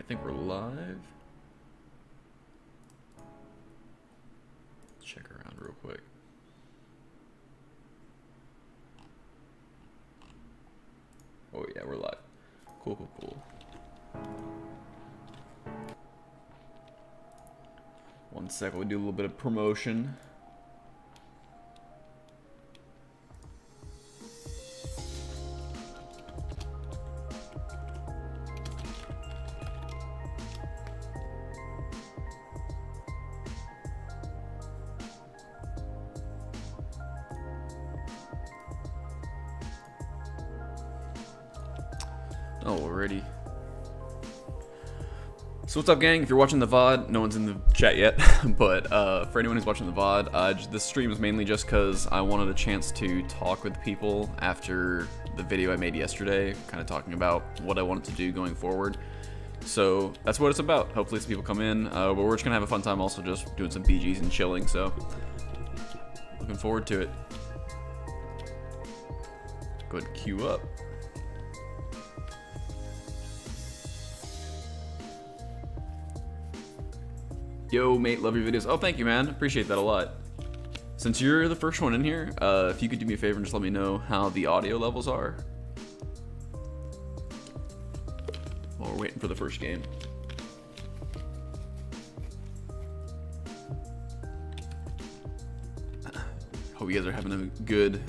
think we're live. Check around real quick. Oh yeah, we're live. Cool, cool, cool. One sec, we'll do a little bit of promotion. Alrighty. So what's up, gang? If you're watching the VOD, no one's in the chat yet, but for anyone who's watching the VOD, this stream is mainly just because I wanted a chance to talk with people after the video I made yesterday, kind of talking about what I wanted to do going forward. So that's what it's about. Hopefully some people come in, but we're just gonna have a fun time also just doing some BGs and chilling, so looking forward to it. Go ahead and queue up. Yo, mate, love your videos. Oh, thank you, man. Appreciate that a lot. Since you're the first one in here, if you could do me a favor and just let me know how the audio levels are while we're waiting for the first game. Hope you guys are having a good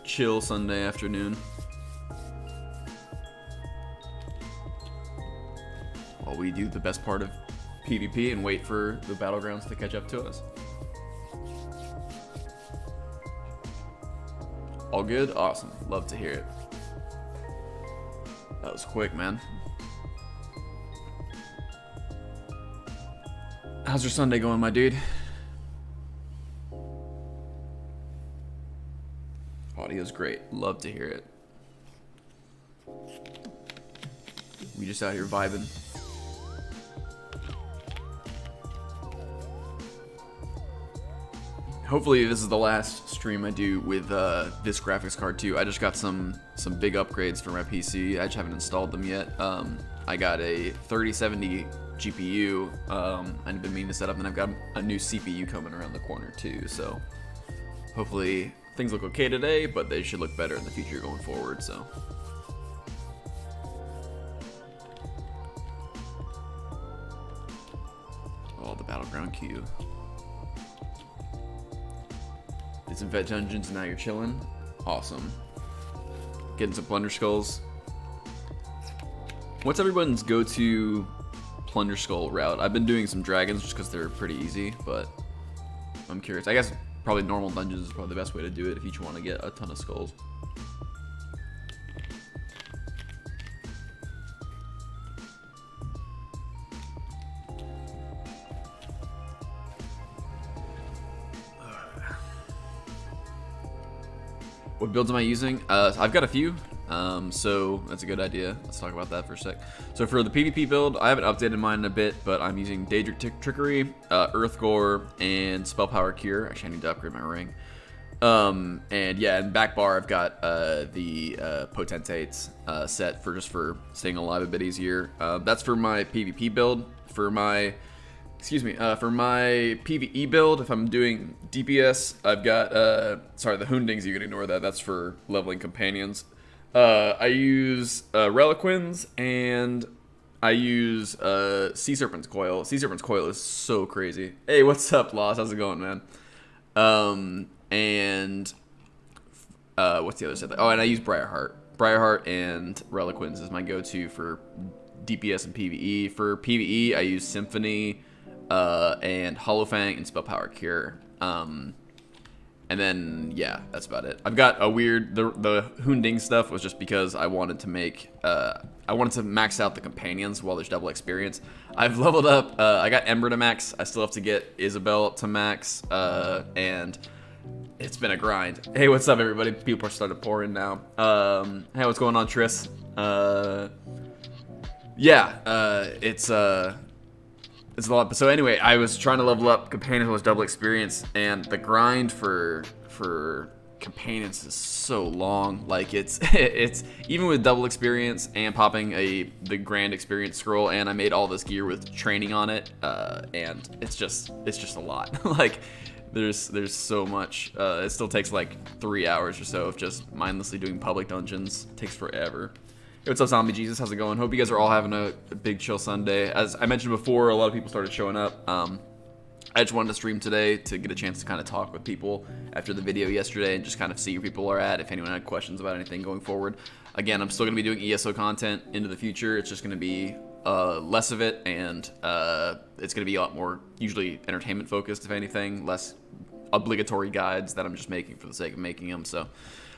chill Sunday afternoon. While we do the best part of PvP and wait for the battlegrounds to catch up to us. All good? Awesome. Love to hear it. That was quick, man. How's your Sunday going, my dude? Audio's great. Love to hear it. We just out here vibing. Hopefully this is the last stream I do with this graphics card too. I just got some big upgrades for my PC. I just haven't installed them yet. I got a 3070 GPU. I've been meaning to set up, and I've got a new CPU coming around the corner too. So hopefully things look okay today, but they should look better in the future going forward. So. Oh, the battleground queue. Did some vet dungeons and now you're chilling. Awesome. Getting some plunder skulls. What's everyone's go-to plunder skull route? I've been doing some dragons just because they're pretty easy, but I'm curious. I guess probably normal dungeons is probably the best way to do it if you just want to get a ton of skulls. What builds am I using? I've got a few, so that's a good idea. Let's talk about that for a sec. So for the PvP build, I haven't updated mine in a bit, but I'm using Daedric Trickery, Earth Gore, and Spell Power Cure. Actually, I need to upgrade my ring. And yeah, in back bar, I've got the Potentates set for staying alive a bit easier. That's for my PvP build. For my PvE build, if I'm doing DPS, I've got, sorry, the Hoondings, you can ignore that, that's for leveling companions. I use Reliquins, and I use Sea Serpent's Coil. Sea Serpent's Coil is so crazy. Hey, what's up, Lost? How's it going, man? What's the other set? Oh, and I use Briarheart. Briarheart and Reliquins is my go-to for DPS and PvE. For PvE, I use Symphony, and Hollowfang and Spell Power Cure. And then, yeah, that's about it. I've got a weird, the Hoonding stuff was just because I wanted to make, I wanted to max out the companions while there's double experience. I've leveled up, I got Ember to max, I still have to get Isabel up to max, and it's been a grind. Hey, what's up, everybody? People are starting to pour in now. Hey, what's going on, Triss? It's a lot. But so anyway, I was trying to level up companions with double experience, and the grind for companions is so long. Like it's even with double experience and popping the grand experience scroll, and I made all this gear with training on it, and it's just a lot. Like there's so much. It still takes like 3 hours or so of just mindlessly doing public dungeons. It takes forever. Hey, what's up, Zombie Jesus? How's it going? Hope you guys are all having a big chill Sunday. As I mentioned before, a lot of people started showing up. I just wanted to stream today to get a chance to kind of talk with people after the video yesterday and just kind of see where people are at, if anyone had questions about anything going forward. Again, I'm still going to be doing ESO content into the future. It's just going to be less of it, and it's going to be a lot more usually entertainment focused, if anything, less obligatory guides that I'm just making for the sake of making them. So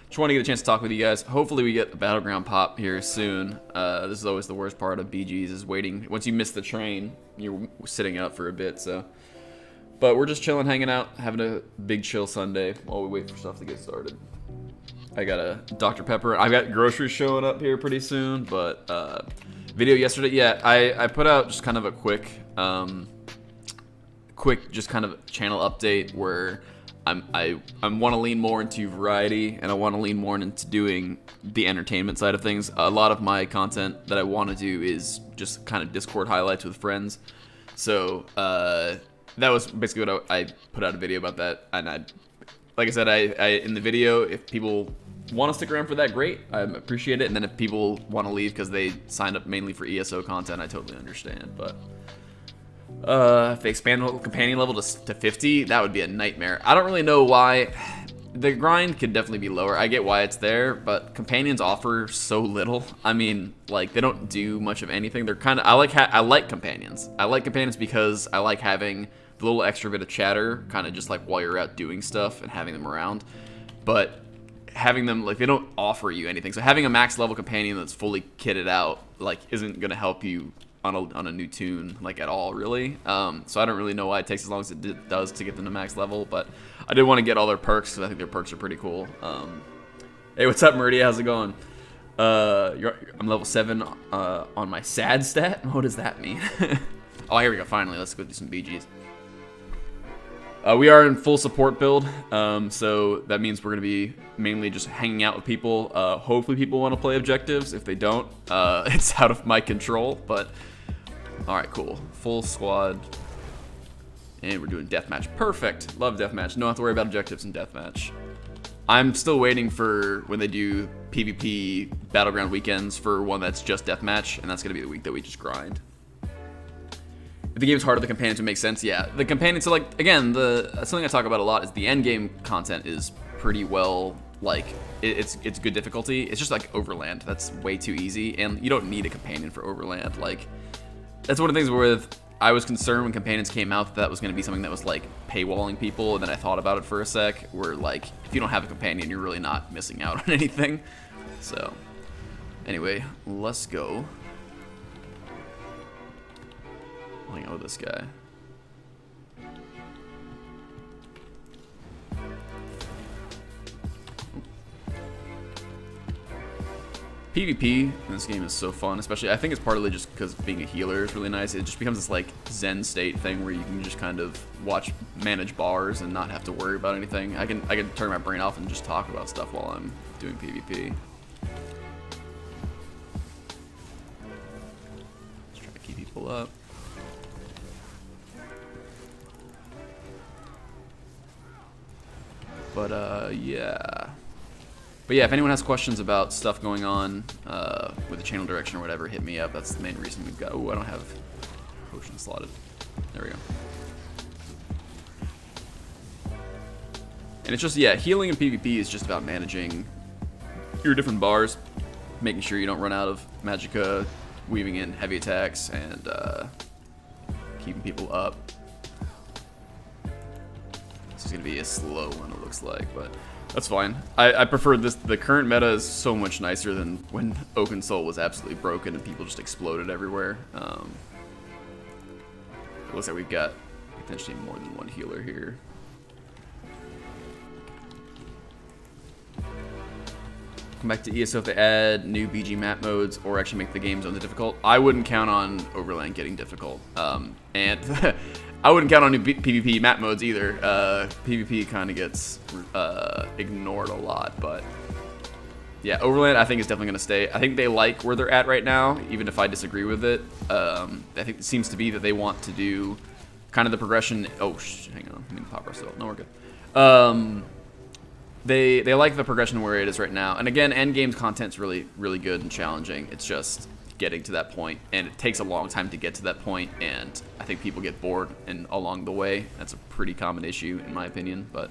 just want to get a chance to talk with you guys. Hopefully we get a Battleground pop here soon. This is always the worst part of BGs, is waiting. Once you miss the train, you're sitting out for a bit, so... But we're just chilling, hanging out, having a big chill Sunday while we wait for stuff to get started. I got a Dr. Pepper. I've got groceries showing up here pretty soon, but video yesterday, yeah, I put out just kind of a quick just kind of channel update where I want to lean more into variety, and I want to lean more into doing the entertainment side of things. A lot of my content that I want to do is just kind of Discord highlights with friends. So, that was basically what I put out a video about that, and like I said, I in the video, if people want to stick around for that, great, I appreciate it, and then if people want to leave because they signed up mainly for ESO content, I totally understand. But if they expand the companion level to 50, that would be a nightmare. I don't really know why. The grind could definitely be lower. I get why it's there, but companions offer so little. I mean, like, they don't do much of anything. They're kind of, I like companions. I like companions because I like having the little extra bit of chatter, kind of just like while you're out doing stuff and having them around. But having them, like, they don't offer you anything. So having a max level companion that's fully kitted out, like, isn't gonna help you on a new tune, like, at all, really. So I don't really know why it takes as long as it does to get them to max level, but I did want to get all their perks because I think their perks are pretty cool. Hey, what's up, Meridia? How's it going? I'm level 7 on my sad stat. What does that mean? Oh, here we go. Finally, let's go do some BGs. We are in full support build, so that means we're going to be mainly just hanging out with people. Hopefully people want to play objectives. If they don't, it's out of my control, but alright, cool. Full squad, and we're doing deathmatch. Perfect. Love deathmatch. Don't have to worry about objectives in deathmatch. I'm still waiting for when they do PvP Battleground weekends for one that's just deathmatch, and that's going to be the week that we just grind. If the game's harder, the companions would make sense. Yeah, the companions, so like, again, something I talk about a lot is the end game content is pretty well, like, it's good difficulty. It's just like Overland. That's way too easy, and you don't need a companion for Overland. Like, that's one of the things with, I was concerned when companions came out that was going to be something that was like paywalling people, and then I thought about it for a sec, where like, if you don't have a companion, you're really not missing out on anything. So, anyway, let's go. Hang out with this guy. PvP in this game is so fun, especially, I think it's partly just because being a healer is really nice. It just becomes this like zen state thing where you can just kind of manage bars and not have to worry about anything. I can turn my brain off and just talk about stuff while I'm doing PvP. Let's try to keep people up. But yeah. But yeah, if anyone has questions about stuff going on with the channel direction or whatever, hit me up. That's the main reason we've got. Oh, I don't have potion slotted. There we go. And it's just, yeah, healing in PvP is just about managing your different bars, making sure you don't run out of magicka, weaving in heavy attacks, and keeping people up. This is going to be a slow one, it looks like, but that's fine. I prefer this. The current meta is so much nicer than when Oaken Soul was absolutely broken and people just exploded everywhere. It looks like we've got potentially more than one healer here. Come back to ESO if they add new BG map modes or actually make the game zones difficult. I wouldn't count on Overland getting difficult. And I wouldn't count on new PvP map modes either. PvP kind of gets ignored a lot, but yeah, Overland I think is definitely going to stay. I think they like where they're at right now, even if I disagree with it. I think it seems to be that they want to do kind of the progression. Oh, hang on, I mean pop still. No, we're good. They like the progression where it is right now, and again, end game's content's really good and challenging. It's just getting to that point, and it takes a long time to get to that point, and I think people get bored and along the way. That's a pretty common issue in my opinion. But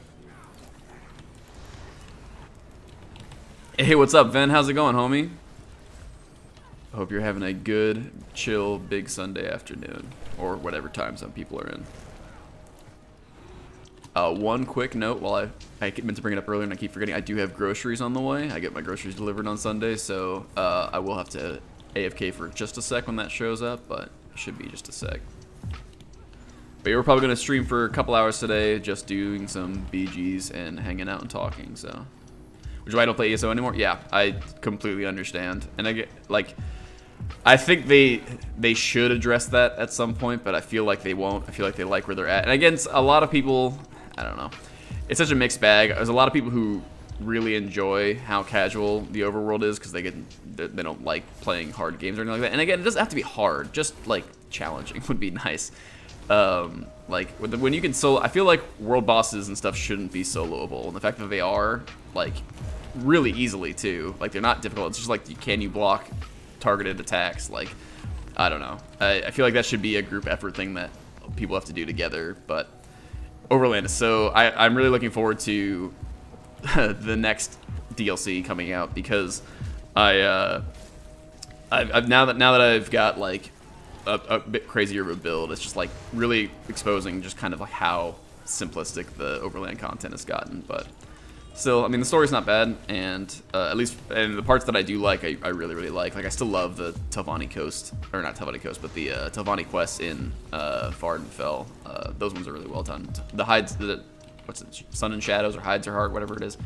hey, what's up, Ven? How's it going, homie? I hope you're having a good, chill, big Sunday afternoon, or whatever time some people are in. One quick note, while I meant to bring it up earlier and I keep forgetting, I do have groceries on the way. I get my groceries delivered on Sunday, so I will have to AFK for just a sec when that shows up, but it should be just a sec. But yeah, we're probably going to stream for a couple hours today, just doing some BGs and hanging out and talking, so. Which is why I don't play ESO anymore. Yeah, I completely understand. And I get, like, I think they should address that at some point, but I feel like they won't. I feel like they like where they're at. And again, a lot of people, I don't know. It's such a mixed bag. There's a lot of people who really enjoy how casual the overworld is because they don't like playing hard games or anything like that. And again, it doesn't have to be hard. Just like challenging would be nice. Like when you can solo, I feel like world bosses and stuff shouldn't be soloable, and the fact that they are, like, really easily too. Like, they're not difficult. It's just like, can you block targeted attacks? Like, I don't know. I feel like that should be a group effort thing that people have to do together. But Overland, so I'm really looking forward to the next DLC coming out, because I've now that I've got like a bit crazier of a build, it's just like really exposing just kind of like how simplistic the Overland content has gotten. But still, I mean, the story's not bad, and at least and the parts that I do like, I really like. Like, I still love the Telvanni Coast, or not Telvanni Coast, but the Telvanni quests in Vardenfell. Those ones are really well done. The hides, what's it, Sun and Shadows or Hides or Heart, whatever it is.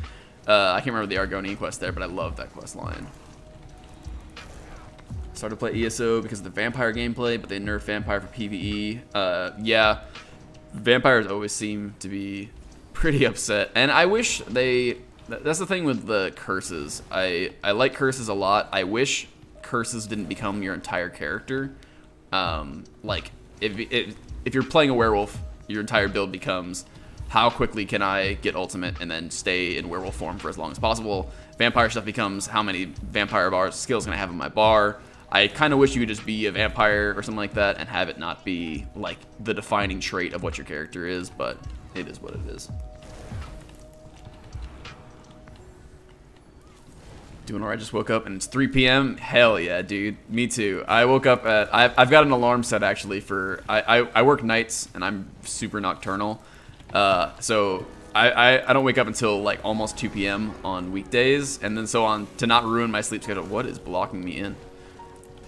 I can't remember the Argonian quest there, but I love that quest line. Started to play ESO because of the vampire gameplay, but they nerfed vampire for PvE. Yeah, vampires always seem to be pretty upset, and I wish that's the thing with the curses. I like curses a lot. I wish curses didn't become your entire character. Like, if you're playing a werewolf, your entire build becomes, how quickly can I get ultimate and then stay in werewolf form for as long as possible. Vampire stuff becomes, how many vampire bars skills can I have in my bar. I kind of wish you could just be a vampire or something like that and have it not be like the defining trait of what your character is, but it is what it is. Doing alright, just woke up and it's 3 p.m. Hell yeah, dude. Me too. I woke up at, I've got an alarm set actually for, I work nights and I'm super nocturnal. So I don't wake up until like almost 2 p.m. on weekdays, and then so on, to not ruin my sleep schedule. What is blocking me in?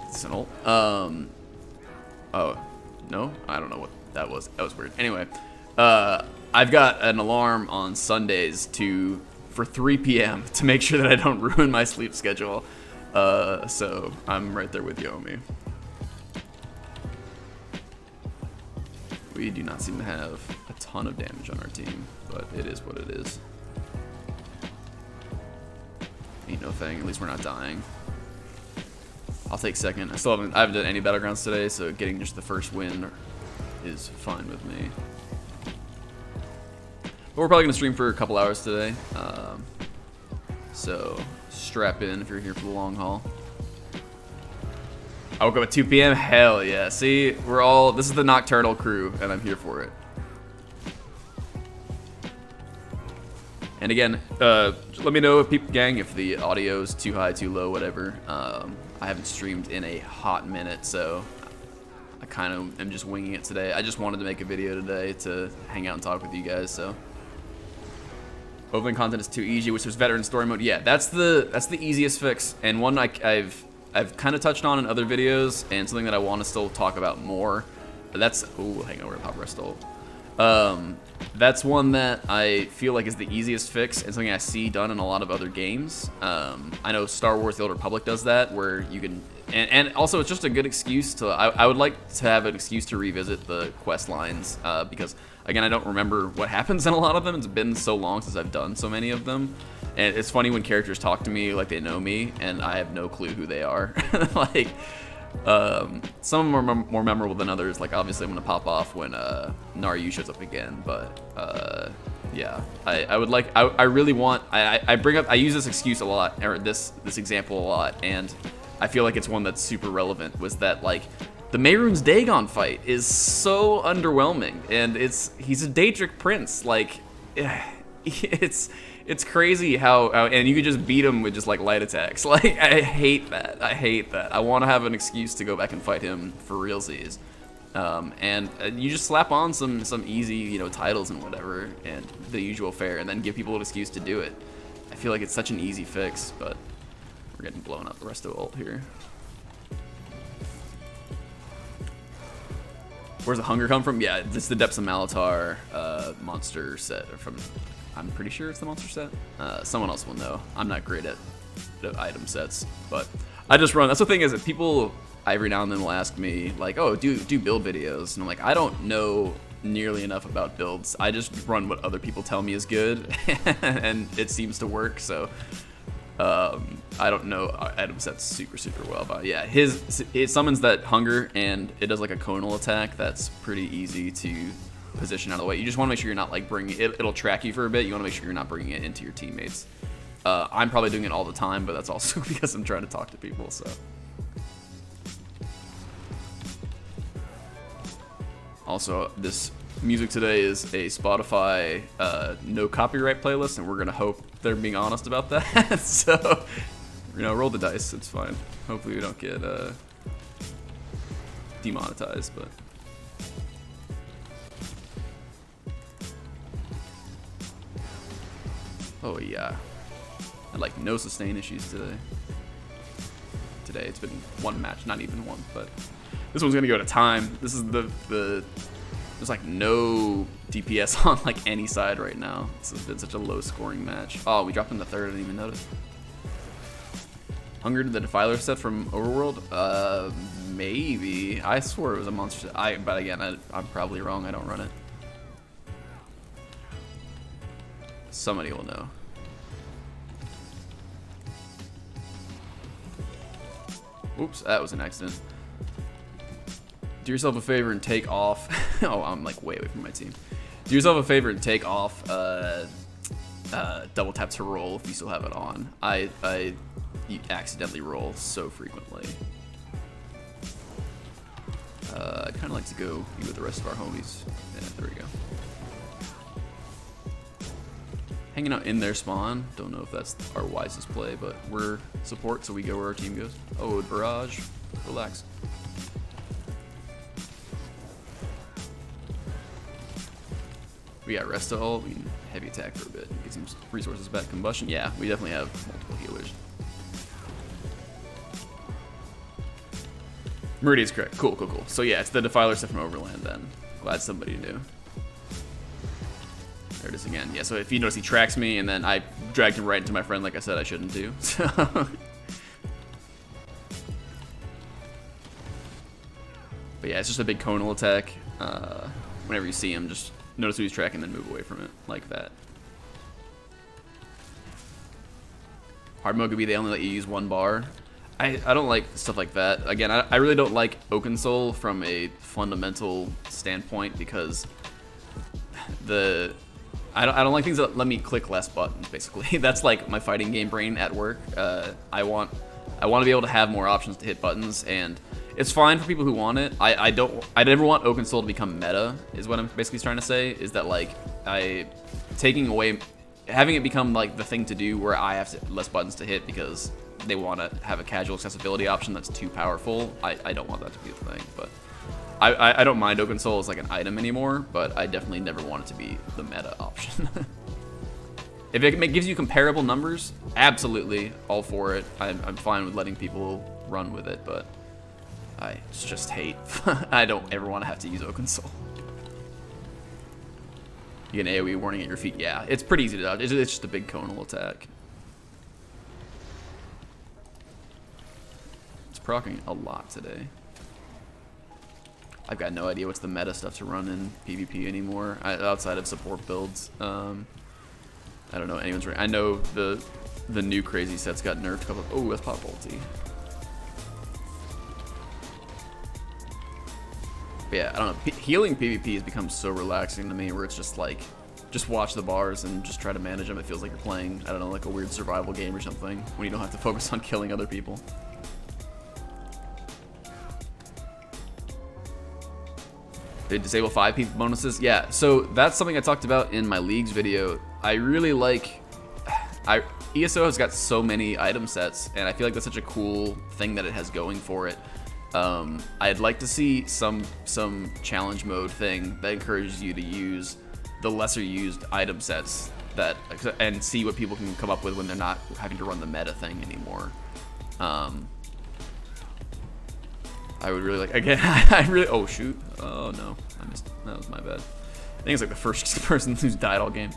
It's an ult. Oh, no? I don't know what that was. That was weird. Anyway, I've got an alarm on Sundays for 3 p.m. to make sure that I don't ruin my sleep schedule. So I'm right there with you, Omi. We do not seem to have a ton of damage on our team, but it is what it is. Ain't no thing. At least we're not dying. I'll take second. I haven't done any battlegrounds today, so getting just the first win is fine with me. But we're probably gonna stream for a couple hours today, so strap in if you're here for the long haul. I woke up at 2 p.m. Hell yeah! See, this is the nocturnal crew, and I'm here for it. And again, let me know, gang, if the audio is too high, too low, whatever. I haven't streamed in a hot minute, so I kind of am just winging it today. I just wanted to make a video today to hang out and talk with you guys. So, opening content is too easy, which was veteran story mode. Yeah, that's the easiest fix, and one I've kind of touched on in other videos, and something that I want to still talk about more. That's hang on, we're pop rest ult. That's one that I feel like is the easiest fix, and something I see done in a lot of other games. I know Star Wars: The Old Republic does that, where you can And also it's just a good excuse to, I would like to have an excuse to revisit the quest lines, because again, I don't remember what happens in a lot of them. It's been so long since I've done so many of them, and it's funny when characters talk to me like they know me and I have no clue who they are. Like some of them are more memorable than others. Like obviously I'm gonna pop off when Naryu shows up again, but yeah, I would like, I really want, I use this excuse a lot, or this example a lot, and I feel like it's one that's super relevant, was that like the Mehrunes Dagon fight is so underwhelming, and he's a Daedric prince, like it's crazy how and you could just beat him with just like light attacks. Like I hate that. I want to have an excuse to go back and fight him for realsies. And you just slap on some easy, you know, titles and whatever, and the usual fare, and then give people an excuse to do it. I feel like it's such an easy fix, but we're getting blown up the rest of ult here. Where's the hunger come from? Yeah, it's the Depths of Malatar monster set from. I'm pretty sure it's the monster set. Someone else will know. I'm not great at item sets, but I just run. That's the thing, is that people every now and then will ask me like, "Oh, do build videos?" And I'm like, I don't know nearly enough about builds. I just run what other people tell me is good, and it seems to work. So I don't know item sets super well, but yeah, it summons that hunger and it does like a conal attack that's pretty easy to position out of the way. You just want to make sure you're not like bringing it. It'll track you for a bit. You want to make sure you're not bringing it into your teammates. I'm probably doing it all the time, but that's also because I'm trying to talk to people. So. Also, this music today is a Spotify no copyright playlist, and we're gonna hope they're being honest about that. So, you know, roll the dice. It's fine. Hopefully, we don't get demonetized. But oh yeah, I like no sustain issues today. Today it's been one match, not even one, but. This one's gonna go to time. This is there's like no DPS on like any side right now. This has been such a low scoring match. Oh, we dropped in the third, I didn't even notice. Hunger to the Defiler set from Overworld? Maybe. I swore it was a monster set. But again, I'm probably wrong, I don't run it. Somebody will know. Oops, that was an accident. Do yourself a favor and take off. Oh, I'm like way away from my team. Do yourself a favor and take off double tap to roll if you still have it on. I accidentally roll so frequently. I'd kind of like to go be with the rest of our homies. Yeah, there we go. Hanging out in their spawn. Don't know if that's our wisest play, but we're support, so we go where our team goes. Oh, barrage. Relax. We got Resta ult, we can heavy attack for a bit, get some resources back. Combustion, yeah, we definitely have multiple healers. Meridian's correct, cool. So yeah, it's the Defiler set from Overland then. Glad somebody knew. There it is again. Yeah, so if you notice, he tracks me, and then I dragged him right into my friend like I said I shouldn't do. So but yeah, it's just a big conal attack. Whenever you see him, just notice who he's tracking, then move away from it, like that. Hard mode could be they only let you use one bar. I don't like stuff like that. Again, I really don't like Oakensoul from a fundamental standpoint, because I don't like things that let me click less buttons, basically. That's like my fighting game brain at work. I want to be able to have more options to hit buttons, and it's fine for people who want it. I never want Oakensoul to become meta, is what I'm basically trying to say, is that like having it become like the thing to do where I have less buttons to hit because they want to have a casual accessibility option that's too powerful. I don't want that to be the thing, but I don't mind Oakensoul as like an item anymore, but I definitely never want it to be the meta option. If it gives you comparable numbers, absolutely all for it. I'm fine with letting people run with it, but I just hate. I don't ever want to have to use Oakensoul. You get an AoE warning at your feet. Yeah, it's pretty easy to dodge. It's just a big conal attack. proccing a lot today. I've got no idea what's the meta stuff to run in PvP anymore, outside of support builds. I don't know anyone's right. I know the new crazy sets got nerfed a couple. Oh, that's pop ulti. But yeah, I don't know. Healing PvP has become so relaxing to me, where it's just like, just watch the bars and just try to manage them. It feels like you're playing, I don't know, like a weird survival game or something, when you don't have to focus on killing other people. They disable 5 people bonuses. Yeah, so that's something I talked about in my leagues video. I really like, ESO has got so many item sets, and I feel like that's such a cool thing that it has going for it. I'd like to see some challenge mode thing that encourages you to use the lesser used item sets and see what people can come up with when they're not having to run the meta thing anymore. I would really like, again, oh shoot, oh no, I missed, that was my bad. I think it's like the first person who's died all game.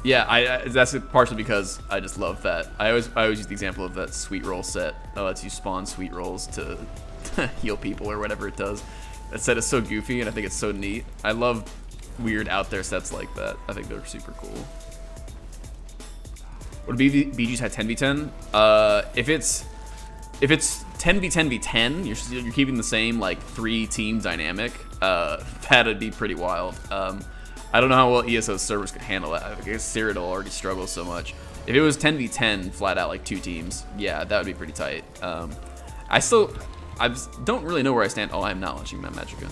Yeah, that's partially because I just love that. I always use the example of that sweet roll set that lets you spawn sweet rolls to heal people or whatever it does. That set is so goofy, and I think it's so neat. I love weird out there sets like that. I think they're super cool. Would BGs had 10v10? If it's 10v10v10, you're keeping the same like 3-team dynamic. That'd be pretty wild. I don't know how well ESO's servers could handle that. I guess Cyrodiil already struggles so much. If it was 10v10 flat out, like 2 teams, yeah, that would be pretty tight. I don't really know where I stand. Oh, I'm not launching my Magicka.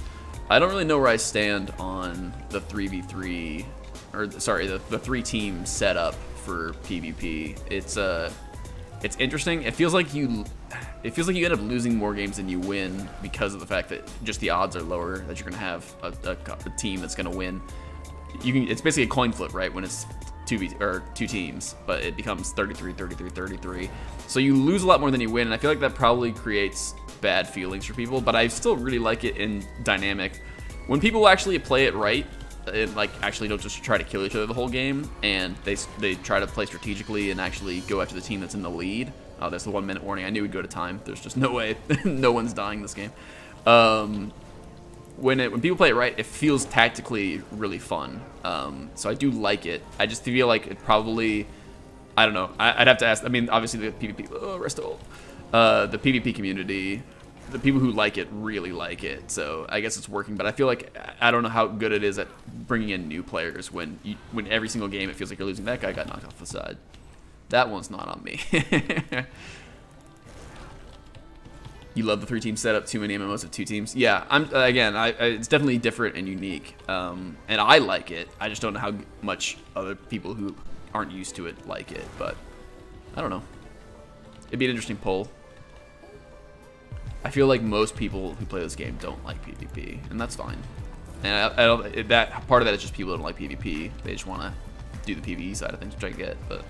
I don't really know where I stand on the 3v3, or sorry, the 3-team setup for PvP. It's interesting. It feels like you end up losing more games than you win because of the fact that just the odds are lower that you're gonna have a team that's gonna win. It's basically a coin flip, right? When it's 2 teams, but it becomes 33, 33, 33. So you lose a lot more than you win, and I feel like that probably creates bad feelings for people. But I still really like it in dynamic. When people actually play it right, and like actually don't just try to kill each other the whole game, and they try to play strategically and actually go after the team that's in the lead. Oh, there's the 1-minute warning. I knew we'd go to time. There's just no way. No one's dying this game. When people play it right, it feels tactically really fun. So I do like it. I just feel like it probably, I don't know. I'd have to ask. I mean, obviously the PvP, the PvP community, the people who like it really like it. So I guess it's working. But I feel like I don't know how good it is at bringing in new players when every single game it feels like you're losing. That guy got knocked off the side. That one's not on me. You love the 3-team setup, too many MMOs of 2 teams. Yeah, it's definitely different and unique, and I like it. I just don't know how much other people who aren't used to it like it, but I don't know. It'd be an interesting poll. I feel like most people who play this game don't like PvP, and that's fine. And that part of that is just people don't like PvP. They just want to do the PvE side of things, which I get, but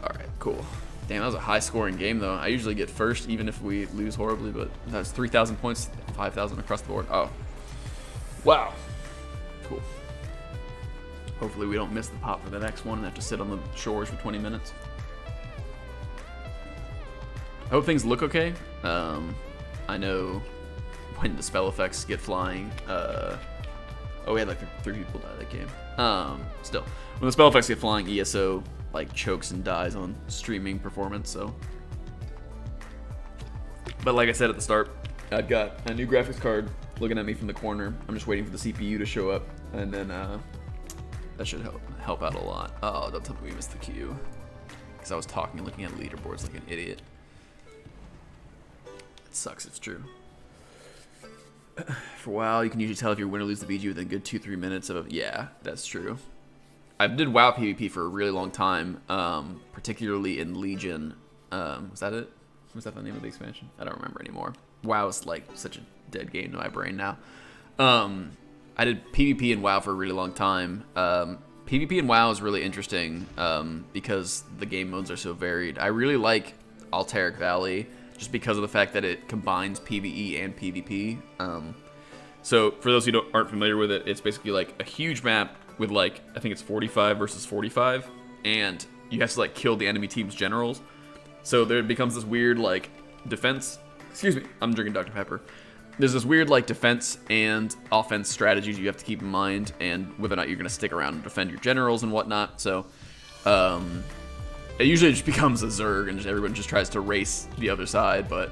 all right, cool. Damn, that was a high-scoring game, though. I usually get first, even if we lose horribly, but that's 3,000 points, 5,000 across the board. Oh. Wow. Cool. Hopefully we don't miss the pop for the next one and have to sit on the shores for 20 minutes. I hope things look okay. I know when the spell effects get flying, oh, we had like 3 people die that game. Still, when the spell effects get flying, ESO like chokes and dies on streaming performance. So, but like I said at the start, I've got a new graphics card looking at me from the corner. I'm just waiting for the CPU to show up, and then that should help out a lot. Oh, don't tell me we missed the queue, because I was talking and looking at leaderboards like an idiot. It sucks. It's true. For WoW, you can usually tell if you win or lose the BG within a good 2-3 minutes of. Yeah, that's true. I did WoW PvP for a really long time, particularly in Legion. Was that it? Was that the name of the expansion? I don't remember anymore. WoW is like such a dead game to my brain now. I did PvP in WoW for a really long time. PvP in WoW is really interesting because the game modes are so varied. I really like Alteric Valley just because of the fact that it combines PvE and PvP. So for those who aren't familiar with it, it's basically like a huge map with like, I think it's 45 versus 45, and you have to like kill the enemy team's generals. So there becomes this weird like defense. Excuse me, I'm drinking Dr. Pepper. There's this weird like defense and offense strategies you have to keep in mind, and whether or not you're gonna stick around and defend your generals and whatnot. So it usually just becomes a Zerg, and everyone just tries to race the other side. But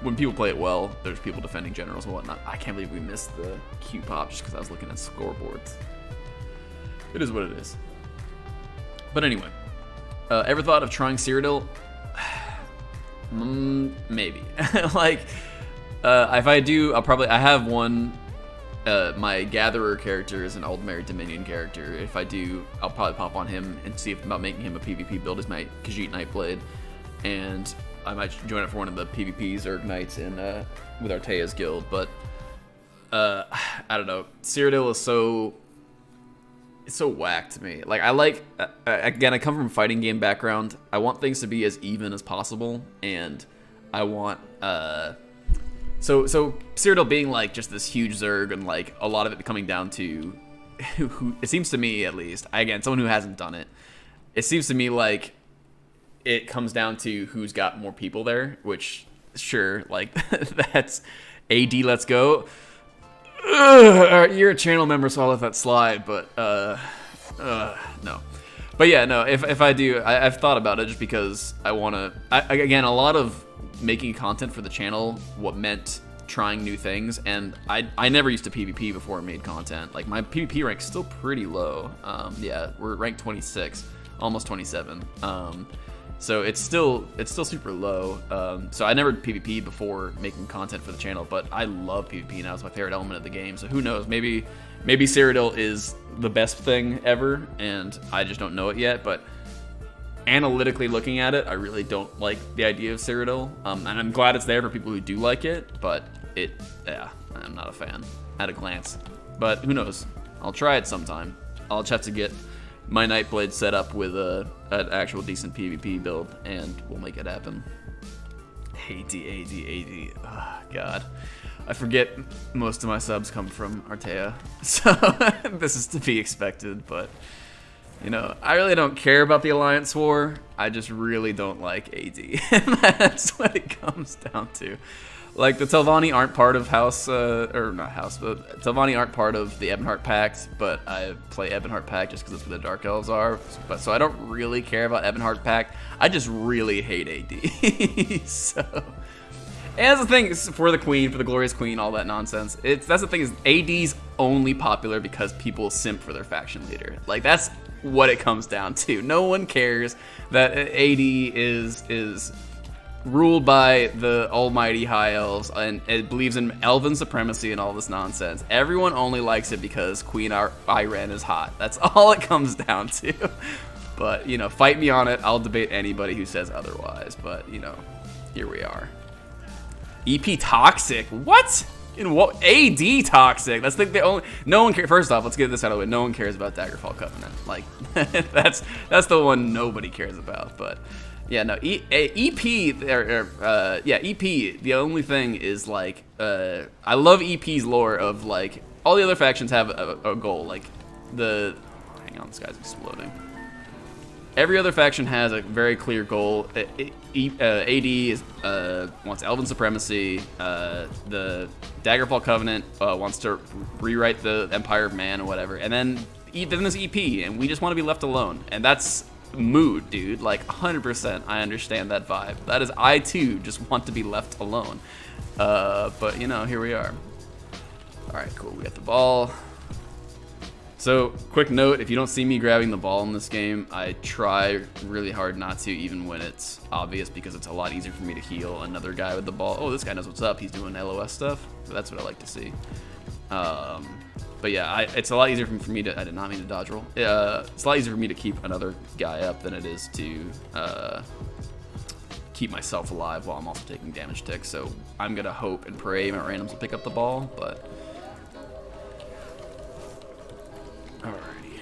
when people play it well, there's people defending generals and whatnot. I can't believe we missed the Q pop just because I was looking at scoreboards. It is what it is. But anyway, ever thought of trying Cyrodiil? Maybe. Like, if I do, I have one. My Gatherer character is an Aldmeri Dominion character. If I do, I'll probably pop on him and see about making him a PvP build as my Khajiit Nightblade. And I might join it for one of the PvP Zerg Knights with Artea's guild. But, I don't know. Cyrodiil is it's so whack to me. Like, again, I come from a fighting game background. I want things to be as even as possible, and I want, so Cyrodiil being, like, just this huge Zerg, and, like, a lot of it coming down to, who it seems to me, at least, again, someone who hasn't done it, it seems to me like it comes down to who's got more people there, which, sure, like, that's AD, let's go. Alright, you're a channel member, so I'll let that slide, but, no. But yeah, no, if I do, I've thought about it just because I want to, again, a lot of making content for the channel, what meant trying new things, and I never used to PvP before I made content. Like, my PvP rank's still pretty low. Yeah, we're ranked 26, almost 27. So it's still super low. So I never PvP'd before making content for the channel, but I love PvP now. It's my favorite element of the game. So who knows? Maybe Cyrodiil is the best thing ever, and I just don't know it yet. But analytically looking at it, I really don't like the idea of Cyrodiil. And I'm glad it's there for people who do like it, but yeah, I'm not a fan at a glance. But who knows? I'll try it sometime. I'll just have to get my Nightblade set up with an actual decent PvP build, and we'll make it happen. AD. Oh, God. I forget most of my subs come from Artea, so this is to be expected, but, you know, I really don't care about the Alliance War. I just really don't like AD, and that's what it comes down to. Like, the Telvanni aren't part of or not House, but Telvanni aren't part of the Ebonheart Pact, but I play Ebonheart Pact just because that's where the Dark Elves are. But so I don't really care about Ebonheart Pact. I just really hate AD. So, and that's the thing, for the Queen, for the Glorious Queen, all that nonsense. That's the thing, is AD's only popular because people simp for their faction leader. Like, that's what it comes down to. No one cares that AD is ruled by the almighty High Elves, and it believes in elven supremacy and all this nonsense. Everyone only likes it because Queen Iren is hot. That's all it comes down to. But, you know, fight me on it. I'll debate anybody who says otherwise. But, you know, here we are. EP toxic? What? In what? AD toxic? That's the only. No one cares. First off, let's get this out of the way. No one cares about Daggerfall Covenant. Like, that's the one nobody cares about. But yeah, no, EP, EP, the only thing is, like, I love EP's lore of, like, all the other factions have a goal, like, hang on, this guy's exploding. Every other faction has a very clear goal. AD wants Elven Supremacy, the Daggerfall Covenant wants to rewrite the Empire of Man or whatever, and then there's EP, and we just want to be left alone, and that's mood, dude. Like, 100% I understand that vibe. That is, I too just want to be left alone. But, you know, here we are. Alright, cool, we got the ball. So, quick note, if you don't see me grabbing the ball in this game, I try really hard not to, even when it's obvious, because it's a lot easier for me to heal another guy with the ball. Oh, this guy knows what's up, he's doing LOS stuff. So that's what I like to see. But yeah, it's a lot easier for me to, I did not mean to dodge roll. It's a lot easier for me to keep another guy up than it is to keep myself alive while I'm also taking damage ticks. So I'm gonna hope and pray my randoms will pick up the ball, but alrighty.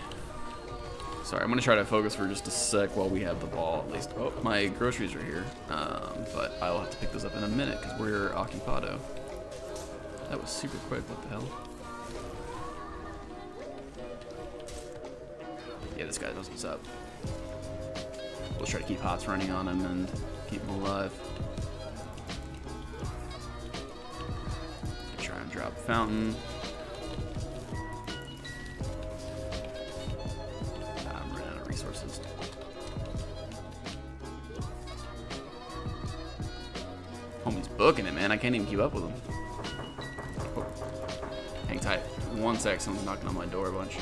Sorry, I'm gonna try to focus for just a sec while we have the ball, at least. Oh, my groceries are here, but I will have to pick those up in a minute because we're occupado. That was super quick, what the hell? Yeah, this guy knows what's up. We'll try to keep HOTS running on him and keep him alive. Try and drop Fountain. I'm running out of resources. Homie's booking it, man. I can't even keep up with him. Oh. Hang tight. 1 sec. Someone's knocking on my door a bunch.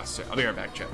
So I'll be right back, chat.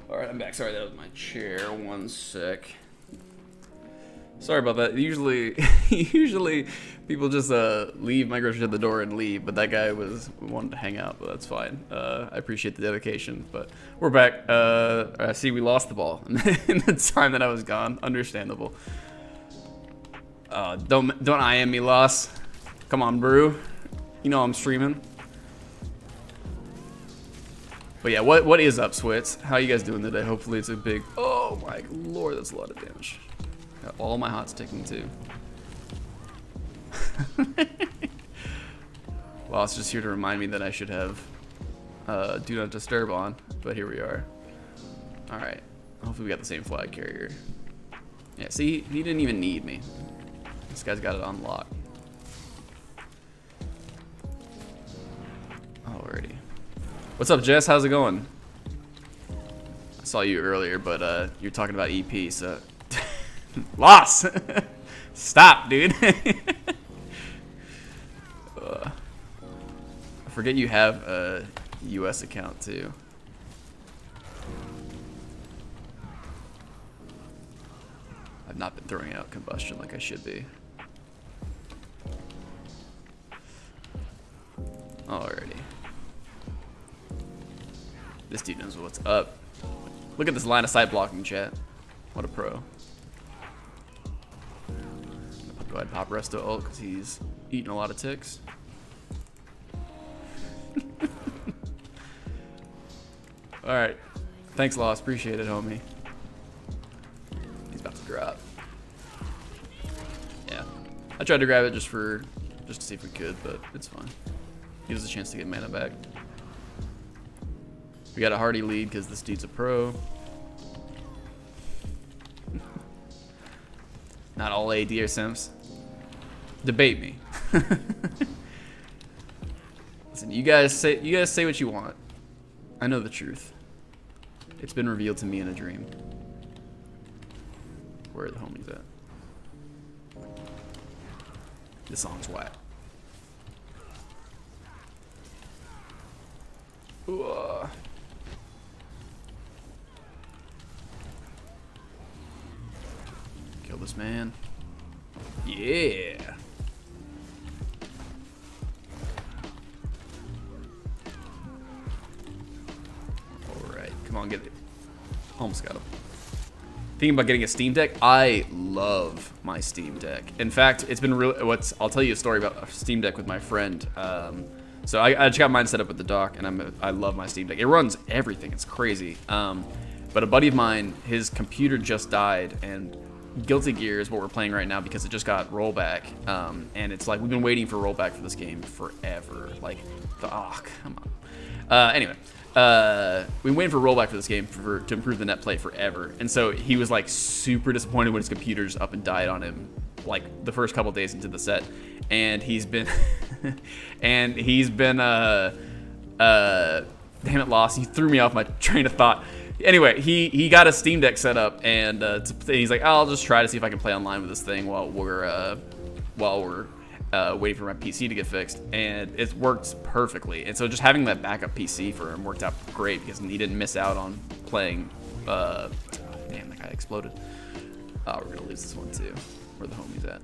Alright, I'm back. Sorry, that was my chair. 1 sec. Sorry about that. Usually people just leave my groceries at the door and leave, but that guy wanted to hang out, but that's fine. I appreciate the dedication, but we're back. I see we lost the ball in the time that I was gone. Understandable. Don't IM me, Loss. Come on, Brew. You know I'm streaming. But yeah, what is up, Swits? How you guys doing today? Hopefully it's a big... Oh my lord, that's a lot of damage. Got all my HOTS ticking too. Well, it's just here to remind me that I should have Do Not Disturb on, but here we are. Alright, hopefully we got the same flag carrier. Yeah, see, he didn't even need me. This guy's got it on lock. Alrighty. What's up, Jess? How's it going? I saw you earlier, but you're talking about EP, so... Loss! Stop, dude. I forget you have a US account, too. I've not been throwing out combustion like I should be. Alrighty. This dude knows what's up. Look at this line of sight blocking, chat. What a pro. Go ahead and pop Resto ult because he's eating a lot of ticks. Alright. Thanks, Loss. Appreciate it, homie. He's about to drop. Yeah. I tried to grab it just to see if we could, but it's fine. Gives us a chance to get mana back. We got a hearty lead because this dude's a pro. Not all AD are simps. Debate me. Listen, you guys say what you want. I know the truth. It's been revealed to me in a dream. Where are the homies at? This song's whack. Ooh. Kill this man. Yeah. Alright, come on, get it. Almost got him. Thinking about getting a Steam Deck? I love my Steam Deck. In fact, it's been really... I'll tell you a story about a Steam Deck with my friend. So I just got mine set up with the dock, and I love my Steam Deck. It runs everything. It's crazy. But a buddy of mine, his computer just died, and Guilty Gear is what we're playing right now because it just got rollback. And it's like we've been waiting for rollback for this game forever. Like, come on. Anyway, we've been waiting for rollback for this game to improve the net play forever. And so he was like super disappointed when his computer's up and died on him, like the first couple days into the set. And he's been, damn it, Lost. He threw me off my train of thought. Anyway, he got a Steam Deck set up, and he's like, I'll just try to see if I can play online with this thing while we're waiting for my PC to get fixed, and it worked perfectly. And so just having that backup PC for him worked out great because he didn't miss out on playing. Damn, that guy exploded. Oh, we're gonna lose this one too. Where the homies at?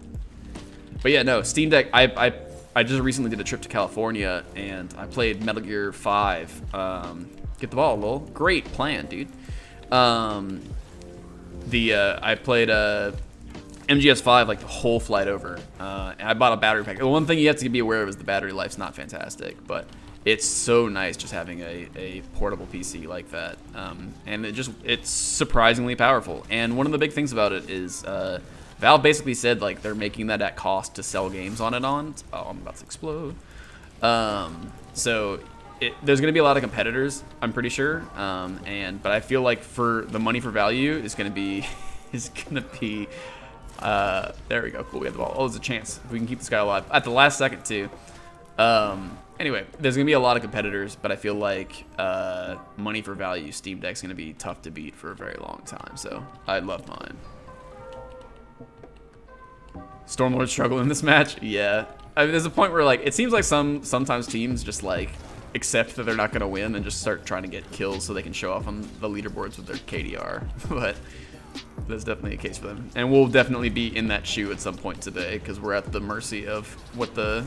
But yeah, no, Steam Deck. I I just recently did a trip to California, and I played Metal Gear 5. Get the ball, lol. Great plan, dude. I played MGS5 like the whole flight over. And I bought a battery pack. The one thing you have to be aware of is the battery life's not fantastic, but it's so nice just having a portable PC like that. And it's surprisingly powerful. And one of the big things about it is Valve basically said like they're making that at cost to sell games on it on. Oh, I'm about to explode. So there's going to be a lot of competitors, I'm pretty sure. But I feel like for the money for value is going to be there we go. Cool. We have the ball. Oh, there's a chance if we can keep this guy alive at the last second too. Anyway, there's gonna be a lot of competitors, but I feel like money for value Steam Deck's gonna be tough to beat for a very long time. So I love mine. Stormlord struggle in this match. Yeah, I mean, there's a point where like it seems like sometimes teams just like accept that they're not gonna win and just start trying to get kills so they can show off on the leaderboards with their KDR. But that's definitely a case for them, and we'll definitely be in that shoe at some point today because we're at the mercy of what the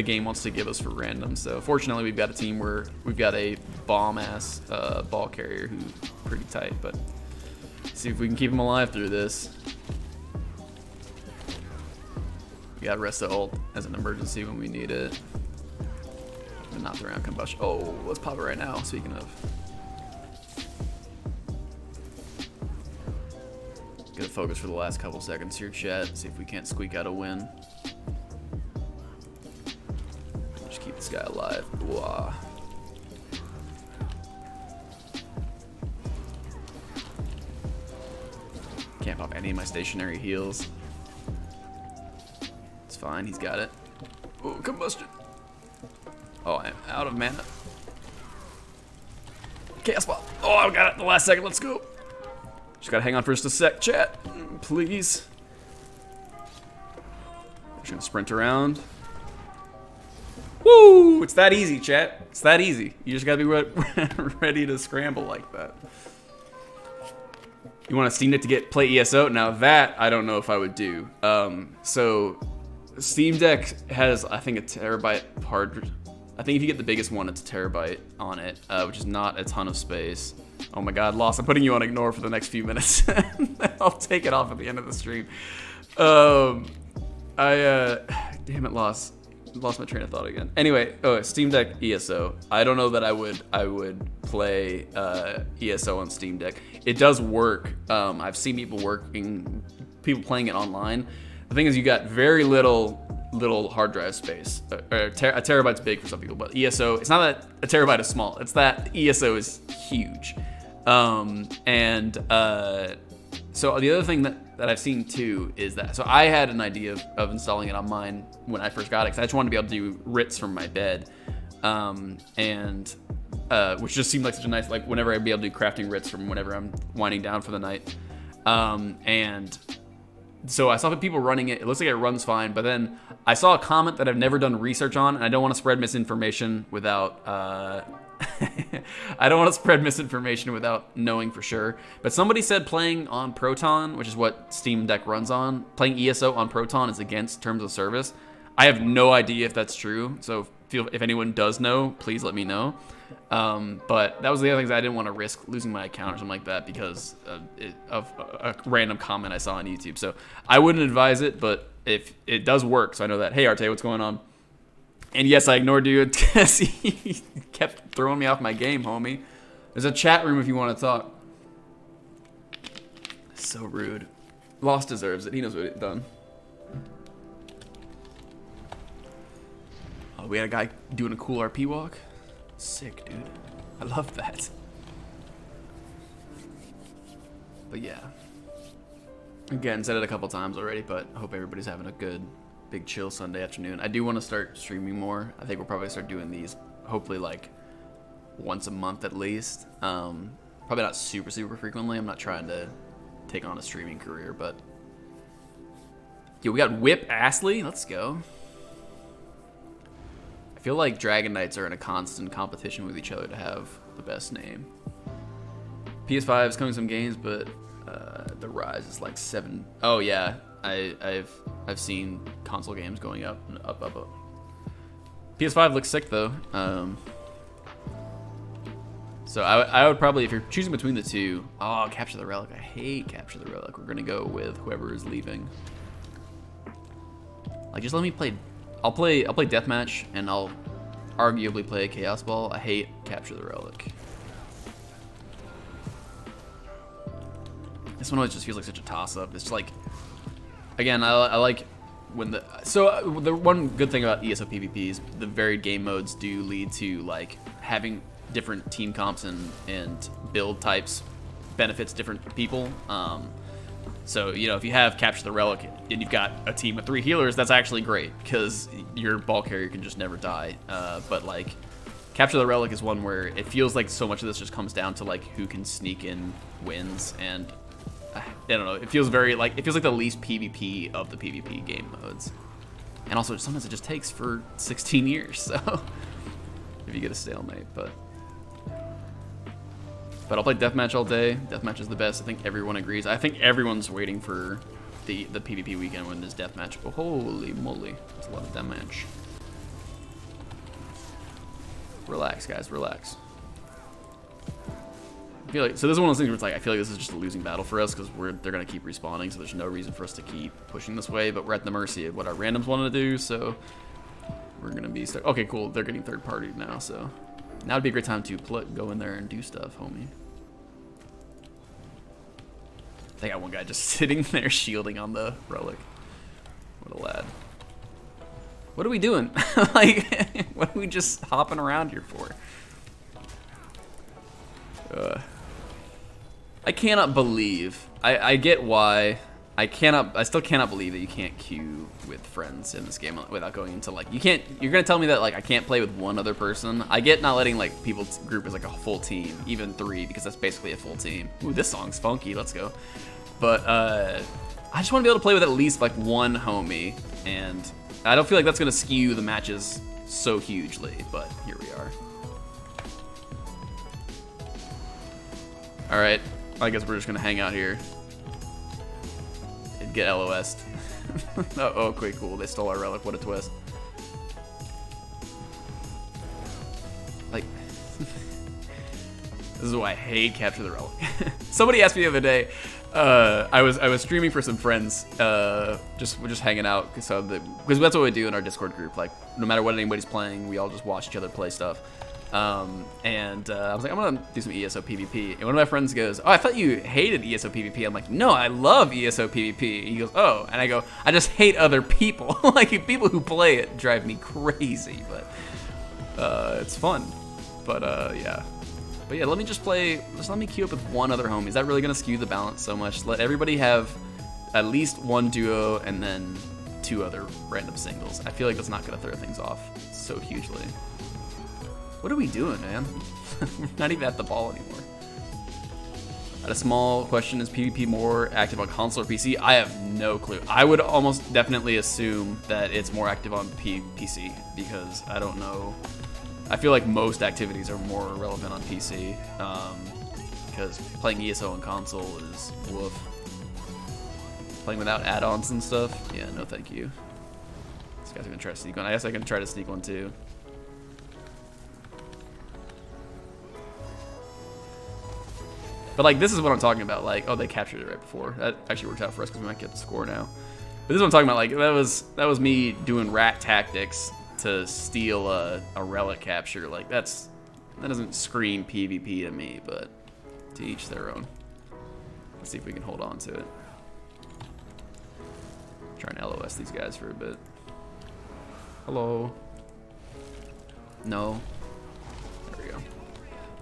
game wants to give us for random. So fortunately, we've got a team where we've got a bomb-ass ball carrier who's pretty tight, but see if we can keep him alive through this. We got rest of ult as an emergency when we need it, but not the round combustion. Oh, let's pop it right now. Speaking of. Gonna focus for the last couple seconds here, chat. See if we can't squeak out a win. Just keep this guy alive. Wah. Can't pop any of my stationary heals. It's fine, he's got it. Oh, combustion. Oh, I'm out of mana. Chaos ball. Oh, I got it the last second. Let's go. Just gotta hang on for just a sec, chat. Please. Just gonna sprint around. Woo! It's that easy, chat. It's that easy. You just gotta be ready to scramble like that. You want a Steam Deck to play ESO? Now that, I don't know if I would do. So, Steam Deck has, I think, a terabyte hard. I think if you get the biggest one, it's a terabyte on it, which is not a ton of space. Oh my god, Lost, I'm putting you on ignore for the next few minutes. I'll take it off at the end of the stream. Damn it, Lost my train of thought again. Anyway, Steam Deck ESO. I don't know that I would play ESO on Steam Deck. It does work. I've seen people playing it online. The thing is, you got very little hard drive space. A terabyte's big for some people, but ESO, it's not that a terabyte is small. It's that ESO is huge. So the other thing that I've seen too is that, so I had an idea of installing it on mine when I first got it, because I just wanted to be able to do writs from my bed, which just seemed like such a nice, like whenever I'd be able to do crafting writs from whenever I'm winding down for the night. And so I saw people running it. It looks like it runs fine, but then I saw a comment that I've never done research on, and I don't want to spread misinformation without without knowing for sure. But somebody said playing on Proton, which is what Steam Deck runs on, playing ESO on Proton is against terms of service. I have no idea if that's true, so if anyone does know, please let me know. But that was the other things I didn't want to risk losing my account or something like that because of a random comment I saw on YouTube. So I wouldn't advise it, but if it does work, so I know that. Hey, Arte, what's going on? And yes, I ignored you because he kept throwing me off my game, homie. There's a chat room if you want to talk. So rude. Lost deserves it. He knows what he's done. Oh, we had a guy doing a cool RP walk. Sick, dude. I love that. But yeah. Again, said it a couple times already, but I hope everybody's having a good, big chill Sunday afternoon. I do want to start streaming more. I think we'll probably start doing these, hopefully like once a month at least. Probably not super frequently. I'm not trying to take on a streaming career, but yeah, we got Whip Astley. Let's go. I feel like Dragon Knights are in a constant competition with each other to have the best name. PS5 is coming some games, but the Rise is like 7. Oh yeah, I've seen console games going up. PS5 looks sick though. So I would probably, if you're choosing between the two, oh, Capture the Relic. I hate Capture the Relic. We're gonna go with whoever is leaving. Like, just let me play. I'll play Deathmatch, and I'll arguably play Chaos Ball. I hate Capture the Relic. This one always just feels like such a toss-up. It's like, again, I like when the one good thing about ESO PvP is the varied game modes do lead to like having different team comps and build types benefits different people. So, you know, if you have Capture the Relic and you've got a team of 3 healers, that's actually great because your ball carrier can just never die. But like, Capture the Relic is one where it feels like so much of this just comes down to like who can sneak in wins, and I don't know. It feels like the least PvP of the PvP game modes. And also, sometimes it just takes for 16 years. So if you get a stalemate, but I'll play Deathmatch all day. Deathmatch is the best. I think everyone agrees. I think everyone's waiting for the PvP weekend when there's Deathmatch. But holy moly, there's a lot of Deathmatch. Relax, guys, relax. I feel like, so this is one of those things where it's like, I feel like this is just a losing battle for us because they're going to keep respawning, so there's no reason for us to keep pushing this way, but we're at the mercy of what our randoms want to do, so we're going to be stuck. Okay, cool, they're getting third party now, so now would be a great time to go in there and do stuff, homie. They got one guy just sitting there shielding on the relic. What a lad. What are we doing? Like, what are we just hopping around here for? I cannot believe. I get why. I still cannot believe that you can't queue with friends in this game without going into like, you're gonna tell me that like I can't play with one other person. I get not letting like people group as like a full team, even 3, because that's basically a full team. Ooh, this song's funky, let's go. But I just want to be able to play with at least like one homie, and I don't feel like that's gonna skew the matches so hugely, but here we are. Alright, I guess we're just gonna hang out here. Get LOS'd. Oh, okay, cool. They stole our relic. What a twist. Like, this is why I hate Capture the Relic. Somebody asked me the other day. I was streaming for some friends. We're just hanging out, because that's what we do in our Discord group. Like, no matter what anybody's playing, we all just watch each other play stuff. I was like, I'm gonna do some ESO PvP, and one of my friends goes, "Oh, I thought you hated ESO PvP." I'm like, "No, I love ESO PvP." He goes, "Oh," and I go, "I just hate other people." Like, people who play it drive me crazy, but it's fun. But yeah. But yeah, let me queue up with one other homie. Is that really gonna skew the balance so much? Let everybody have at least one duo and then 2 other random singles. I feel like that's not gonna throw things off so hugely. What are we doing, man? We're not even at the ball anymore. A small question, is PvP more active on console or PC? I have no clue. I would almost definitely assume that it's more active on PC, because I don't know. I feel like most activities are more relevant on PC, because playing ESO on console is woof. Playing without add-ons and stuff? Yeah, no thank you. This guy's gonna try to sneak one. I guess I can try to sneak one too. But like, this is what I'm talking about. Like, oh, they captured it right before. That actually worked out for us because we might get the score now. But this is what I'm talking about. Like, that was me doing rat tactics to steal a relic capture. Like, that doesn't scream PvP to me, but to each their own. Let's see if we can hold on to it. Try and LOS these guys for a bit. Hello. No. There we go.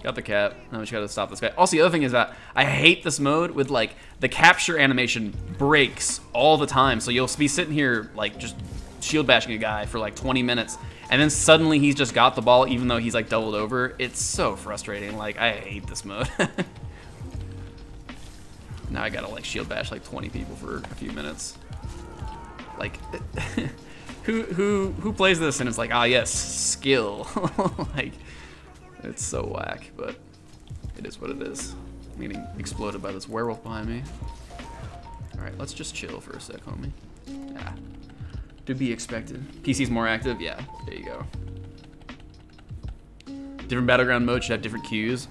Got the cap. Now we just gotta stop this guy. Also, the other thing is that I hate this mode with, like, the capture animation breaks all the time. So you'll be sitting here, like, just shield bashing a guy for, like, 20 minutes. And then suddenly he's just got the ball even though he's, like, doubled over. It's so frustrating. Like, I hate this mode. Now I gotta, like, shield bash, like, 20 people for a few minutes. Like, who plays this and it's like, ah, yes, skill. Like, it's so whack, but it is what it is. I'm getting exploded by this werewolf behind me. Alright, let's just chill for a sec, homie. Yeah. To be expected. PC's more active? Yeah, there you go. Different battleground modes should have different queues.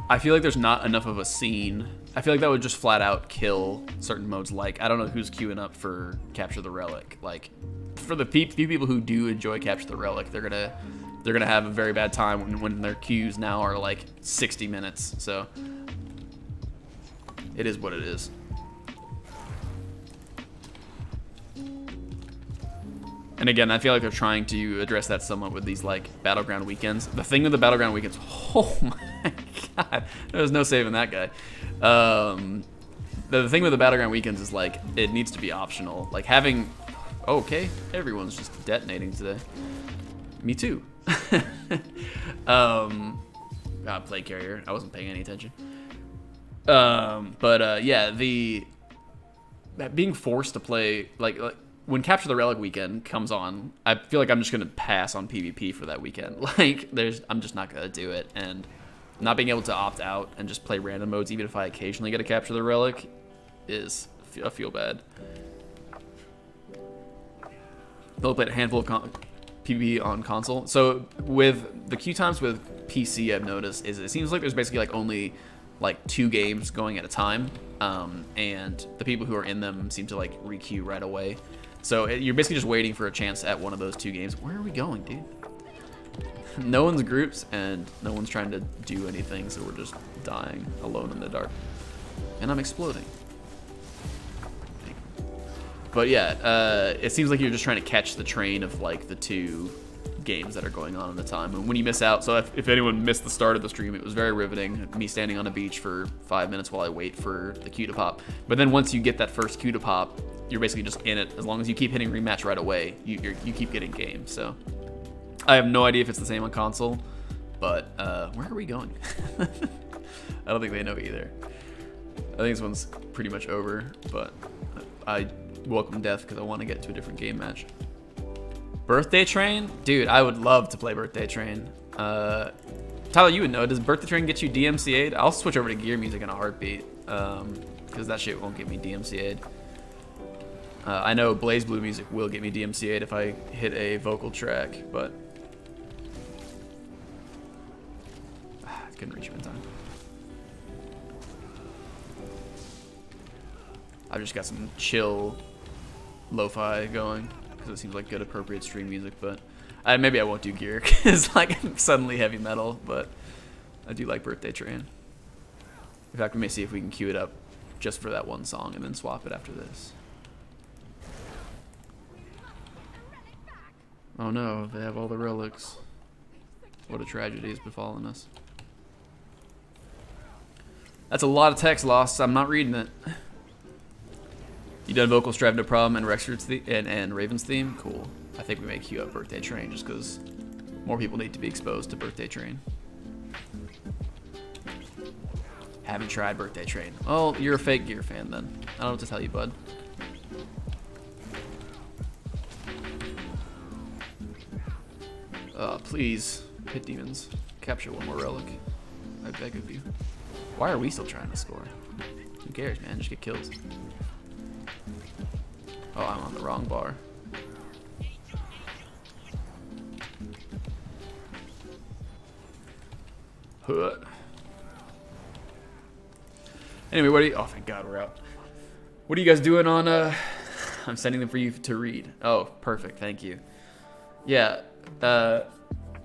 I feel like there's not enough of a scene. I feel like that would just flat out kill certain modes. Like, I don't know who's queuing up for Capture the Relic. Like, for the few people who do enjoy Capture the Relic, they're gonna have a very bad time when their queues now are like 60 minutes. So it is what it is. And again, I feel like they're trying to address that somewhat with these like battleground weekends. The thing with the battleground weekends, oh my god, there's no saving that guy. The thing with the battleground weekends is like it needs to be optional. Like having, okay, everyone's just detonating today. Me too. Play carrier. I wasn't paying any attention. Yeah, that being forced to play like when Capture the Relic weekend comes on, I feel like I'm just gonna pass on PvP for that weekend. Like, I'm just not gonna do it, and not being able to opt out and just play random modes, even if I occasionally get to Capture the Relic, I feel bad. They'll play a handful of PvP on console. So with the queue times with PC, I've noticed is it seems like there's basically like only like 2 games going at a time, and the people who are in them seem to like re-queue right away. So you're basically just waiting for a chance at one of those 2 games. Where are we going, dude? No one's groups, and no one's trying to do anything, so we're just dying alone in the dark. And I'm exploding. But yeah, it seems like you're just trying to catch the train of like the 2 games that are going on at the time. And when you miss out, so if anyone missed the start of the stream, it was very riveting. Me standing on a beach for 5 minutes while I wait for the queue to pop. But then once you get that first queue to pop, you're basically just in it. As long as you keep hitting rematch right away, you keep getting games. So I have no idea if it's the same on console, but where are we going? I don't think they know either. I think this one's pretty much over, but I welcome death because I want to get to a different game match. Birthday Train? Dude, I would love to play Birthday Train. Tyler, you would know. Does Birthday Train get you DMCA'd? I'll switch over to gear music in a heartbeat, because that shit won't get me DMCA'd. I know Blaze Blue music will get me DMCA'd if I hit a vocal track, but I couldn't reach him in time. I've just got some chill lo-fi going because it seems like good appropriate stream music, but maybe I won't do gear because like I'm suddenly heavy metal, but I do like Birthday Train. In fact, we may see if we can queue it up just for that one song and then swap it after this. Oh no, they have all the relics. What a tragedy has befallen us. That's a lot of text lost. I'm not reading it. You done vocal strive, no problem, and Rexford's and Raven's theme? Cool. I think we may queue up Birthday Train just because more people need to be exposed to Birthday Train. Haven't tried Birthday Train. Well, you're a fake gear fan then. I don't know what to tell you, bud. Please, Pit Demons, capture one more relic. I beg of you. Why are we still trying to score? Who cares, man? Just get kills. Oh, I'm on the wrong bar. Huh. Anyway, what are you... Oh, thank God, we're out. What are you guys doing on... I'm sending them for you to read. Oh, perfect. Thank you. Yeah.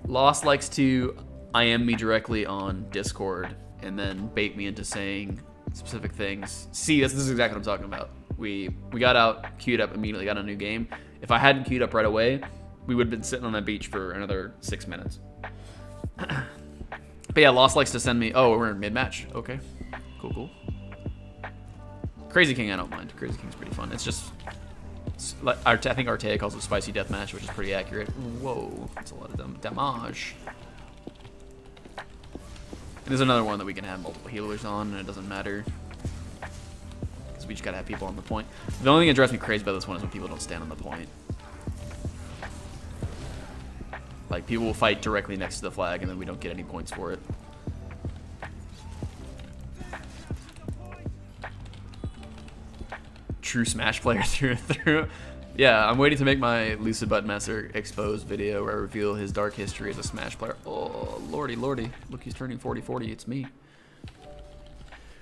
Lost likes to IM me directly on Discord and then bait me into saying specific things. See, this is exactly what I'm talking about. We got out, queued up, immediately got a new game. If I hadn't queued up right away, we would have been sitting on that beach for another 6 minutes. But yeah, Lost likes to send me, oh, we're in mid-match. Okay, cool. Crazy King, I don't mind. Crazy King's pretty fun. It's just, I think Artea calls it Spicy Deathmatch, which is pretty accurate. Whoa, that's a lot of damage. And there's another one that we can have multiple healers on, and it doesn't matter. We just gotta have people on the point. The only thing that drives me crazy about this one is when people don't stand on the point. Like, people will fight directly next to the flag and then we don't get any points for it. True Smash player through and through. Yeah, I'm waiting to make my Lucid Button Master exposed video where I reveal his dark history as a Smash player. Oh, lordy, lordy. Look, he's turning 40-40. It's me.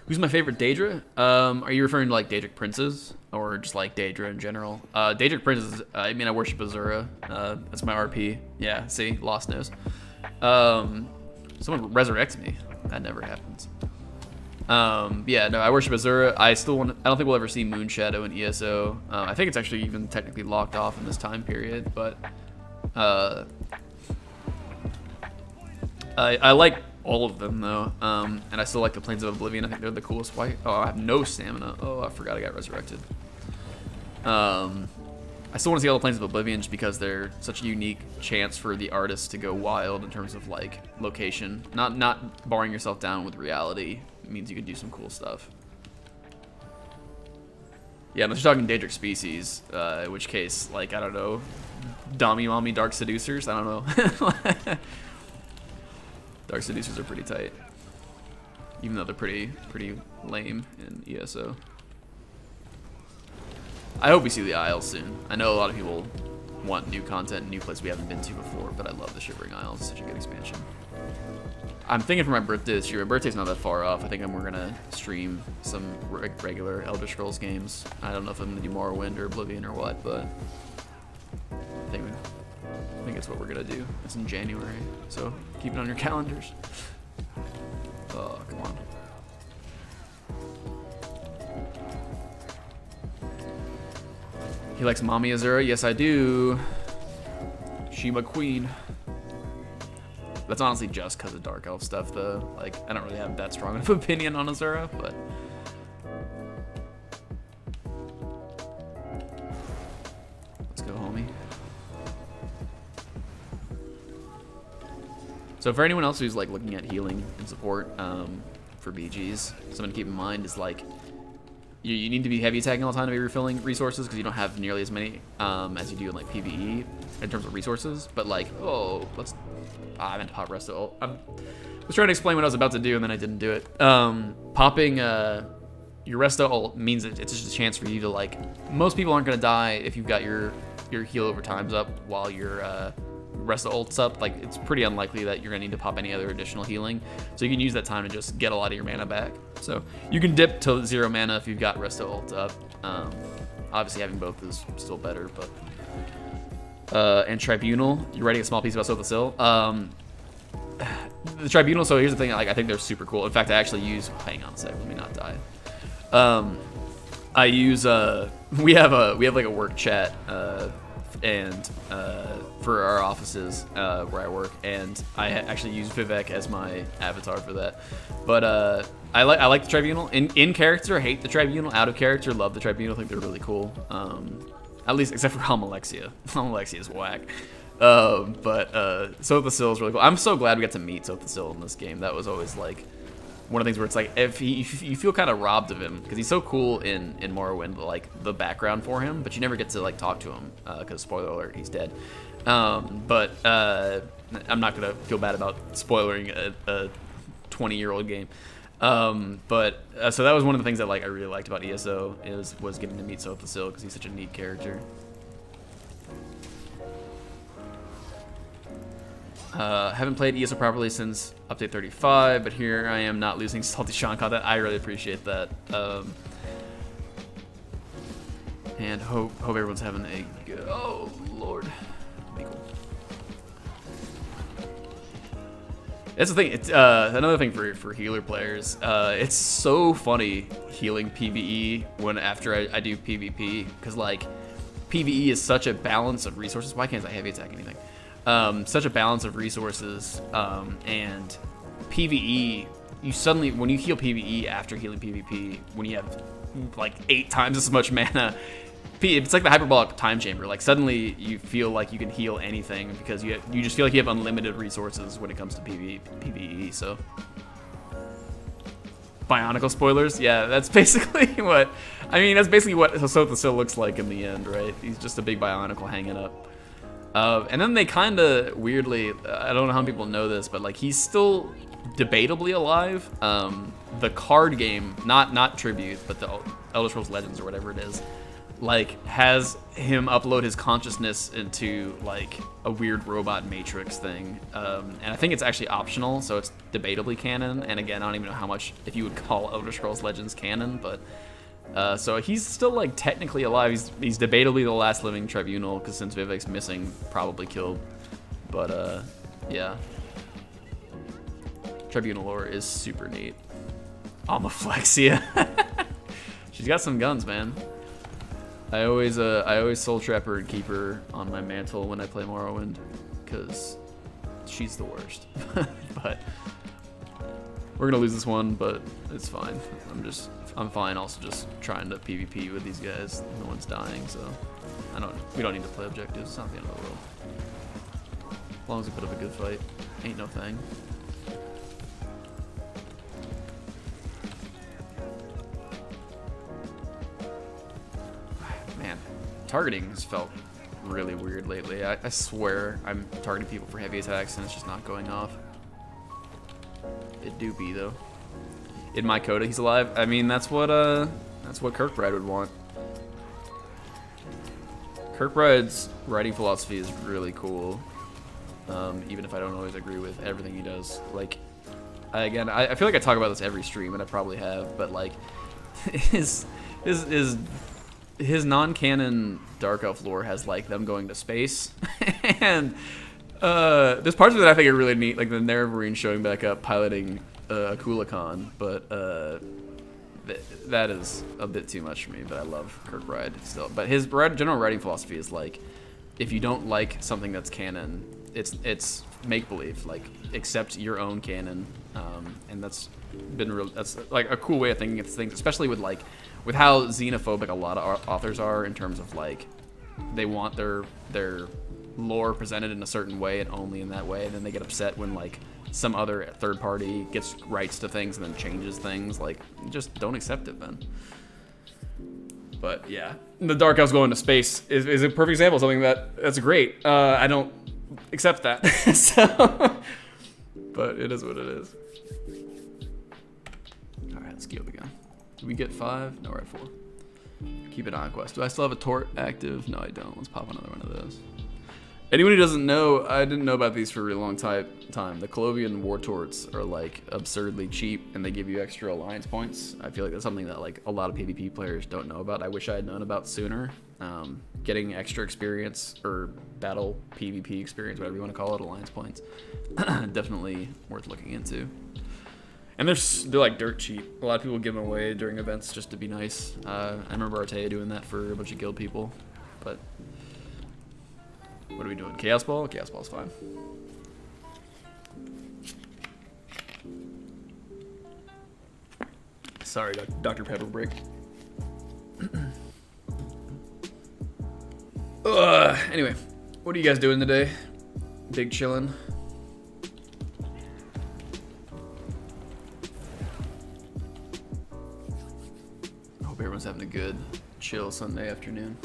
Who's my favorite Daedra? Are you referring to like Daedric Princes or just like Daedra in general? Daedric Princes, I mean, I worship Azura. That's my RP. Yeah, see? Lost knows. Someone resurrects me. That never happens. Yeah, no, I worship Azura. I don't think we'll ever see Moonshadow in ESO. I think it's actually even technically locked off in this time period, but I like all of them though, and I still like the Plains of Oblivion. I think they're the coolest. Why? Oh, I have no stamina. Oh, I forgot I got resurrected. I still want to see all the Plains of Oblivion just because they're such a unique chance for the artist to go wild in terms of like location. Not barring yourself down with reality means you can do some cool stuff. Yeah, unless you're talking Daedric species, in which case, like, I don't know, Dommy Mommy Dark Seducers, I don't know. Dark Seducers are pretty tight, even though they're pretty lame in ESO. I hope we see the Isles soon. I know a lot of people want new content, new places we haven't been to before, but I love the Shivering Isles. It's such a good expansion. I'm thinking for my birthday this year. My birthday's not that far off. I think we're gonna stream some regular Elder Scrolls games. I don't know if I'm gonna do Morrowind or Oblivion or what, but I think it's what we're gonna do. It's in January, so keep it on your calendars. Oh, come on. He likes Mommy Azura? Yes, I do. Shima Queen. That's honestly just because of Dark Elf stuff, though. Like, I don't really have that strong of an opinion on Azura, but... Let's go, homie. So for anyone else who's, like, looking at healing and support for BGs, something to keep in mind is, like, you need to be heavy attacking all the time to be refilling resources because you don't have nearly as many as you do in, like, PvE in terms of resources. But, like, oh, I meant to pop Resto ult. I was trying to explain what I was about to do, and then I didn't do it. Popping your Resto ult means it's just a chance for you to, like... Most people aren't going to die if you've got your heal over times up while your Resto ult's up. Like, it's pretty unlikely that you're going to need to pop any other additional healing. So you can use that time to just get a lot of your mana back. So you can dip to 0 mana if you've got Resto ult up. Obviously, having both is still better, but... and Tribunal, you're writing a small piece about Soth the Sill. The Tribunal, so here's the thing, like, I think they're super cool. In fact, I actually use, hang on a sec, let me not die. I use, we have like a work chat, and for our offices where I work, and I actually use Vivek as my avatar for that. But I like the Tribunal. In character, I hate the Tribunal. Out of character, love the Tribunal. I think they're really cool. At least, except for Almalexia. Almalexia is whack. But Soth the Sill is really cool. I'm so glad we got to meet Soth the Sill in this game. That was always, like, one of the things where it's like, if you feel kind of robbed of him, because he's so cool in Morrowind, like, the background for him, but you never get to, like, talk to him, because, spoiler alert, he's dead. But I'm not going to feel bad about spoiling a 20-year-old game. So that was one of the things that, like, I really liked about ESO was getting to meet Soth the Sill because he's such a neat character. Haven't played ESO properly since update 35, but here I am not losing Salty Sean content. I really appreciate that. And hope everyone's having a good... Oh, Lord. Be cool. That's the thing. It's another thing for healer players. It's so funny healing PvE after I do PvP, because, like, PvE is such a balance of resources. Why can't I heavy attack anything? Such a balance of resources, and PvE. You suddenly, when you heal PvE after healing PvP, when you have like 8 times as much mana, it's like the hyperbolic time chamber. Like, suddenly you feel like you can heal anything because you just feel like you have unlimited resources when it comes to PvE. So, Bionicle spoilers, yeah, that's basically what Soth the Sill looks like in the end, right? He's just a big Bionicle hanging up. And then they kind of weirdly, I don't know how people know this, but, like, he's still debatably alive. The card game, not Tribute, but the Elder Scrolls Legends or whatever it is, like has him upload his consciousness into like a weird robot matrix thing, and I think it's actually optional, so it's debatably canon. And again, I don't even know how much if you would call Elder Scrolls Legends canon, but so he's still like technically alive. He's debatably the last living tribunal, because since Vivek's missing, probably killed. But yeah, tribunal lore is super neat. Amaflexia. She's got some guns, man. I always soul trap her and keep her on my mantle when I play Morrowind, because she's the worst. But we're gonna lose this one, but it's fine. I'm fine. Also, just trying to PvP with these guys. No one's dying, so we don't need to play objectives. It's not the end of the world. As long as we put up a good fight, ain't no thing. Targeting has felt really weird lately. I swear I'm targeting people for heavy attacks and it's just not going off. It do be though. In my coda, he's alive. I mean, that's what Kirkbride would want. Kirkbride's writing philosophy is really cool. Even if I don't always agree with everything he does. Like, I feel like I talk about this every stream, and I probably have, but like, his non-canon Dark Elf lore has like them going to space, and there's parts of it I think are really neat, like the Nerevarine showing back up piloting Kukulkan, but that is a bit too much for me. But I love Kirkbride still. But his general writing philosophy is like, if you don't like something that's canon, it's make believe, like accept your own canon, and that's like a cool way of thinking of things, especially with how xenophobic a lot of authors are in terms of like they want their lore presented in a certain way and only in that way, and then they get upset when like some other third party gets rights to things and then changes things. Like, just don't accept it then. But yeah, the Dark Elves going to space is a perfect example of something that's great. I don't accept that. So, but it is what it is. All right, let's queue up again. Did we get 5? No, we're at 4. Keep an eye on quest. Do I still have a tort active? No, I don't. Let's pop another one of those. Anyone who doesn't know, I didn't know about these for a really long time. The Colovian war torts are like absurdly cheap, and they give you extra alliance points. I feel like that's something that like a lot of PvP players don't know about. I wish I had known about sooner. Getting extra experience or battle PvP experience, whatever you want to call it, alliance points, definitely worth looking into. And they're like dirt cheap. A lot of people give them away during events just to be nice. I remember Artea doing that for a bunch of guild people. But what are we doing? Chaos Ball? Chaos Ball's fine. Sorry, Dr. Pepper break. Anyway, what are you guys doing today? Big chillin'? Hope everyone's having a good, chill Sunday afternoon.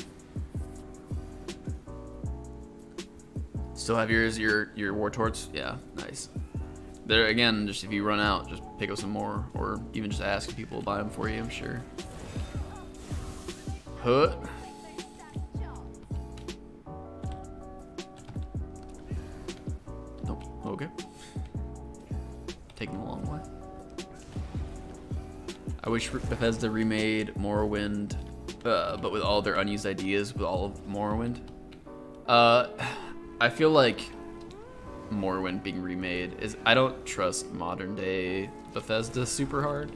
Still have your war torts? Yeah, nice. There again, just if you run out, just pick up some more, or even just ask if people will buy them for you. I'm sure. Huh. Nope. Okay. Taking a long way. I wish Bethesda remade Morrowind, but with all their unused ideas with all of Morrowind. I feel like Morrowind being remade is, I don't trust modern day Bethesda super hard.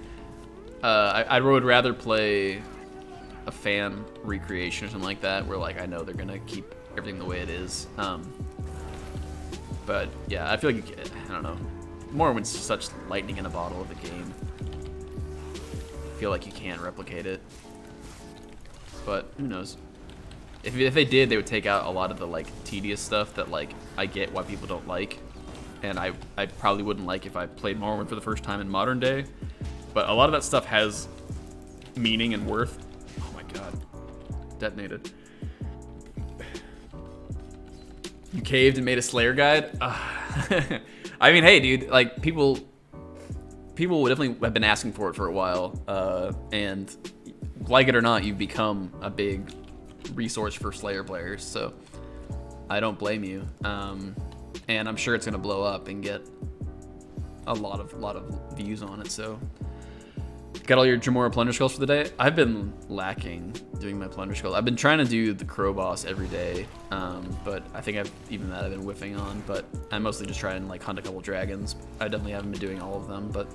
I would rather play a fan recreation or something like that, where like I know they're gonna keep everything the way it is. But yeah, I feel like I don't know. Morrowind's such lightning in a bottle of a game. I feel like you can't replicate it. But who knows? If they did, they would take out a lot of the like tedious stuff that like I get why people don't like, and I probably wouldn't like if I played Morrowind for the first time in modern day. But a lot of that stuff has meaning and worth. Oh my god, detonated. You caved and made a Slayer guide? I mean, hey dude, like people would definitely have been asking for it for a while, and like it or not, you've become a big resource for Slayer players, so I don't blame you. And I'm sure it's gonna blow up and get a lot of views on it. So, got all your Jamora plunder skulls for the day. I've been lacking doing my plunder skull. I've been trying to do the crow boss every day, but I think I've been whiffing on. But I mostly just try and like hunt a couple dragons. I definitely haven't been doing all of them, but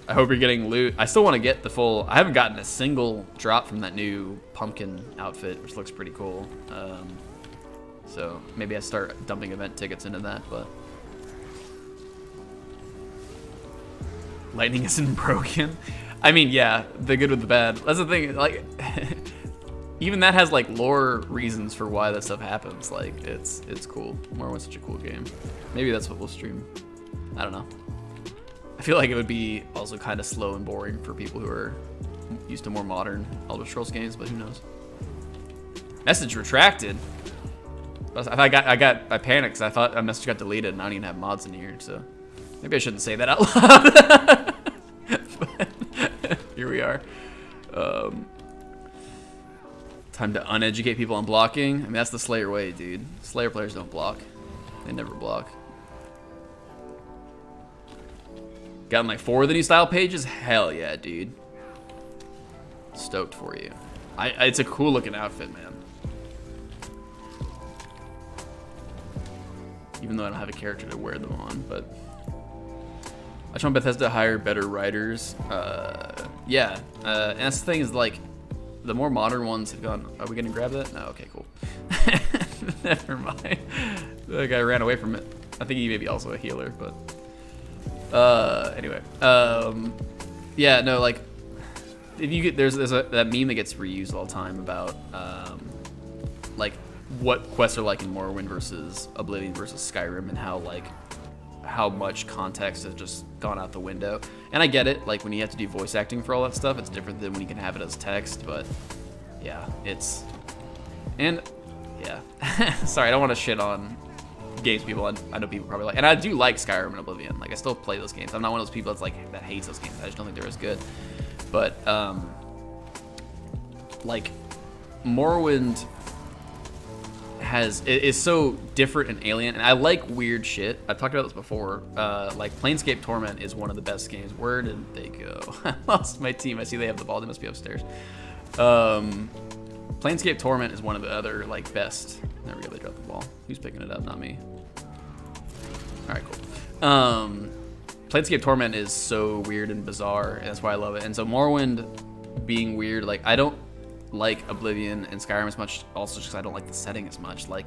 I hope you're getting loot. I still want to get the full. I haven't gotten a single drop from that new pumpkin outfit, which looks pretty cool. So maybe I start dumping event tickets into that, but lightning isn't broken. I mean, yeah, the good with the bad. That's the thing, like, even that has, like, lore reasons for why that stuff happens. Like, it's cool. Morrowind's such a cool game. Maybe that's what we'll stream. I don't know. I feel like it would be also kind of slow and boring for people who are used to more modern Elder Scrolls games, but who knows. Message retracted. I panicked because I thought a message got deleted and I don't even have mods in here, so maybe I shouldn't say that out loud. But here we are. Time to uneducate people on blocking. I mean, that's the Slayer way, dude. Slayer players don't block. They never block. Gotten like 4 of the new style pages? Hell yeah, dude. Stoked for you. It's a cool looking outfit, man. Even though I don't have a character to wear them on, but I just want Bethesda to hire better writers. Yeah, and that's the thing is, like, the more modern ones have gone. Are we gonna grab that? No, okay, cool. Never mind. The guy ran away from it. I think he may be also a healer, but anyway. Yeah, no, like, if you get that meme that gets reused all the time about like what quests are like in Morrowind versus Oblivion versus Skyrim, and how much context has just gone out the window. And I get it, like when you have to do voice acting for all that stuff, it's different than when you can have it as text, but yeah, sorry, I don't want to shit on games people I know people probably like, and I do like Skyrim and Oblivion. Like, I still play those games. I'm not one of those people that's like that hates those games. I just don't think they're as good. But like Morrowind is so different and alien, and I like weird shit. I've talked about this before. Like Planescape Torment is one of the best games. Where did they go? I lost my team. I see they have the ball. They must be upstairs. Planescape Torment is one of the other like best. There we go. They dropped the ball. Who's picking it up? Not me. All right, cool. Planescape Torment is so weird and bizarre, and that's why I love it. And so Morrowind being weird, like, I don't like Oblivion and Skyrim as much, also just because I don't like the setting as much. Like,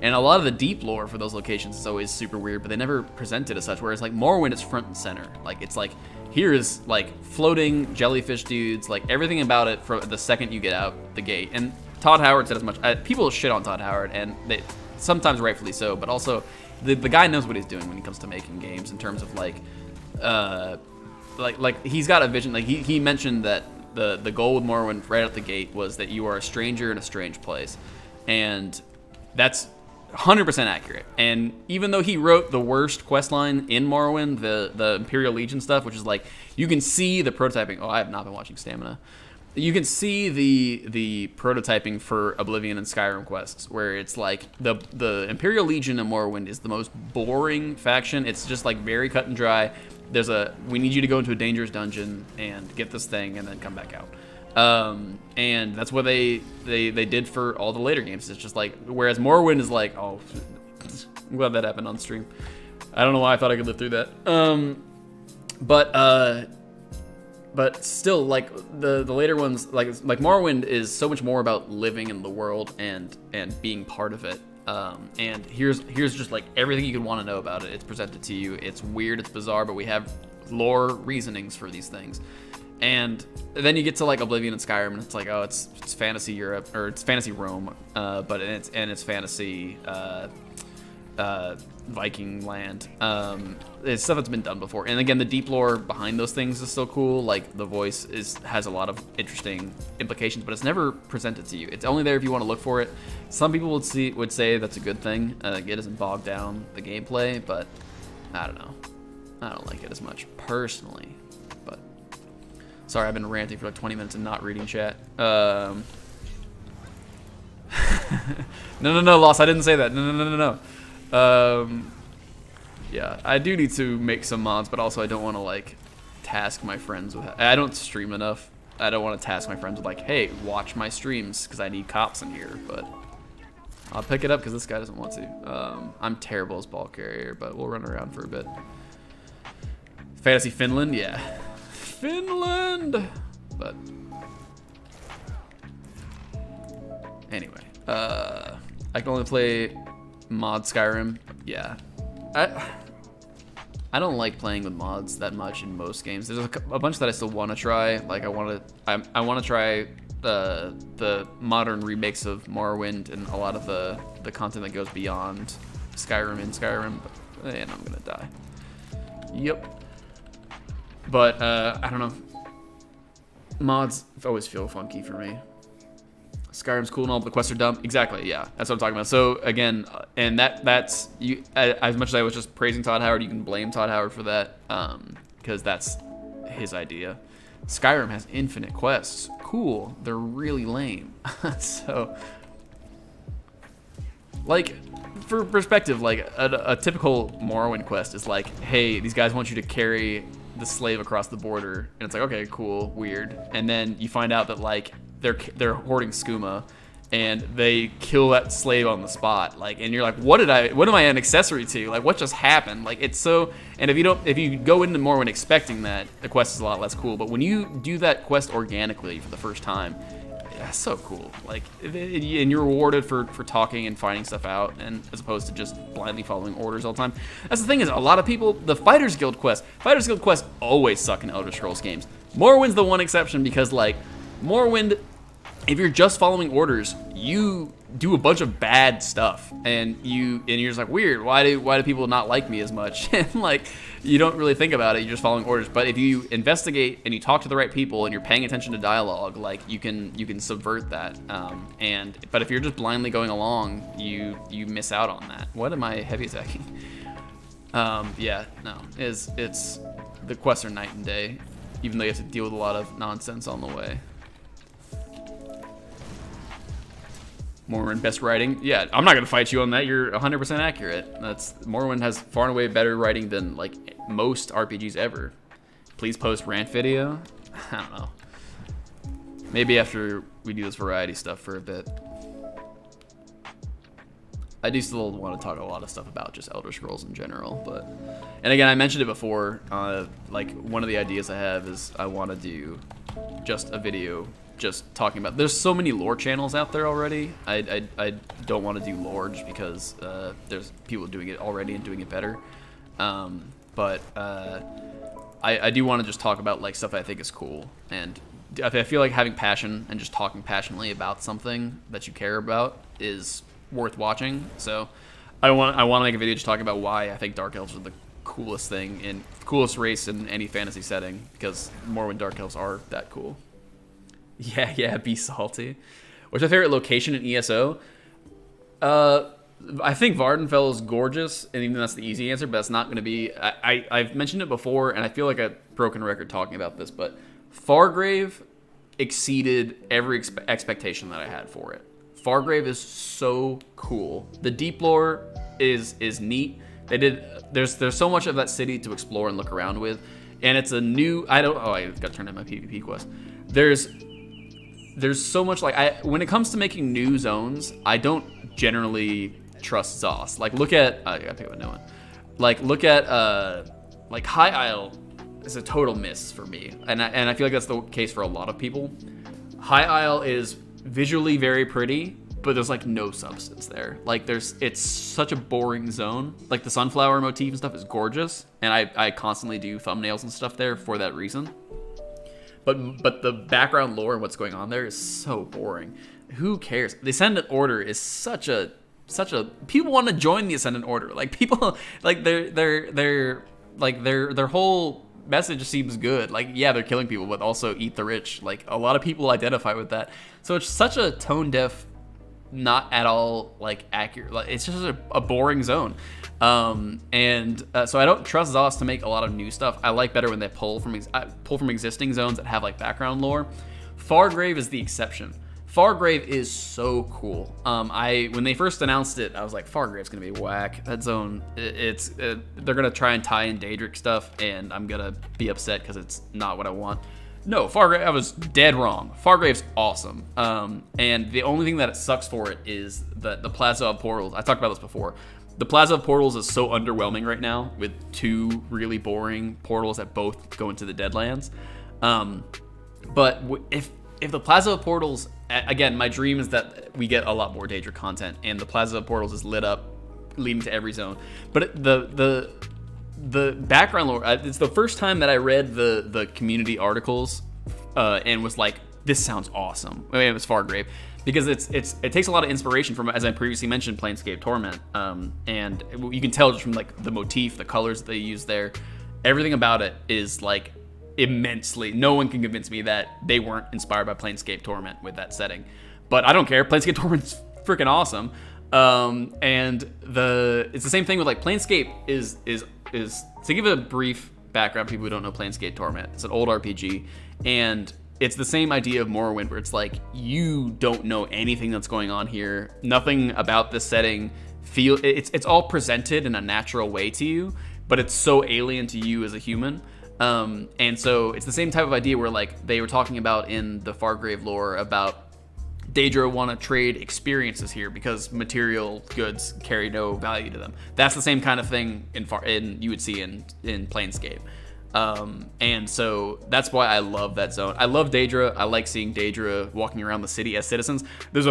and a lot of the deep lore for those locations is always super weird, but they never present it as such. Whereas like Morrowind is front and center. Like, it's like, here's like floating jellyfish dudes, like everything about it for the second you get out the gate. And Todd Howard said as much. People shit on Todd Howard, and they sometimes rightfully so, but also the guy knows what he's doing when he comes to making games in terms of like he's got a vision. Like he mentioned that the goal with Morrowind right out the gate was that you are a stranger in a strange place, and that's 100% accurate. And even though he wrote the worst quest line in Morrowind, the Imperial Legion stuff, which is like, you can see the prototyping. Oh, I have not been watching Stamina. You can see the prototyping for Oblivion and Skyrim quests, where it's like the Imperial Legion in Morrowind is the most boring faction. It's just like very cut and dry. We need you to go into a dangerous dungeon and get this thing and then come back out. And that's what they did for all the later games. It's just like, whereas Morrowind is like, oh, I'm glad that happened on stream. I don't know why I thought I could live through that. But still, like the later ones, like Morrowind is so much more about living in the world and being part of it. And here's just like everything you could want to know about it. It's presented to you. It's weird, it's bizarre, but we have lore reasonings for these things. And then you get to like Oblivion and Skyrim, and it's like, oh, it's fantasy Europe, or it's fantasy Rome, but it's fantasy Viking land. It's stuff that's been done before. And again, the deep lore behind those things is still cool. Like the voice has a lot of interesting implications, but it's never presented to you. It's only there if you want to look for it. Some people would say that's a good thing. It doesn't bog down the gameplay, but I don't know. I don't like it as much personally. But sorry, I've been ranting for like 20 minutes and not reading chat. No, Lost. I didn't say that. No. Yeah, I do need to make some mods, but also I don't want to like task my friends with. I don't stream enough. I don't want to task my friends with like, hey, watch my streams because I need cops in here. But I'll pick it up because this guy doesn't want to. I'm terrible as ball carrier, but we'll run around for a bit. Fantasy Finland, yeah, Finland. But anyway, I can only play mod Skyrim. Yeah. I don't like playing with mods that much in most games. There's a bunch that I still want to try. Like I want to try the modern remakes of Morrowind and a lot of the content that goes beyond Skyrim in Skyrim. And I'm gonna die. Yep. But I don't know. Mods always feel funky for me. Skyrim's cool and all, but the quests are dumb. Exactly, yeah. That's what I'm talking about. So again, and that's you. As much as I was just praising Todd Howard, you can blame Todd Howard for that, because that's his idea. Skyrim has infinite quests. Cool. They're really lame. So, like, for perspective, like a typical Morrowind quest is like, hey, these guys want you to carry the slave across the border, and it's like, okay, cool, weird. And then you find out that like they're hoarding skooma, and they kill that slave on the spot. Like, and you're like, what am I an accessory to? Like, what just happened? Like, it's so. And if you go into Morrowind expecting that, the quest is a lot less cool. But when you do that quest organically for the first time, that's so cool. Like, and you're rewarded for talking and finding stuff out, and as opposed to just blindly following orders all the time. That's the thing, is a lot of people, the Fighters Guild quests always suck in Elder Scrolls games. Morrowind's the one exception, because like Morrowind, if you're just following orders, you do a bunch of bad stuff, and you're just like, weird. Why do people not like me as much? And like, you don't really think about it. You're just following orders. But if you investigate and you talk to the right people and you're paying attention to dialogue, like you can subvert that. But if you're just blindly going along, you miss out on that. What am I heavy attacking? Yeah, no, it's the quests are night and day, even though you have to deal with a lot of nonsense on the way. Morrowind best writing? Yeah, I'm not gonna fight you on that. You're 100% accurate. Morrowind has far and away better writing than like most RPGs ever. Please post rant video. I don't know. Maybe after we do this variety stuff for a bit. I do still want to talk a lot of stuff about just Elder Scrolls in general, but and again, I mentioned it before. Like one of the ideas I have is I want to do just a video just talking about. There's so many lore channels out there already. I don't want to do lore just because there's people doing it already and doing it better. But I do want to just talk about like stuff I think is cool, and I feel like having passion and just talking passionately about something that you care about is worth watching. So I want to make a video just talking about why I think Dark Elves are the coolest race in any fantasy setting, because Morrowind Dark Elves are that cool. Yeah, be salty. What's your favorite location in ESO? I think Vardenfell is gorgeous, and even that's the easy answer, but that's not going to be. I've mentioned it before, and I feel like a broken record talking about this, but Fargrave exceeded every expectation that I had for it. Fargrave is so cool. The deep lore is neat. There's so much of that city to explore and look around with, and it's a new. I got to turn in my PvP quest. There's so much, like, when it comes to making new zones, I don't generally trust ZOS. Like, look at I gotta pick up a new one. Like, look at like High Isle is a total miss for me, and I feel like that's the case for a lot of people. High Isle is visually very pretty, but there's like no substance there. Like it's such a boring zone. Like the sunflower motif and stuff is gorgeous, and I constantly do thumbnails and stuff there for that reason. But the background lore and what's going on there is so boring. Who cares? The Ascendant Order is such a people want to join the Ascendant Order. Like people like their whole message seems good. Like, yeah, they're killing people, but also eat the rich. Like, a lot of people identify with that. So it's such a tone deaf, not at all like accurate. Like, it's just a boring zone. So I don't trust ZOS to make a lot of new stuff. I like better when they pull from existing zones that have like background lore. Fargrave is the exception. Fargrave is so cool. When they first announced it, I was like, Fargrave's gonna be whack. That zone, they're gonna try and tie in Daedric stuff, and I'm gonna be upset because it's not what I want. No, Fargrave, I was dead wrong. Fargrave's awesome. And the only thing that it sucks for it is the Plaza of Portals. I talked about this before. The Plaza of Portals is so underwhelming right now with 2 really boring portals that both go into the Deadlands. But if the Plaza of Portals, again, my dream is that we get a lot more Daedric content, and the Plaza of Portals is lit up, leading to every zone. But the background lore, it's the first time that I read the community articles and was like, this sounds awesome. I mean, it was Fargrave, because it takes a lot of inspiration from, as I previously mentioned, Planescape Torment, and you can tell just from like the motif, the colors that they use there, everything about it is like immensely. No one can convince me that they weren't inspired by Planescape Torment with that setting, but I don't care. Planescape Torment's freaking awesome. And it's the same thing with like Planescape is to give a brief background to people who don't know Planescape Torment. It's an old RPG, and it's the same idea of Morrowind, where it's like you don't know anything that's going on here. Nothing about this setting it's all presented in a natural way to you, but it's so alien to you as a human. And so it's the same type of idea where like they were talking about in the Fargrave lore about Daedra want to trade experiences here because material goods carry no value to them. That's the same kind of thing you would see in Planescape. And so that's why I love that zone. I love Daedra. I like seeing Daedra walking around the city as citizens. There's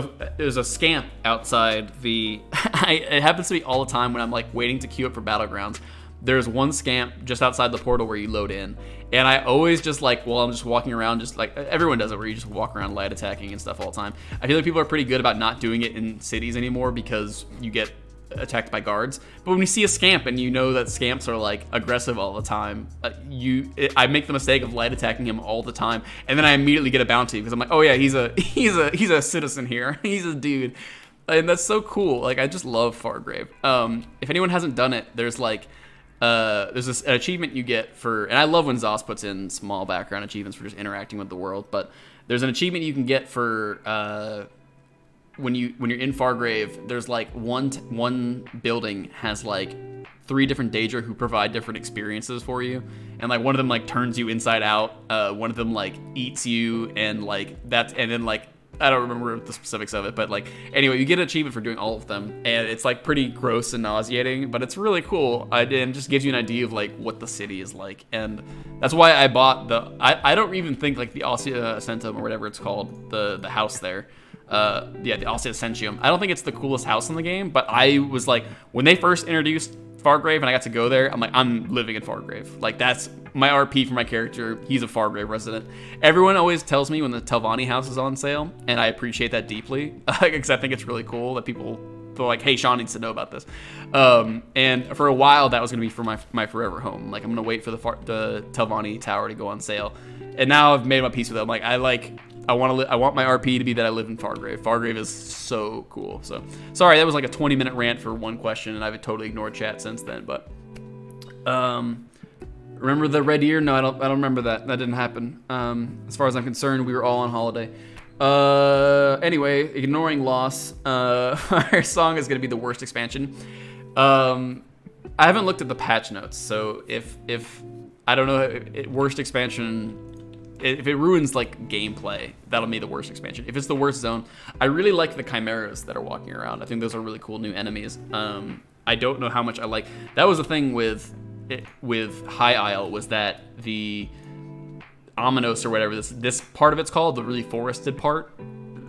a scamp outside it happens to me all the time when I'm like waiting to queue up for Battlegrounds. There's one scamp just outside the portal where you load in, and I always just like, well, I'm just walking around, just like everyone does it, where you just walk around light attacking and stuff all the time. I feel like people are pretty good about not doing it in cities anymore because you get attacked by guards. But when you see a scamp and you know that scamps are like aggressive all the time, I make the mistake of light attacking him all the time, and then I immediately get a bounty because I'm like, oh yeah, he's a citizen here, he's a dude, and that's so cool. Like I just love Fargrave. If anyone hasn't done it, there's this achievement you get for, and I love when Zos puts in small background achievements for just interacting with the world, but there's an achievement you can get for when you're in Fargrave. There's like one building has like 3 different Daedra who provide different experiences for you, and like one of them like turns you inside out, one of them like eats you, and then like I don't remember the specifics of it, but like anyway, you get an achievement for doing all of them, and it's like pretty gross and nauseating, but it's really cool, and just gives you an idea of like what the city is like. And that's why I bought I don't even think like the Ossia Ascentum or whatever it's called, the house there, the Ossia Ascentium, I don't think it's the coolest house in the game, but I was like, when they first introduced Fargrave and I got to go there, I'm like, I'm living in Fargrave. Like that's my RP for my character. He's a Fargrave resident. Everyone always tells me when the Telvanni house is on sale, and I appreciate that deeply because I think it's really cool that people feel like, hey, Sean needs to know about this. And for a while, that was going to be for my forever home. Like I'm going to wait for the Telvanni tower to go on sale, and now I've made my peace with it. I'm like, I want my RP to be that I live in Fargrave. Fargrave is so cool. So sorry, that was like a 20-minute rant for one question, and I've totally ignored chat since then. But remember the red year? No, I don't remember that. That didn't happen. As far as I'm concerned, we were all on holiday. Anyway, ignoring loss. Our song is gonna be the worst expansion. I haven't looked at the patch notes, so if I don't know, worst expansion. If it ruins like gameplay, that'll be the worst expansion. If it's the worst zone, I really like the chimeras that are walking around. I think those are really cool new enemies. I don't know how much I like. That was the thing with High Isle, was that the Ominos or whatever this part of it's called, the really forested part.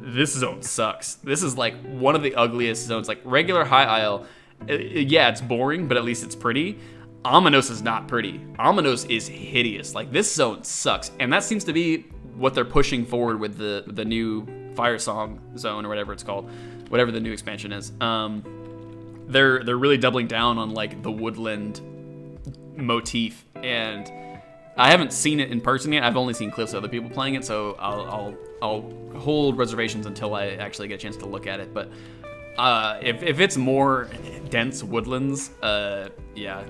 This zone sucks. This is like one of the ugliest zones. Like regular High Isle, yeah, it's boring, but at least it's pretty. Ominos is not pretty. Ominos is hideous. Like this zone sucks, and that seems to be what they're pushing forward with the new Firesong zone or whatever it's called, whatever the new expansion is. They're really doubling down on like the woodland motif, and I haven't seen it in person yet. I've only seen clips of other people playing it, so I'll hold reservations until I actually get a chance to look at it. But if it's more dense woodlands, yeah,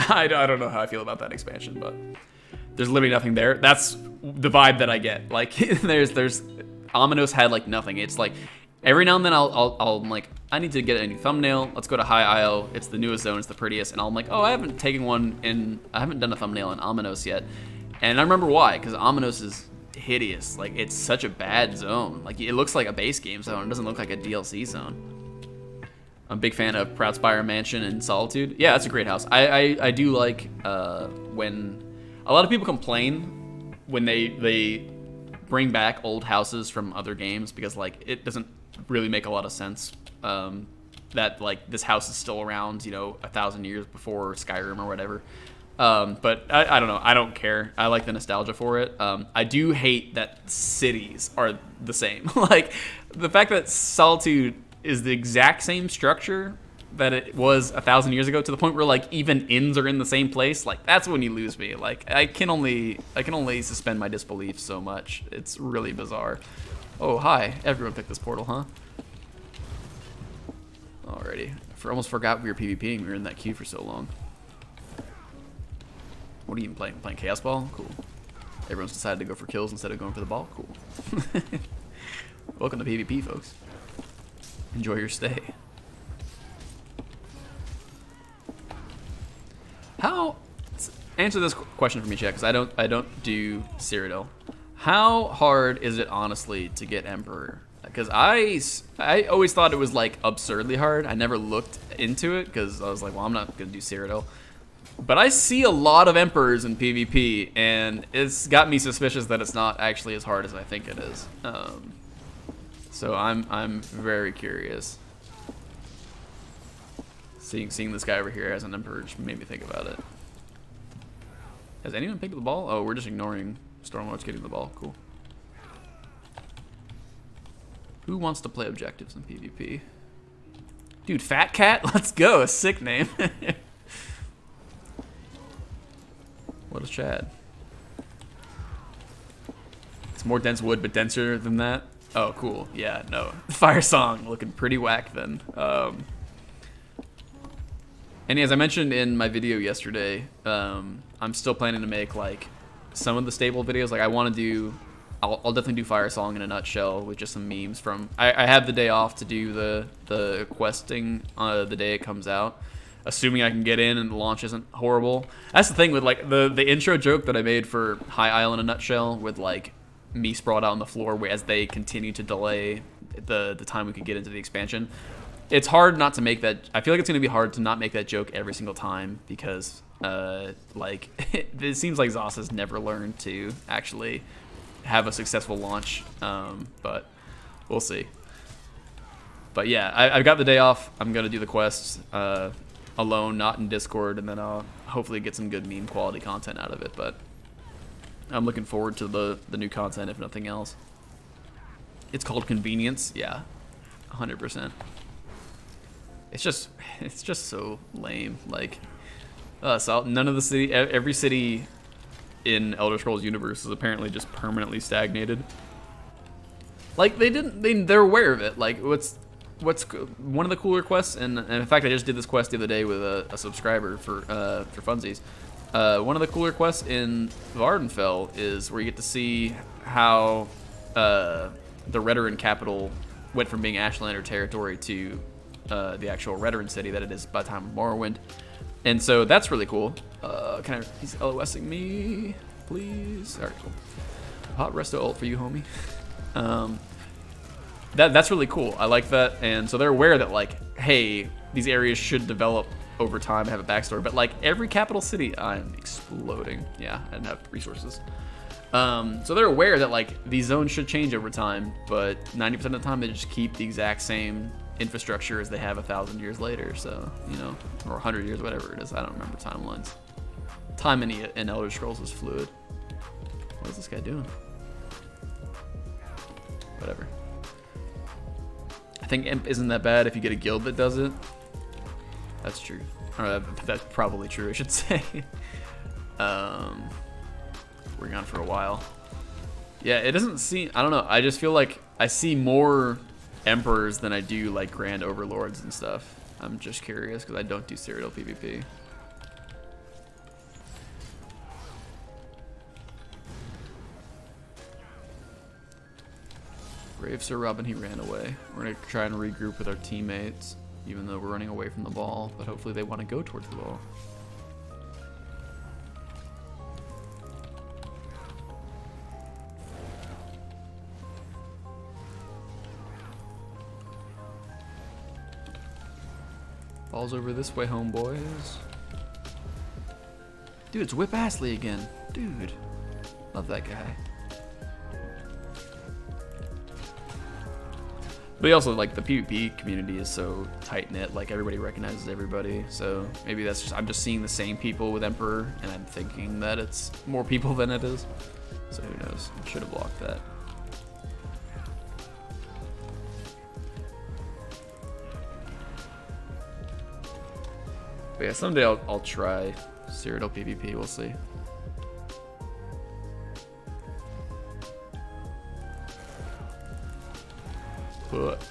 I don't know how I feel about that expansion, but there's literally nothing there. That's the vibe that I get. Like there's Ominos had like nothing. It's like every now and then I'm like, I need to get a new thumbnail. Let's go to High IO. It's the newest zone. It's the prettiest. And I'm like, oh, I haven't done a thumbnail in Ominos yet. And I remember why, because Ominos is hideous. Like, it's such a bad zone. Like, it looks like a base game zone. It doesn't look like a DLC zone. I'm a big fan of Proudspire Mansion and Solitude. Yeah, that's a great house. I do like when a lot of people complain when they bring back old houses from other games, because like it doesn't really make a lot of sense that like this house is still around, you know, 1,000 years before Skyrim or whatever. But I don't know. I don't care. I like the nostalgia for it. I do hate that cities are the same. Like, the fact that Solitude is the exact same structure that it was 1,000 years ago, to the point where like even inns are in the same place. Like, that's when you lose me. Like, I can only suspend my disbelief so much. It's really bizarre. Oh, hi. Everyone picked this portal, huh? Alrighty. Almost forgot we were PvPing. We were in that queue for so long. What are you even playing? Playing Chaos Ball? Cool. Everyone's decided to go for kills instead of going for the ball? Cool. Welcome to PvP, folks. Enjoy your stay. Answer this question for me, chat, because I don't do Cyrodiil. How hard is it, honestly, to get Emperor? Because I always thought it was like absurdly hard. I never looked into it because I was like, well, I'm not gonna do Cyrodiil. But I see a lot of Emperors in PvP, and it's got me suspicious that it's not actually as hard as I think it is. So I'm very curious. Seeing this guy over here as an Emperor just made me think about it. Has anyone picked up the ball? Oh, we're just ignoring Stormlord's getting the ball. Cool. Who wants to play objectives in PvP? Dude, Fat Cat? Let's go. A sick name. What is Chad? It's more dense wood, but denser than that. Oh, cool. Yeah, no. Fire Song looking pretty whack then. And as I mentioned in my video yesterday, I'm still planning to make like some of the stable videos. Like I want to do, I'll definitely do Fire Song in a nutshell with just some memes from. I have the day off to do the questing the day it comes out, assuming I can get in and the launch isn't horrible. That's the thing with like the intro joke that I made for High Isle in a nutshell, with like me sprawled out on the floor as they continue to delay the time we could get into the expansion. It's hard not to make that. I feel like it's going to be hard to not make that joke every single time, because like it seems like ZOS has never learned to actually have a successful launch, but we'll see. But yeah, I've got the day off. I'm going to do the quests alone, not in Discord, and then I'll hopefully get some good meme quality content out of it. But I'm looking forward to the new content, if nothing else. It's called Convenience. Yeah, 100%. It's just so lame. Like, so none of the every city in Elder Scrolls universe is apparently just permanently stagnated. Like they're aware of it. Like what's one of the cooler quests, and in fact I just did this quest the other day with a subscriber for funsies. One of the cooler quests in Vardenfell is where you get to see how the Redoran capital went from being Ashlander territory to the actual Redoran city that it is by the time of Morrowind. And so that's really cool. He's LOSing me, please. Alright, cool. Hot resto ult for you, homie. That's really cool. I like that. And so they're aware that, like, hey, these areas should develop over time and have a backstory. But, like, every capital city, I'm exploding. Yeah, I didn't have resources. So they're aware that, like, these zones should change over time, but 90% of the time they just keep the exact same infrastructure as they have 1,000 years later. So, you know, or 100 years, whatever it is. I don't remember timelines. Time in Elder Scrolls is fluid. What is this guy doing? Whatever. I think Imp isn't that bad if you get a guild that does it. That's true. Or that's probably true, I should say. Working on it for a while. Yeah, it doesn't seem, I don't know, I just feel like I see more Emperors than I do like Grand Overlords and stuff. I'm just curious because I don't do Cyrodiil PvP. Brave Sir Robin, he ran away. We're gonna try and regroup with our teammates, even though we're running away from the ball, but hopefully they want to go towards the ball. Ball's over this way, homeboys. Dude, it's Whip Astley again. Dude. Love that guy. But he also, like, the PvP community is so tight-knit, like, everybody recognizes everybody, so maybe that's just, I'm just seeing the same people with Emperor, and I'm thinking that it's more people than it is. So who knows? I should have blocked that. But yeah, someday I'll try Cyrodiil PvP, we'll see. But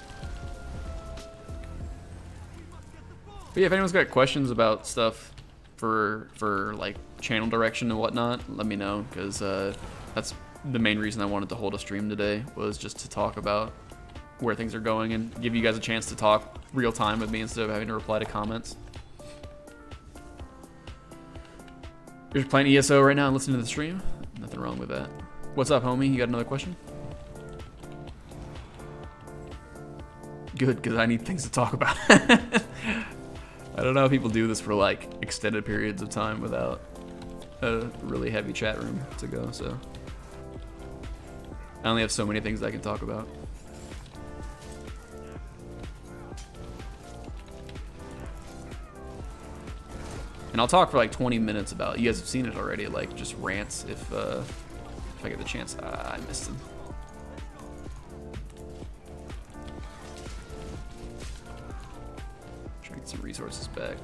yeah, if anyone's got questions about stuff for like channel direction and whatnot, let me know, because that's the main reason I wanted to hold a stream today, was just to talk about where things are going and give you guys a chance to talk real time with me instead of having to reply to comments. You're just playing ESO right now and listening to the stream? Nothing wrong with that. What's up, homie? You got another question? Good, because I need things to talk about. I don't know how people do this for like extended periods of time without a really heavy chat room to go, so I only have so many things I can talk about. And I'll talk for like 20 minutes about, you guys have seen it already, like just rants if I get the chance. I missed him. Some resources back.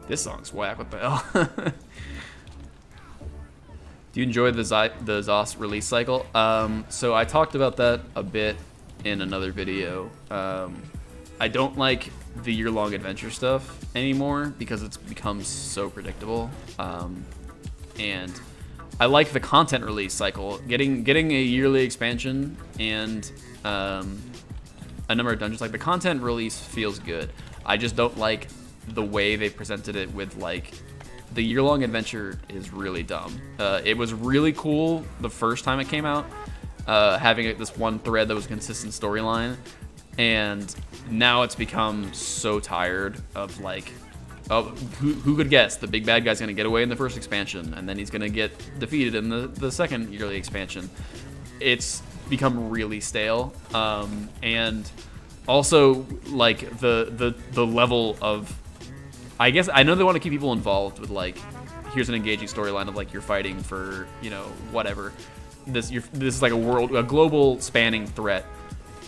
This song's whack, what the hell? Do you enjoy the ZOS release cycle? So I talked about that a bit in another video. I don't like the year-long adventure stuff anymore because it's become so predictable. And I like the content release cycle. Getting a yearly expansion and a number of dungeons, like the content release feels good. I just don't like the way they presented it with like the year-long adventure is really dumb. It was really cool the first time it came out, having this one thread that was a consistent storyline, and now it's become so tired of like, oh, who could guess the big bad guy's gonna get away in the first expansion and then he's gonna get defeated in the second yearly expansion. It's become really stale, and also like the level of, I guess I know they want to keep people involved with like, here's an engaging storyline of like you're fighting for, you know, whatever, this is like a global spanning threat,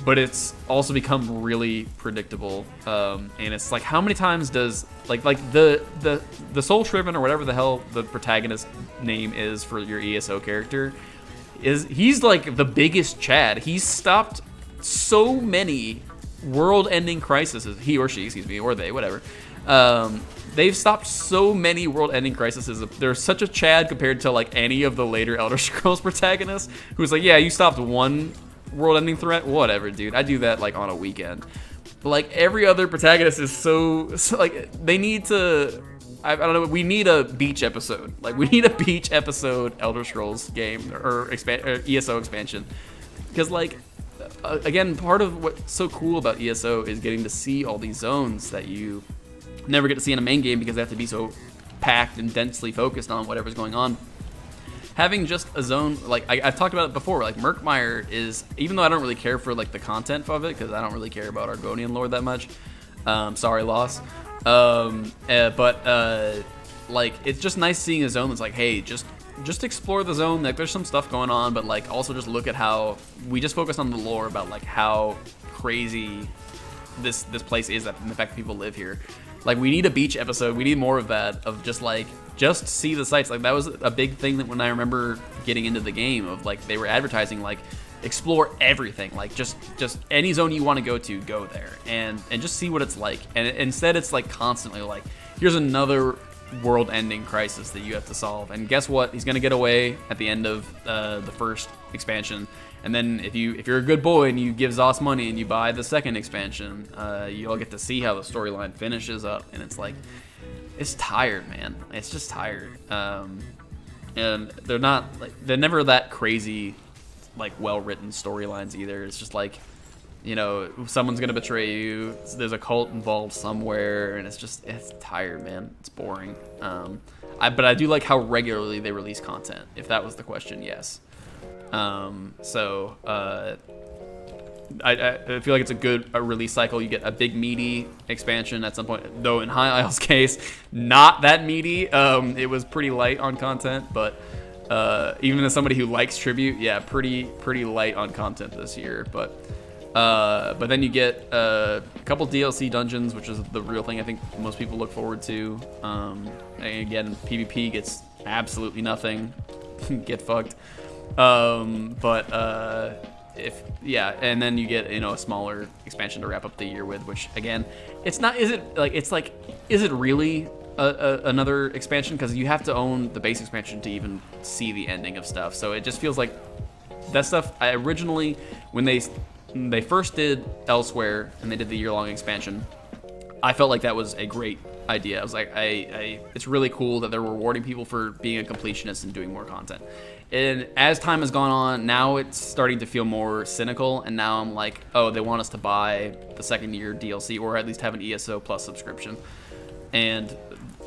but it's also become really predictable, and it's like, how many times does like the Soul Shriven or whatever the hell the protagonist name is for your ESO character, he's like the biggest Chad. He's stopped so many world-ending crises. He or she, excuse me, or they, whatever. They've stopped so many world-ending crises. There's such a Chad compared to like any of the later Elder Scrolls protagonists, who's like, yeah, you stopped one world-ending threat, whatever, dude. I do that like on a weekend. But like every other protagonist is so like, they need to. I don't know. We need a beach episode. Like, we need a beach episode Elder Scrolls game or ESO expansion. Because, like, again, part of what's so cool about ESO is getting to see all these zones that you never get to see in a main game because they have to be so packed and densely focused on whatever's going on. Having just a zone, like, I've talked about it before, like, Murkmire is, even though I don't really care for, like, the content of it, because I don't really care about Argonian lore that much. Sorry, Loss. Like, it's just nice seeing a zone that's like, hey, just explore the zone. Like, there's some stuff going on, but like also just look at how we just focus on the lore about like how crazy this place is, and the fact that people live here. Like, we need a beach episode. We need more of that, of just like, just see the sights. Like, that was a big thing that when I remember getting into the game, of like, they were advertising like, explore everything, like just any zone you want to go there and just see what it's like. And instead it's like constantly like, here's another world-ending crisis that you have to solve. And guess what? He's gonna get away at the end of the first expansion. And then if you're a good boy and you give Zos money and you buy the second expansion, you'll get to see how the storyline finishes up. And it's like, it's tired, man. It's just tired. And they're never that crazy, like, well-written storylines either. It's just like, you know, someone's gonna betray you. There's a cult involved somewhere, and it's tired, man. It's boring. But I do like how regularly they release content. If that was the question, yes. I feel like it's a good release cycle. You get a big meaty expansion at some point, though in High Isle's case, not that meaty. It was pretty light on content, but even as somebody who likes Tribute, yeah, pretty light on content this year. But then you get a couple DLC dungeons, which is the real thing I think most people look forward to. And again, PvP gets absolutely nothing. Get fucked. And then you get, you know, a smaller expansion to wrap up the year with, which again, is it really another expansion? Because you have to own the base expansion to even see the ending of stuff. So it just feels like that stuff. I originally, when they first did Elsewhere and they did the year-long expansion, I felt like that was a great idea. I was like, it's really cool that they're rewarding people for being a completionist and doing more content. And as time has gone on, now it's starting to feel more cynical, and now I'm like, oh, they want us to buy the second year DLC or at least have an ESO Plus subscription. And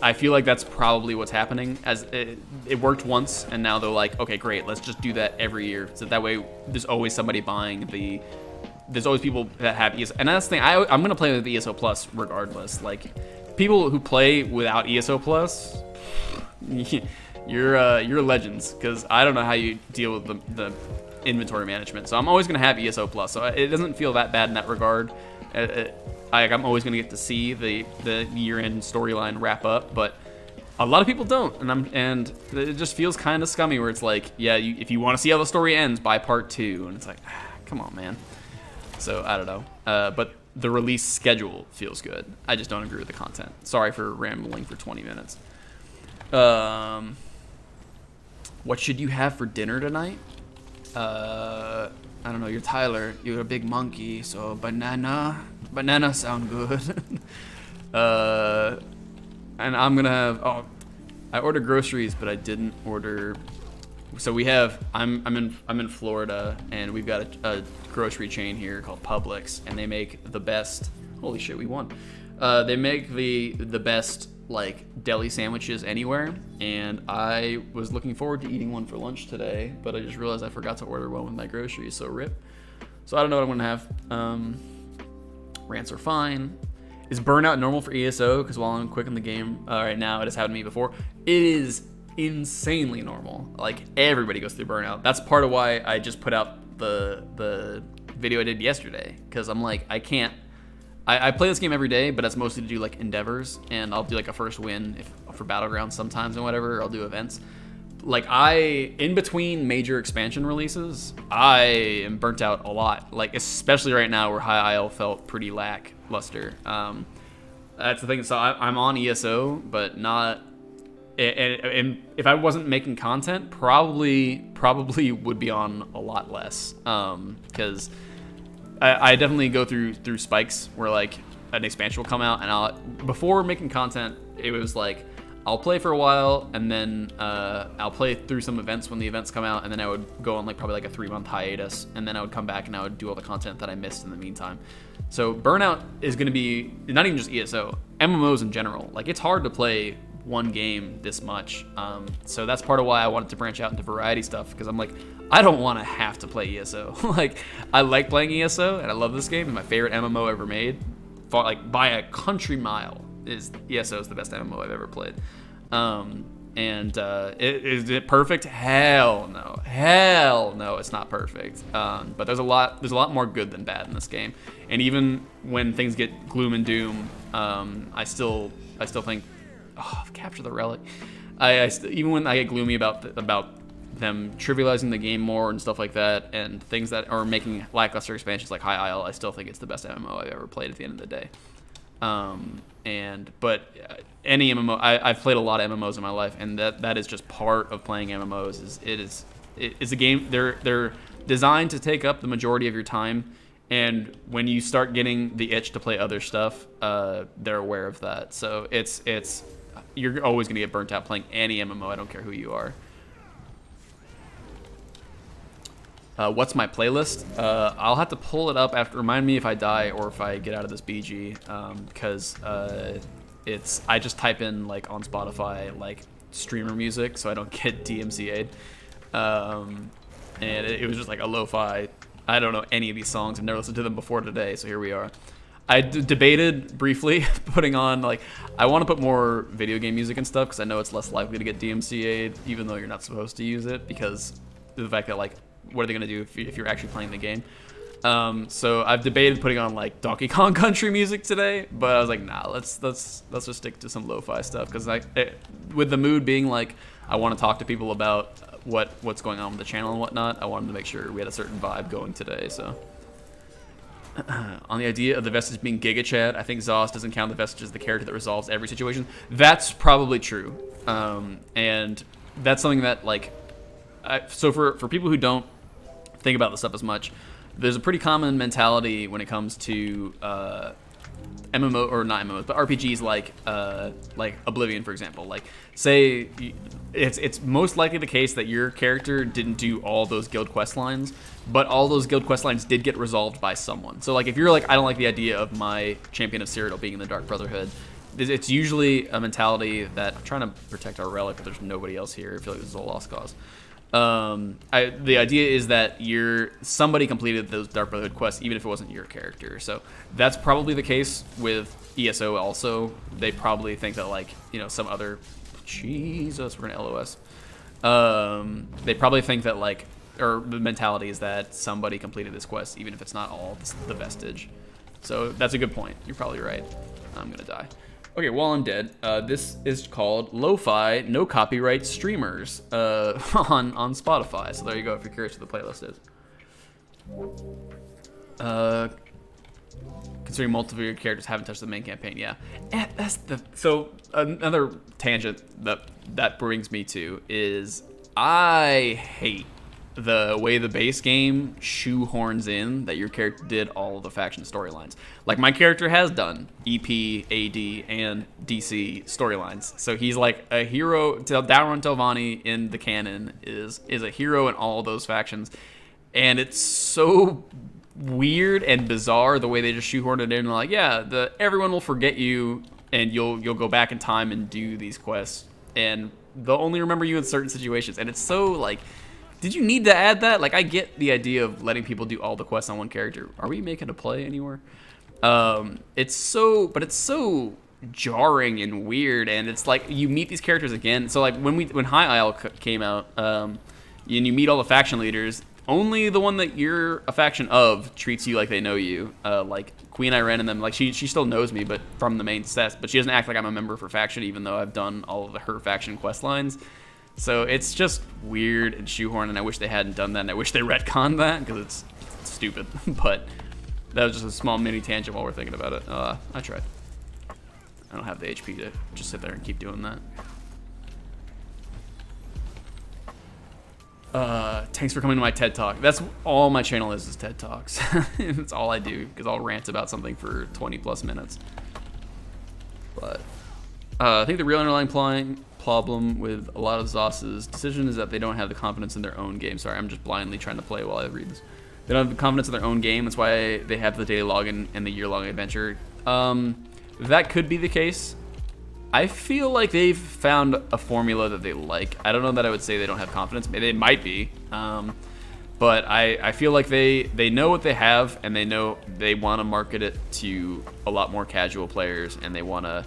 I feel like that's probably what's happening. As it worked once, and now they're like, okay, great, let's just do that every year. So that way there's always somebody buying there's always people that have ESO. And that's the thing, I'm going to play with the ESO Plus regardless. Like, people who play without ESO Plus, you're legends, because I don't know how you deal with the inventory management. So I'm always going to have ESO Plus, so it doesn't feel that bad in that regard. I'm always going to get to see the year-end storyline wrap up, but a lot of people don't, and it just feels kind of scummy where it's like, yeah, if you want to see how the story ends, buy part 2, and it's like, come on, man. So I don't know, but the release schedule feels good. I just don't agree with the content. Sorry for rambling for 20 minutes. What should you have for dinner tonight? I don't know. You're Tyler. You're a big monkey, so banana sound good. And I'm gonna have. I ordered groceries, but I didn't order. So we have. I'm in Florida, and we've got a grocery chain here called Publix, and they make the best. Holy shit, we won. They make the best, like, deli sandwiches anywhere, and I was looking forward to eating one for lunch today, but I just realized I forgot to order one with my groceries, so rip. So I don't know what I'm gonna have. Rants are fine. Is burnout normal for ESO? Because while I'm quick in the game right now, it has happened to me before. It is insanely normal. Like, everybody goes through burnout. That's part of why I just put out the video I did yesterday, because I'm like, I can't. I play this game every day, but that's mostly to do, like, endeavors, and I'll do, like, a first win for Battlegrounds sometimes and whatever. I'll do events. Like, in between major expansion releases, I am burnt out a lot. Like, especially right now where High Isle felt pretty lackluster. That's the thing. So I'm on ESO, but not. And if I wasn't making content, probably would be on a lot less. Because I definitely go through spikes where, like, an expansion will come out, and before making content, it was like, I'll play for a while, and then I'll play through some events when the events come out, and then I would go on, like, probably like a 3-month hiatus, and then I would come back and I would do all the content that I missed in the meantime. So burnout is going to be not even just ESO, MMOs in general. Like, it's hard to play one game this much. So that's part of why I wanted to branch out into variety stuff, because I'm like, I don't want to have to play ESO. Like, I like playing ESO, and I love this game. It's my favorite MMO ever made. Like, by a country mile, ESO is the best MMO I've ever played. Is it perfect? Hell no, it's not perfect. But there's a lot more good than bad in this game. And even when things get gloom and doom, I still think, capture the relic. Even when I get gloomy about them trivializing the game more and stuff like that, and things that are making lackluster expansions like High Isle, I still think it's the best MMO I've ever played at the end of the day. Any MMO, I've played a lot of MMOs in my life, and that is just part of playing MMOs. It is a game. They're designed to take up the majority of your time, and when you start getting the itch to play other stuff, they're aware of that. So you're always gonna get burnt out playing any MMO. I don't care who you are. What's my playlist? I'll have to pull it up after. Remind me if I die or if I get out of this BG, because I just type in like on Spotify like streamer music, so I don't get DMCA'd. And it was just like a lo-fi. I don't know any of these songs. I've never listened to them before today, so here we are. I debated briefly putting on, like, I want to put more video game music and stuff because I know it's less likely to get DMCA'd, even though you're not supposed to use it, because of the fact that, like, what are they going to do if you're actually playing the game? So I've debated putting on, like, Donkey Kong country music today, but I was like, nah, let's just stick to some lo-fi stuff, because with the mood being, like, I want to talk to people about what's going on with the channel and whatnot, I wanted to make sure we had a certain vibe going today, so... On the idea of the vestige being Giga Chad, I think Zoss doesn't count the vestige as the character that resolves every situation. That's probably true. And that's something that, like... So for people who don't think about this stuff as much, there's a pretty common mentality when it comes to MMO, or not MMOs, but RPGs like Oblivion, for example. Like, say it's most likely the case that your character didn't do all those guild quest lines, but all those guild quest lines did get resolved by someone. So, like, if you're like, I don't like the idea of my champion of Cyrodiil being in the Dark Brotherhood, it's usually a mentality that, I'm trying to protect our relic, but there's nobody else here. I feel like this is a lost cause. The idea is that somebody completed those Dark Brotherhood quests, even if it wasn't your character. So that's probably the case with ESO also. They probably think that, like, you know, some other... Jesus, we're gonna LOS. They probably think that, like, or the mentality is that somebody completed this quest, even if it's not all the vestige. So that's a good point. You're probably right. I'm gonna die. Okay, while I'm dead, this is called Lo-Fi No Copyright Streamers on Spotify. So there you go, if you're curious what the playlist is. Considering multiple of your characters haven't touched the main campaign, yeah. So another tangent that brings me to is I hate the way the base game shoehorns in that your character did all of the faction storylines. Like, my character has done EP, AD, and DC storylines. So he's like a hero. Dalron Telvanni in the canon is a hero in all those factions. And it's so weird and bizarre the way they just shoehorned it in. Like, yeah, everyone will forget you, and you'll go back in time and do these quests. And they'll only remember you in certain situations. And it's so, like... Did you need to add that? Like, I get the idea of letting people do all the quests on one character. Are we making a play anywhere? It's so jarring and weird, and it's like you meet these characters again. So, like, when High Isle came out, and you meet all the faction leaders, only the one that you're a faction of treats you like they know you. Like Queen Irene and them, like she still knows me, but from the main set, but she doesn't act like I'm a member of her faction, even though I've done all of her faction quest lines. So it's just weird and shoehorned, and I wish they hadn't done that, and I wish they retconned that, because it's stupid. But that was just a small mini tangent while we're thinking about it. I tried. I don't have the HP to just sit there and keep doing that. Thanks for coming to my TED Talk. That's all my channel is TED Talks. That's all I do, because I'll rant about something for 20 plus minutes. But I think the real underlying problem with a lot of Zoss's decision is that they don't have the confidence in their own game. Sorry, I'm just blindly trying to play while I read this. They don't have the confidence in their own game. That's why they have the daily login and the year-long adventure. That could be the case. I feel like they've found a formula that they like. I don't know that I would say they don't have confidence. They might be. But I feel like they know what they have, and they know they want to market it to a lot more casual players, and they want to...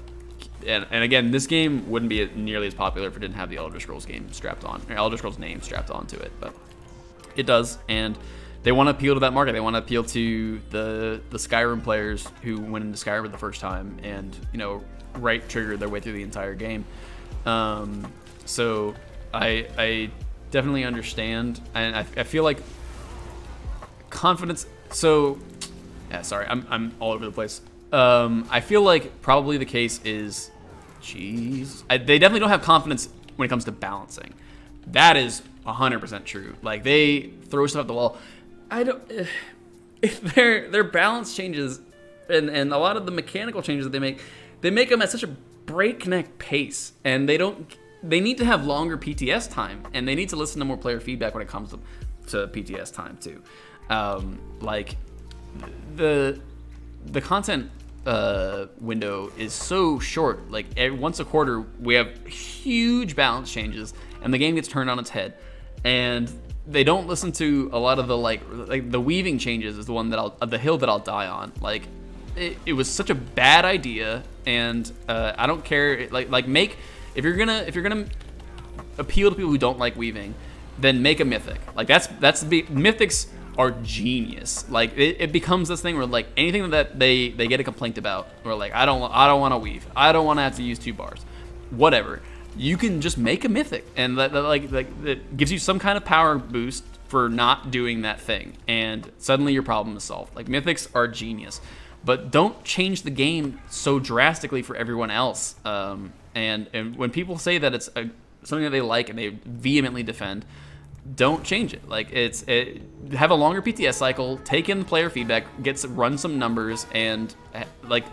And again, this game wouldn't be nearly as popular if it didn't have the Elder Scrolls game strapped on, or Elder Scrolls name strapped onto it, but it does. And they want to appeal to that market. They want to appeal to the Skyrim players who went into Skyrim for the first time and, you know, right trigger their way through the entire game. So I definitely understand, and I feel like confidence. So yeah, sorry, I'm all over the place. I feel like probably the case is, they definitely don't have confidence when it comes to balancing. That is 100% true. Like, they throw stuff at the wall. I don't. If their balance changes, and a lot of the mechanical changes that they make them at such a breakneck pace, and they need to have longer PTS time, and they need to listen to more player feedback when it comes to PTS time too. Like, the content window is so short. Like, once a quarter, we have huge balance changes, and the game gets turned on its head. And they don't listen to a lot of the like the weaving changes is the hill that I'll die on. Like, it was such a bad idea, and I don't care. If you're gonna appeal to people who don't like weaving, then make a mythic. Like, mythics are genius. Like, it becomes this thing where, like, anything that they get a complaint about, or like, I don't want to weave, I don't want to have to use 2 bars, whatever. You can just make a mythic, and that gives you some kind of power boost for not doing that thing, and suddenly your problem is solved. Like, mythics are genius, but don't change the game so drastically for everyone else. And when people say that it's something that they like and they vehemently defend, don't change it. Like, have a longer PTS cycle, take in player feedback, run some numbers, and like,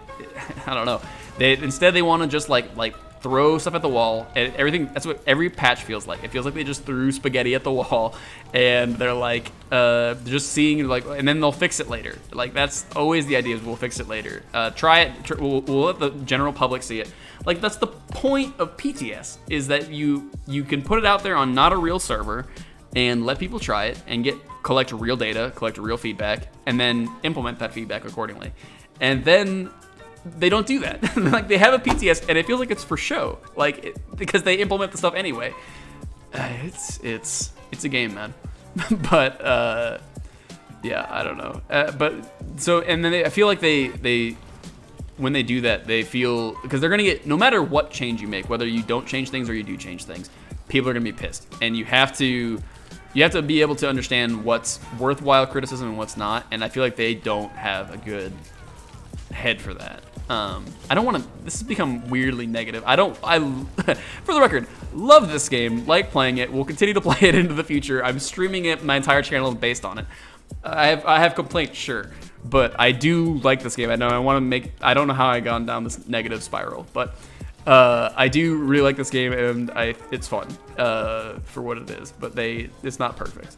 I don't know. Instead they want to just like throw stuff at the wall, and everything. That's what every patch feels like. It feels like they just threw spaghetti at the wall, and they're like, just seeing, like, and then they'll fix it later. Like, that's always the idea, is we'll fix it later. Try it. We'll let the general public see it. Like, that's the point of PTS, is that you can put it out there on not a real server, and let people try it and collect real data, collect real feedback, and then implement that feedback accordingly. And then they don't do that. Like, they have a PTS, and it feels like it's for show, like, because they implement the stuff anyway. It's a game, man. But yeah, I don't know. But so, and then I feel like they when they do that, they feel, because they're gonna get, no matter what change you make, whether you don't change things or you do change things, people are gonna be pissed, and you have to be able to understand what's worthwhile criticism and what's not. And I feel like they don't have a good head for that. I don't want to. This has become weirdly negative. I for the record, love this game. Like playing it. Will continue to play it into the future. I'm streaming it. My entire channel is based on it. I have complaints, sure, but I do like this game. I know I want to make. I don't know how I gone down this negative spiral, but I do really like this game, and it's fun for what it is. But it's not perfect.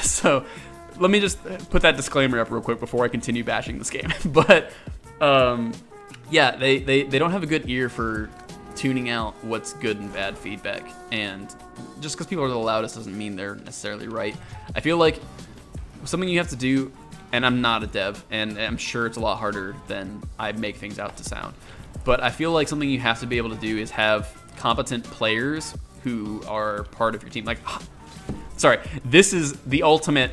So let me just put that disclaimer up real quick before I continue bashing this game. But yeah, they don't have a good ear for tuning out what's good and bad feedback, and just because people are the loudest doesn't mean they're necessarily right. I feel like something you have to do, and I'm not a dev, and I'm sure it's a lot harder than I make things out to sound, but I feel like something you have to be able to do is have competent players who are part of your team. Like, sorry, this is the ultimate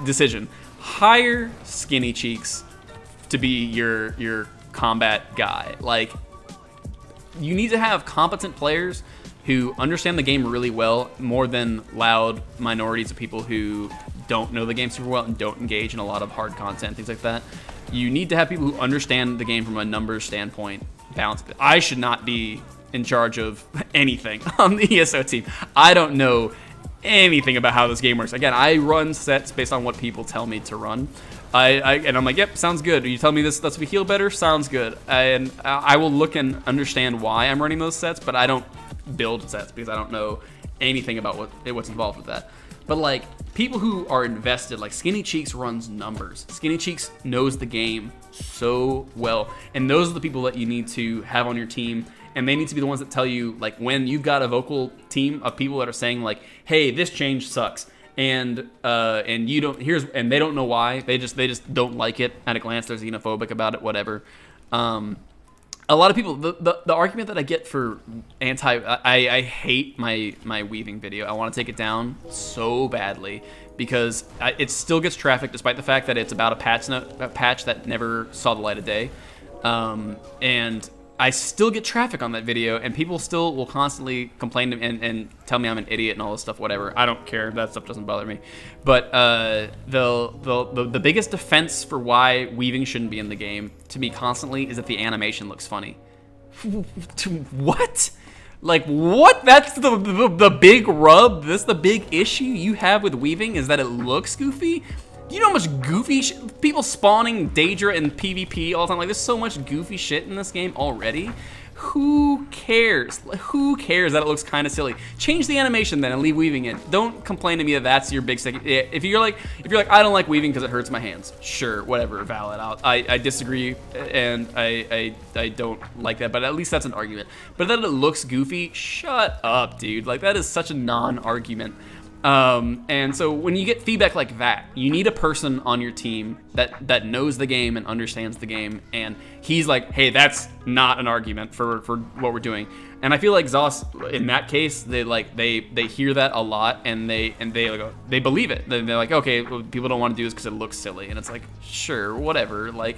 decision. Hire Skinny Cheeks to be your combat guy. Like, you need to have competent players who understand the game really well, more than loud minorities of people who don't know the game super well and don't engage in a lot of hard content, things like that. You need to have people who understand the game from a numbers standpoint, balance. I should not be in charge of anything on the ESO team. I don't know anything about how this game works. Again, I run sets based on what people tell me to run. And I'm like, yep, sounds good. You tell me this lets me heal better, sounds good. And I will look and understand why I'm running those sets, but I don't build sets because I don't know anything about what's involved with that. But like, people who are invested, like Skinny Cheeks runs numbers. Skinny Cheeks knows the game so well, and those are the people that you need to have on your team. And they need to be the ones that tell you, like, when you've got a vocal team of people that are saying, like, hey, this change sucks, and you don't, and they don't know why. They just don't like it at a glance. They're xenophobic about it, whatever. A lot of people, the argument that I get for I hate my weaving video. I want to take it down so badly because it still gets traffic despite the fact that it's about a patch that never saw the light of day. And I still get traffic on that video, and people still will constantly complain and tell me I'm an idiot and all this stuff, whatever. I don't care. That stuff doesn't bother me. But the biggest defense for why weaving shouldn't be in the game, to me constantly, is that the animation looks funny. What? Like, what? That's the big rub? That's the big issue you have with weaving, is that it looks goofy? You know how much goofy people spawning Daedra in PvP all the time? Like, there's so much goofy shit in this game already. Who cares? Who cares that it looks kind of silly? Change the animation then and leave weaving in. Don't complain to me that that's your big stick. If you're like I don't like weaving because it hurts my hands. Sure, whatever, valid. I disagree, and I don't like that. But at least that's an argument. But that it looks goofy, shut up, dude. Like, that is such a non-argument. And so when you get feedback like that, you need a person on your team that knows the game and understands the game, and he's like, hey, that's not an argument for what we're doing. And I feel like Zos, in that case, they hear that a lot, and they believe it. They're like, okay, well, people don't want to do this because it looks silly, and it's like, sure, whatever. Like,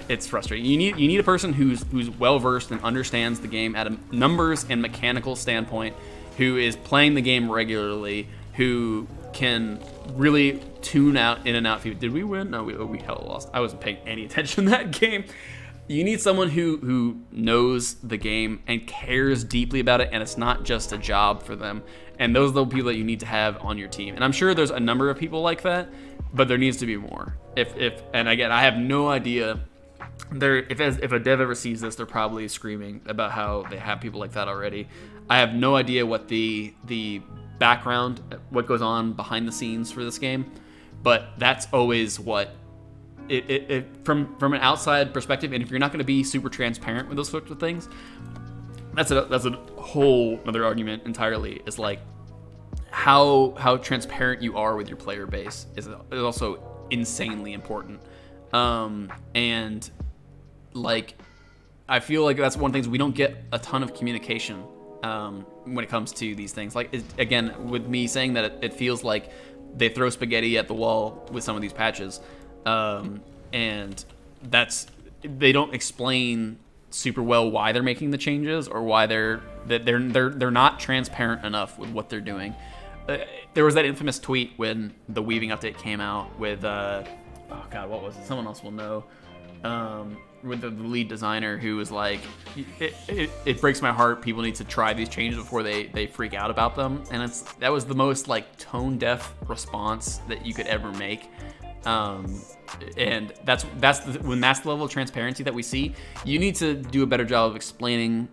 it's frustrating. You need a person who's well versed and understands the game at a numbers and mechanical standpoint, who is playing the game regularly, who can really tune out in and out. Did we win? No, we hella lost. I wasn't paying any attention to that game. You need someone who knows the game and cares deeply about it, and it's not just a job for them. And those are the people that you need to have on your team. And I'm sure there's a number of people like that, but there needs to be more. And again, I have no idea. If a dev ever sees this, they're probably screaming about how they have people like that already. I have no idea what the background, what goes on behind the scenes for this game, but that's always what from an outside perspective. And if you're not going to be super transparent with those sorts of things, that's a whole other argument entirely. Is like how transparent you are with your player base is also insanely important. And like, I feel like that's one of the things we don't get a ton of communication when it comes to these things. Like, again, with me saying that it feels like they throw spaghetti at the wall with some of these patches, and they don't explain super well why they're making the changes, or why they're not transparent enough with what they're doing. There was that infamous tweet when the weaving update came out with oh god, what was it? Someone else will know. With the lead designer, who was like, it breaks my heart. People need to try these changes before they freak out about them. And that was the most like tone deaf response that you could ever make. And when that's the level of transparency that we see. You need to do a better job of explaining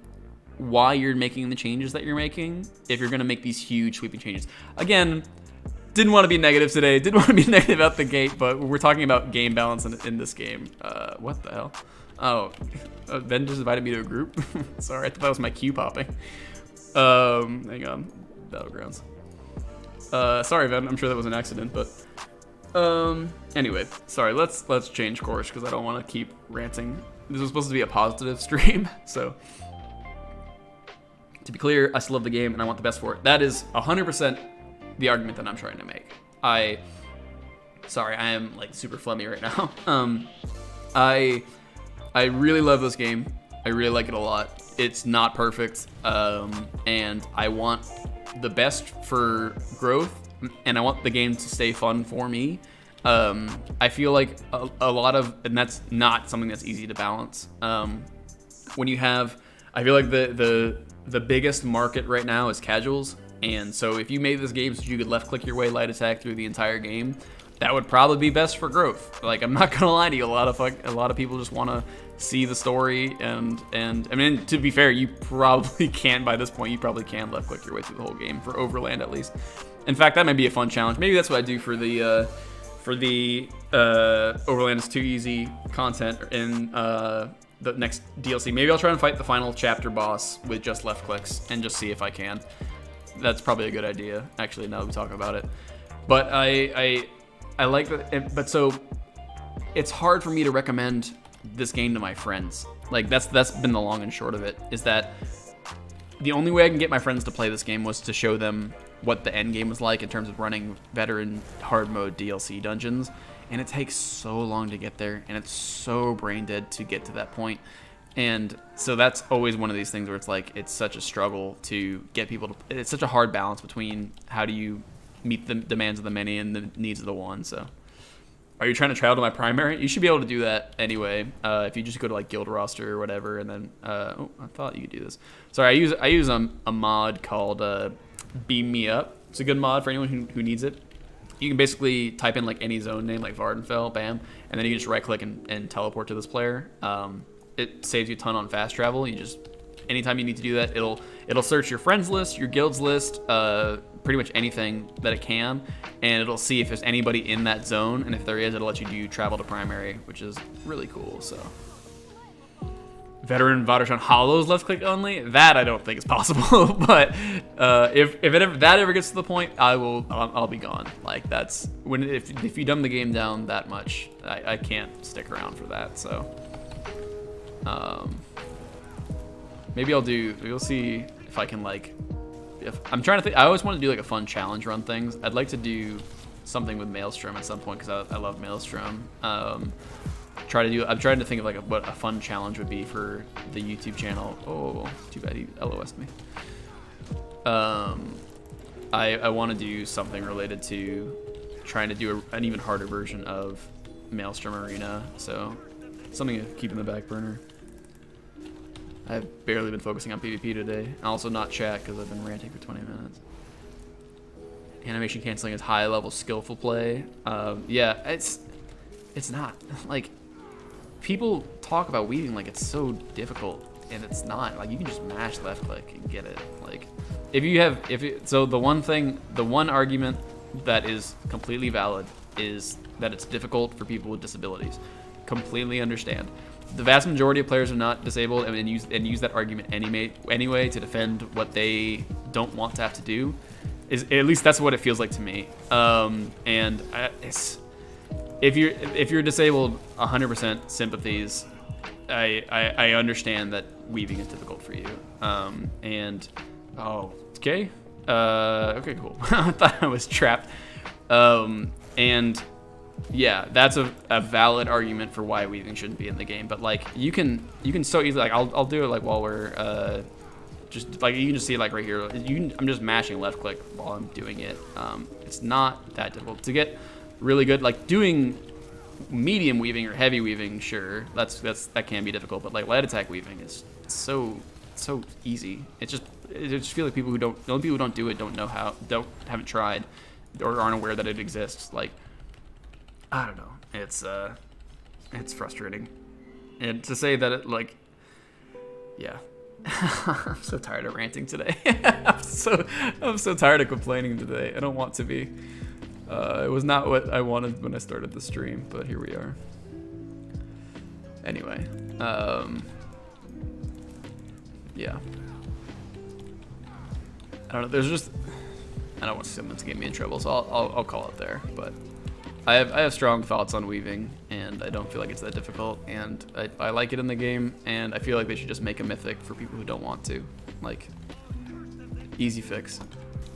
why you're making the changes that you're making if you're going to make these huge sweeping changes. Again, didn't want to be negative today. Didn't want to be negative out the gate, but we're talking about game balance in this game. What the hell? Oh, Ben just invited me to a group. Sorry, I thought that was my queue popping. Hang on, Battlegrounds. Sorry, Ben. I'm sure that was an accident, but anyway, sorry. Let's change course because I don't want to keep ranting. This was supposed to be a positive stream, so to be clear, I still love the game and I want the best for it. That is 100% the argument that I'm trying to make. Sorry, I am like super phlegmy right now. I really love this game. I really like it a lot. It's not perfect, and I want the best for growth, and I want the game to stay fun for me. I feel like a lot of, and that's not something that's easy to balance. When you have, I feel like the biggest market right now is casuals. And so if you made this game so you could left click your way light attack through the entire game, that would probably be best for growth. Like, I'm not gonna lie to you, a lot of people just want to see the story, and I mean, to be fair, you probably can by this point. You probably can left click your way through the whole game for Overland at least. In fact, that might be a fun challenge. Maybe that's what I do for the Overland is too easy content in the next DLC. Maybe I'll try and fight the final chapter boss with just left clicks and just see if I can. That's probably a good idea, actually, now that we talk about it. But I like that, but so it's hard for me to recommend this game to my friends. Like, that's been the long and short of it, is that the only way I can get my friends to play this game was to show them what the end game was like in terms of running veteran hard mode DLC dungeons. And it takes so long to get there, and it's so brain dead to get to that point. And so that's always one of these things where it's like it's such a struggle to get people to. It's such a hard balance between how do you meet the demands of the many and the needs of the one. So, are you trying to travel to my primary? You should be able to do that anyway. If you just go to like guild roster or whatever, and then oh, I thought you could do this. Sorry, I use a mod called Beam Me Up. It's a good mod for anyone who needs it. You can basically type in like any zone name, like Vardenfell, bam, and then you can just right click and teleport to this player. It saves you a ton on fast travel. You just anytime you need to do that, it'll search your friends list, your guilds list, pretty much anything that it can, and it'll see if there's anybody in that zone, and if there is, it'll let you do travel to primary, which is really cool. So, veteran Vadershan Hollows left click only. That I don't think is possible, but if that ever gets to the point, I'll be gone. Like that's if you dumb the game down that much, I can't stick around for that. So. Maybe we'll see if I can like, if I'm trying to think, I always want to do like a fun challenge run things. I'd like to do something with Maelstrom at some point because I love Maelstrom. I'm trying to think of like what a fun challenge would be for the YouTube channel. Oh, too bad he LOS'd me. I want to do something related to trying to do an even harder version of Maelstrom Arena. So something to keep in the back burner. I've barely been focusing on PvP today. And also not chat because I've been ranting for 20 minutes. Animation canceling is high level skillful play. Yeah, it's not. Like, people talk about weaving like it's so difficult, and it's not. Like, you can just mash left click and get it. Like, so the one argument that is completely valid is that it's difficult for people with disabilities. Completely understand. The vast majority of players are not disabled and use that argument anyway to defend what they don't want to have to do. At least that's what it feels like to me. If you're disabled, 100% sympathies. I understand that weaving is difficult for you. Okay. Okay, cool. I thought I was trapped. And yeah, that's a valid argument for why weaving shouldn't be in the game. But like you can so easily, like I'll do it like while we're just like you can just see it like right here. I'm just mashing left click while I'm doing it. It's not that difficult to get really good. Like doing medium weaving or heavy weaving, sure, that can be difficult. But like light attack weaving is so easy. I just feel like the only people who don't do it don't know how, haven't tried, or aren't aware that it exists. Like, I don't know. It's frustrating. And to say that it, like, yeah. I'm so tired of ranting today. I'm so tired of complaining today. I don't want to be. It was not what I wanted when I started the stream, but here we are. Anyway, yeah. I don't know. There's just, I don't want someone to get me in trouble, so I'll call it there. But I have strong thoughts on weaving, and I don't feel like it's that difficult, and I like it in the game, and I feel like they should just make a mythic for people who don't want to. Like, easy fix.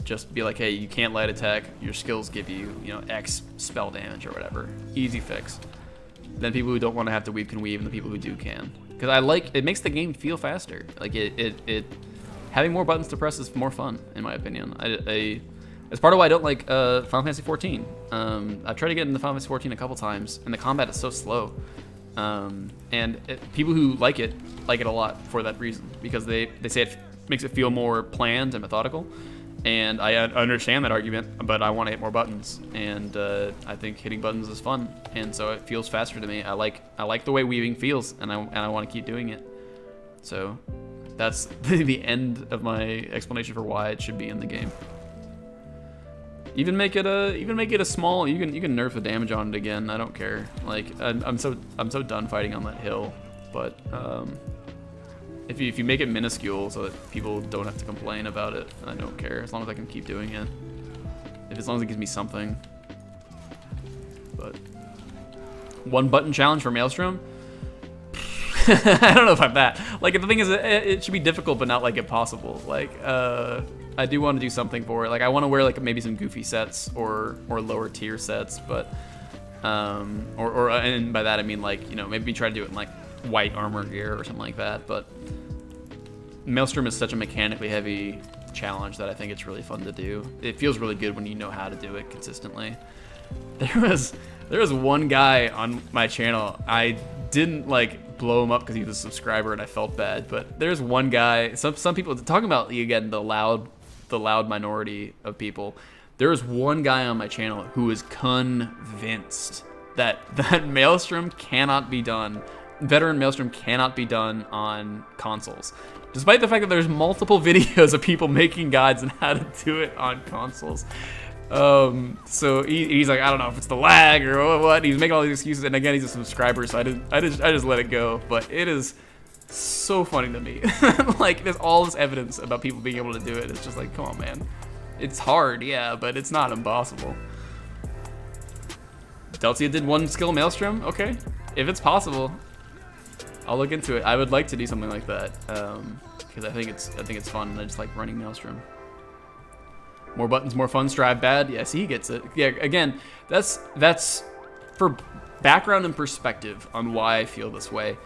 Just be like, hey, you can't light attack, your skills give you, X spell damage or whatever. Easy fix. Then people who don't want to have to weave can weave, and the people who do can. Because it makes the game feel faster. Like, having more buttons to press is more fun, in my opinion. It's part of why I don't like Final Fantasy 14. I've tried to get into Final Fantasy 14 a couple times, and the combat is so slow. People who like it a lot for that reason, because they say it makes it feel more planned and methodical. And I understand that argument, but I want to hit more buttons, and I think hitting buttons is fun, and so it feels faster to me. I like the way weaving feels, and I want to keep doing it. So that's the end of my explanation for why it should be in the game. Even make it a small. You can nerf the damage on it again. I don't care. Like I'm so done fighting on that hill. But if you make it minuscule so that people don't have to complain about it, I don't care as long as I can keep doing it. As long as it gives me something. But one button challenge for Maelstrom. I don't know if I'm that. Like the thing is, it should be difficult, but not like impossible. Like I do want to do something for it. Like I want to wear like maybe some goofy sets or lower tier sets, but and by that I mean like maybe try to do it in like white armor gear or something like that. But Maelstrom is such a mechanically heavy challenge that I think it's really fun to do. It feels really good when you know how to do it consistently. There was one guy on my channel. I didn't like blow him up because he was a subscriber and I felt bad, but there's one guy. Some people talking about, again, the loud minority of people. There was one guy on my channel who was convinced that Maelstrom cannot be done. Veteran Maelstrom cannot be done on consoles, despite the fact that there's multiple videos of people making guides on how to do it on consoles. So he's like, I don't know if it's the lag or what. He's making all these excuses, and again, he's a subscriber, so I just let it go. But it is so funny to me. Like, there's all this evidence about people being able to do it. It's just like, come on, man. It's hard, yeah, but it's not impossible. Deltia did one skill Maelstrom. Okay, if it's possible, I'll look into it. I would like to do something like that because I think it's fun. And I just like running Maelstrom. More buttons, more fun. Strive bad. Yes, he gets it. Yeah, again, that's for background and perspective on why I feel this way.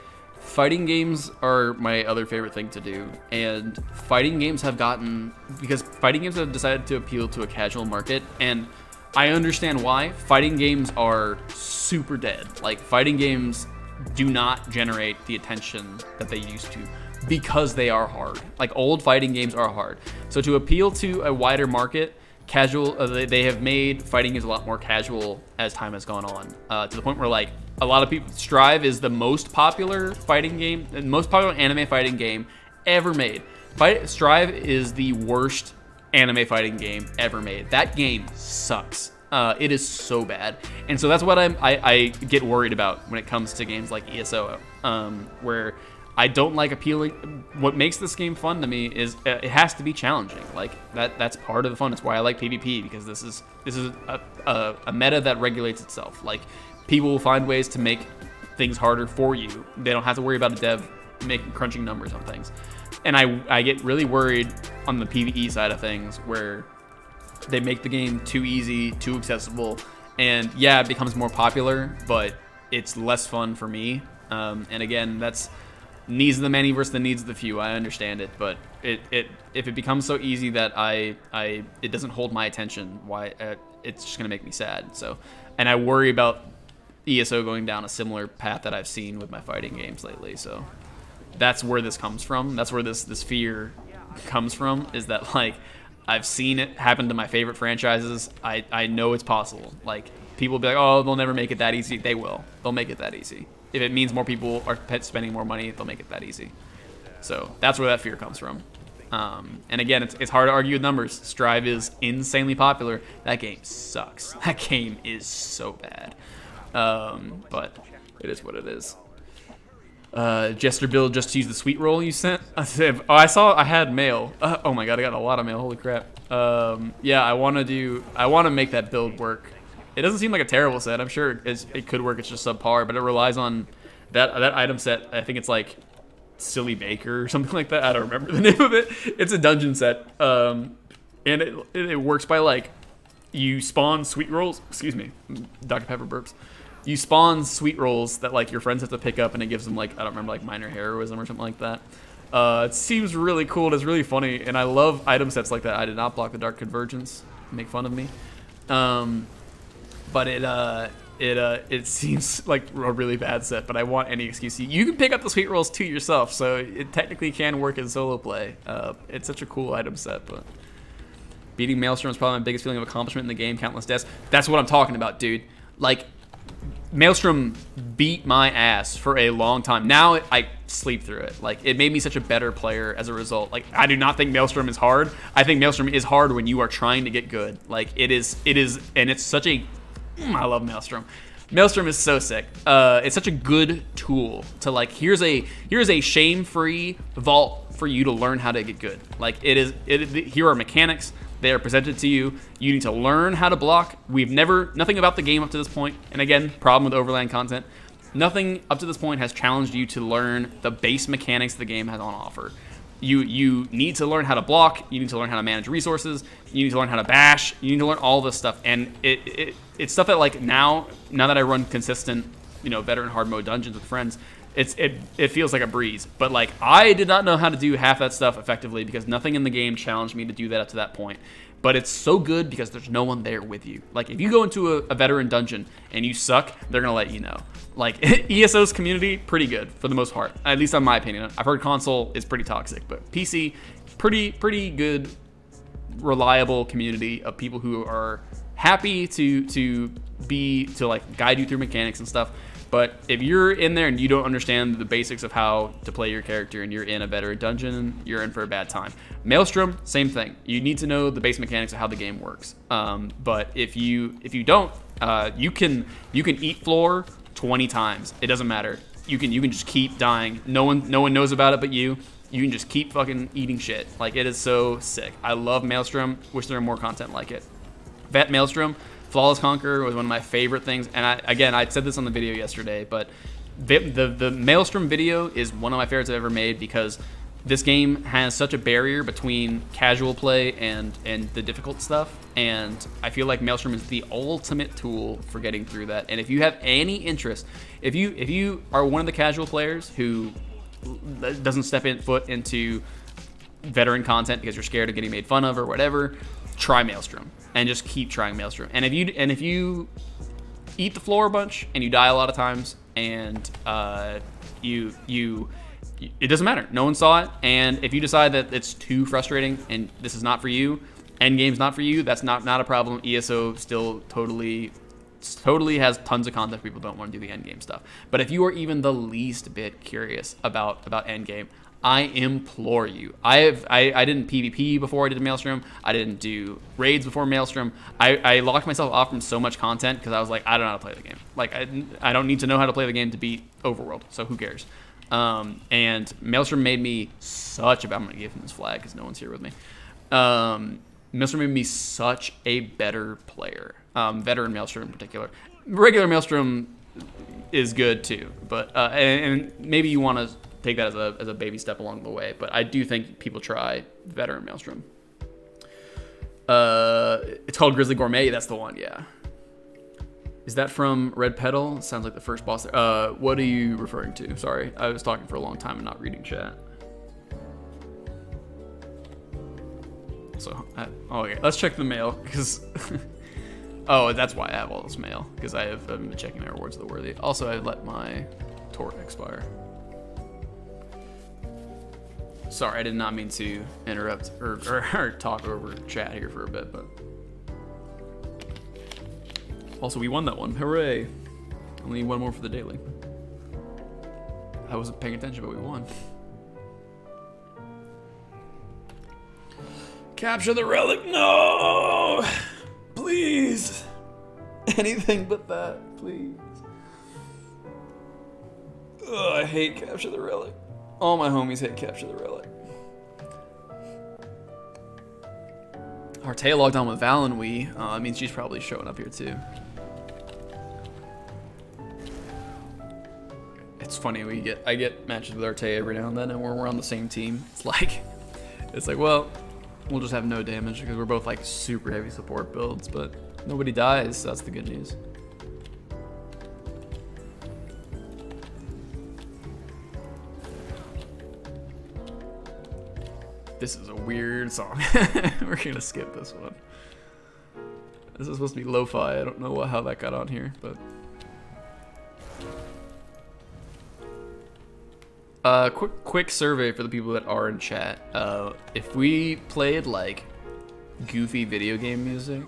Fighting games are my other favorite thing to do, and fighting games have decided to appeal to a casual market, and I understand why. Fighting games are super dead. Like, fighting games do not generate the attention that they used to because they are hard. Like, old fighting games are hard. So to appeal to a wider market, they have made fighting games a lot more casual as time has gone on, to the point where, like, a lot of people, Strive is the most popular fighting game, the most popular anime fighting game ever made. Strive is the worst anime fighting game ever made. That game sucks. It is so bad, and so that's what I get worried about when it comes to games like ESO, where I don't like appealing. What makes this game fun to me is it has to be challenging. Like, that's part of the fun. It's why I like PvP, because this is a meta that regulates itself. Like, people will find ways to make things harder for you. They don't have to worry about a dev crunching numbers on things. And I get really worried on the PvE side of things, where they make the game too easy, too accessible, and yeah, it becomes more popular, but it's less fun for me. And again, that's needs of the many versus the needs of the few. I understand it, but if it becomes so easy that it doesn't hold my attention, it's just gonna make me sad. So, and I worry about ESO going down a similar path that I've seen with my fighting games lately. So that's where this comes from. That's where this fear comes from, is that, like, I've seen it happen to my favorite franchises. I know it's possible. Like, people will be like, oh, they'll never make it that easy. They will. They'll make it that easy. If it means more people are spending more money, they'll make it that easy. So that's where that fear comes from. And again, it's hard to argue with numbers. Strive is insanely popular. That game sucks. That game is so bad. But it is what it is. Jester Bill just used the sweet roll you sent. I had mail. Oh my god, I got a lot of mail. Holy crap. Yeah, I want to make that build work. It doesn't seem like a terrible set. I'm sure it could work. It's just subpar, but it relies on that item set. I think it's like Silly Baker or something like that. I don't remember the name of it. It's a dungeon set, and it works by, like, you spawn sweet rolls. Excuse me, Dr. Pepper burps. You spawn sweet rolls that, like, your friends have to pick up, and it gives them, like, I don't remember, like, minor heroism or something like that. It seems really cool. It's really funny, and I love item sets like that. I did not block the Dark Convergence. Make fun of me. But it seems like a really bad set, but I want any excuse. You can pick up the sweet rolls to yourself, so it technically can work in solo play. It's such a cool item set, but beating Maelstrom is probably my biggest feeling of accomplishment in the game. Countless deaths. That's what I'm talking about, dude. Like, Maelstrom beat my ass for a long time. Now I sleep through it. Like, it made me such a better player as a result. Like, I do not think Maelstrom is hard. I think Maelstrom is hard when you are trying to get good. Like, it is, and it's such a I love Maelstrom. Maelstrom is so sick. It's such a good tool to, like, here's a shame-free vault for you to learn how to get good. Like, here are mechanics. They are presented to you. You need to learn how to block. Nothing about the game up to this point, and again, problem with overland content, nothing up to this point has challenged you to learn the base mechanics the game has on offer. You need to learn how to block. You need to learn how to manage resources. You need to learn how to bash. You need to learn all this stuff. And it's stuff that, like, now that I run consistent veteran hard mode dungeons with friends, it feels like a breeze. But like, I did not know how to do half that stuff effectively because nothing in the game challenged me to do that up to that point. But it's so good because there's no one there with you. Like, if you go into a veteran dungeon and you suck, they're gonna let you know. Like, ESO's community, pretty good for the most part, at least in my opinion. I've heard console is pretty toxic, but PC, pretty good, reliable community of people who are happy to like guide you through mechanics and stuff. But if you're in there and you don't understand the basics of how to play your character and you're in a veteran dungeon, you're in for a bad time. Maelstrom, same thing. You need to know the base mechanics of how the game works. But if you don't, you can eat floor 20 times. It doesn't matter. You can just keep dying. No one knows about it but you. You can just keep fucking eating shit. Like, it is so sick. I love Maelstrom. Wish there were more content like it. Vet Maelstrom, Flawless Conqueror was one of my favorite things. And I said this on the video yesterday, but the Maelstrom video is one of my favorites I've ever made because this game has such a barrier between casual play and the difficult stuff. And I feel like Maelstrom is the ultimate tool for getting through that. And if you have any interest, if you are one of the casual players who doesn't step foot into veteran content because you're scared of getting made fun of or whatever, try Maelstrom and just keep trying Maelstrom. And if you eat the floor a bunch and you die a lot of times and it doesn't matter. No one saw it. And if you decide that it's too frustrating and this is not for you, endgame's not for you, that's not a problem. ESO still totally has tons of content. People don't want to do the endgame stuff. But if you are even the least bit curious about endgame, I implore you. I didn't PvP before I did Maelstrom. I didn't do raids before Maelstrom. I locked myself off from so much content because I was like, I don't know how to play the game. Like, I don't need to know how to play the game to beat Overworld. So who cares? And Maelstrom made me such a... I'm going to give him this flag because no one's here with me. Maelstrom made me such a better player. Veteran Maelstrom in particular. Regular Maelstrom is good too, but and maybe you want to take that as a baby step along the way. But I do think people try Veteran Maelstrom. It's called Grizzly Gourmet. That's the one. Yeah. Is that from Red Petal? Sounds like the first boss. What are you referring to? Sorry, I was talking for a long time and not reading chat. So, okay, let's check the mail because. Oh, that's why I have all this mail because I've been checking my rewards of the worthy. Also, I let my torque expire. Sorry, I did not mean to interrupt or talk over chat here for a bit, but. Also, we won that one. Hooray. Only one more for the daily. I wasn't paying attention, but we won. Capture the relic. No! Please. Anything but that, please. Ugh, I hate Capture the Relic. All my homies hate Capture the Relic. Artea logged on with Val and we. It means she's probably showing up here too. It's funny, I get matches with Artea every now and then, and we're on the same team. It's like, well, we'll just have no damage because we're both like super heavy support builds, but nobody dies, so that's the good news. This is a weird song. We're gonna skip this one. This is supposed to be lo-fi. I don't know how that got on here, but. Quick survey for the people that are in chat. If we played like goofy video game music,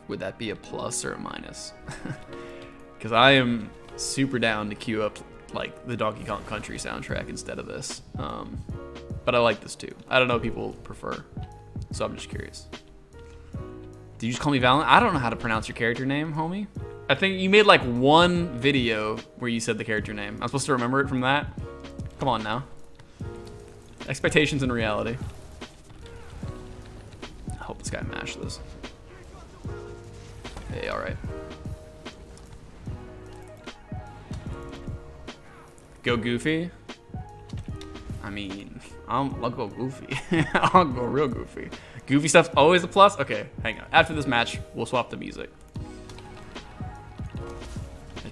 would that be a plus or a minus? Because I am super down to queue up like the Donkey Kong Country soundtrack instead of this. But I like this too. I don't know what people prefer, so I'm just curious. Did you just call me Valent? I don't know how to pronounce your character name, homie. I think you made like one video where you said the character name. I'm supposed to remember it from that? Come on now. Expectations and reality. I hope this guy mashed this. Hey, alright. Go Goofy? I mean, I'll go Goofy. I'll go real Goofy. Goofy stuff's always a plus? Okay, hang on. After this match, we'll swap the music.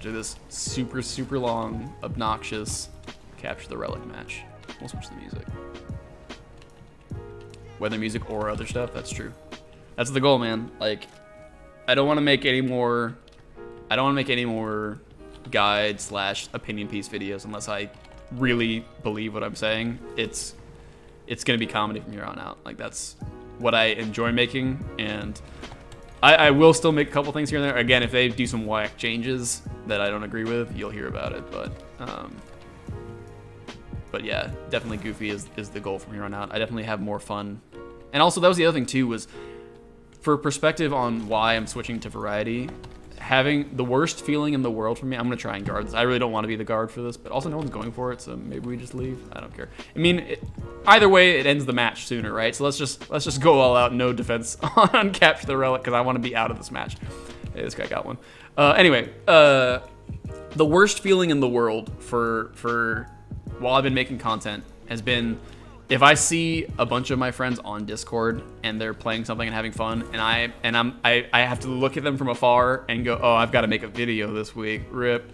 to this super, super long, obnoxious Capture the Relic match. We'll switch the music. Whether music or other stuff, that's true. That's the goal, man. Like, I don't want to make any more guide / opinion piece videos unless I really believe what I'm saying. It's gonna be comedy from here on out. Like, that's what I enjoy making, and I will still make a couple things here and there. Again, if they do some whack changes that I don't agree with, you'll hear about it. But yeah, definitely Goofy is the goal from here on out. I definitely have more fun. And also, that was the other thing too, was for perspective on why I'm switching to variety, having the worst feeling in the world for me. I'm gonna try and guard this. I really don't want to be the guard for this, but also no one's going for it, so maybe we just leave. I don't care. I mean, either way, it ends the match sooner, right? So let's just go all out, no defense on Capture the Relic, because I want to be out of this match. Hey, this guy got one. Anyway, the worst feeling in the world for while I've been making content has been if I see a bunch of my friends on Discord and they're playing something and having fun, and I have to look at them from afar and go, oh, I've got to make a video this week. Rip.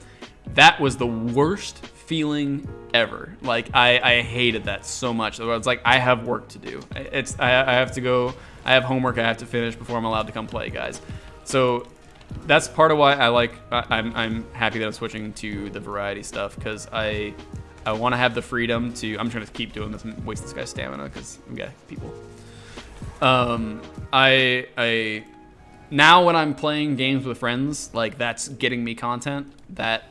That was the worst feeling ever. Like, I hated that so much. It's like, I have work to do. I have to go. I have homework I have to finish before I'm allowed to come play, guys. So that's part of why I'm happy that I'm switching to the variety stuff, because I want to have the freedom to. I'm trying to keep doing this and waste this guy's stamina because we got people. I now when I'm playing games with friends, like, that's getting me content. That's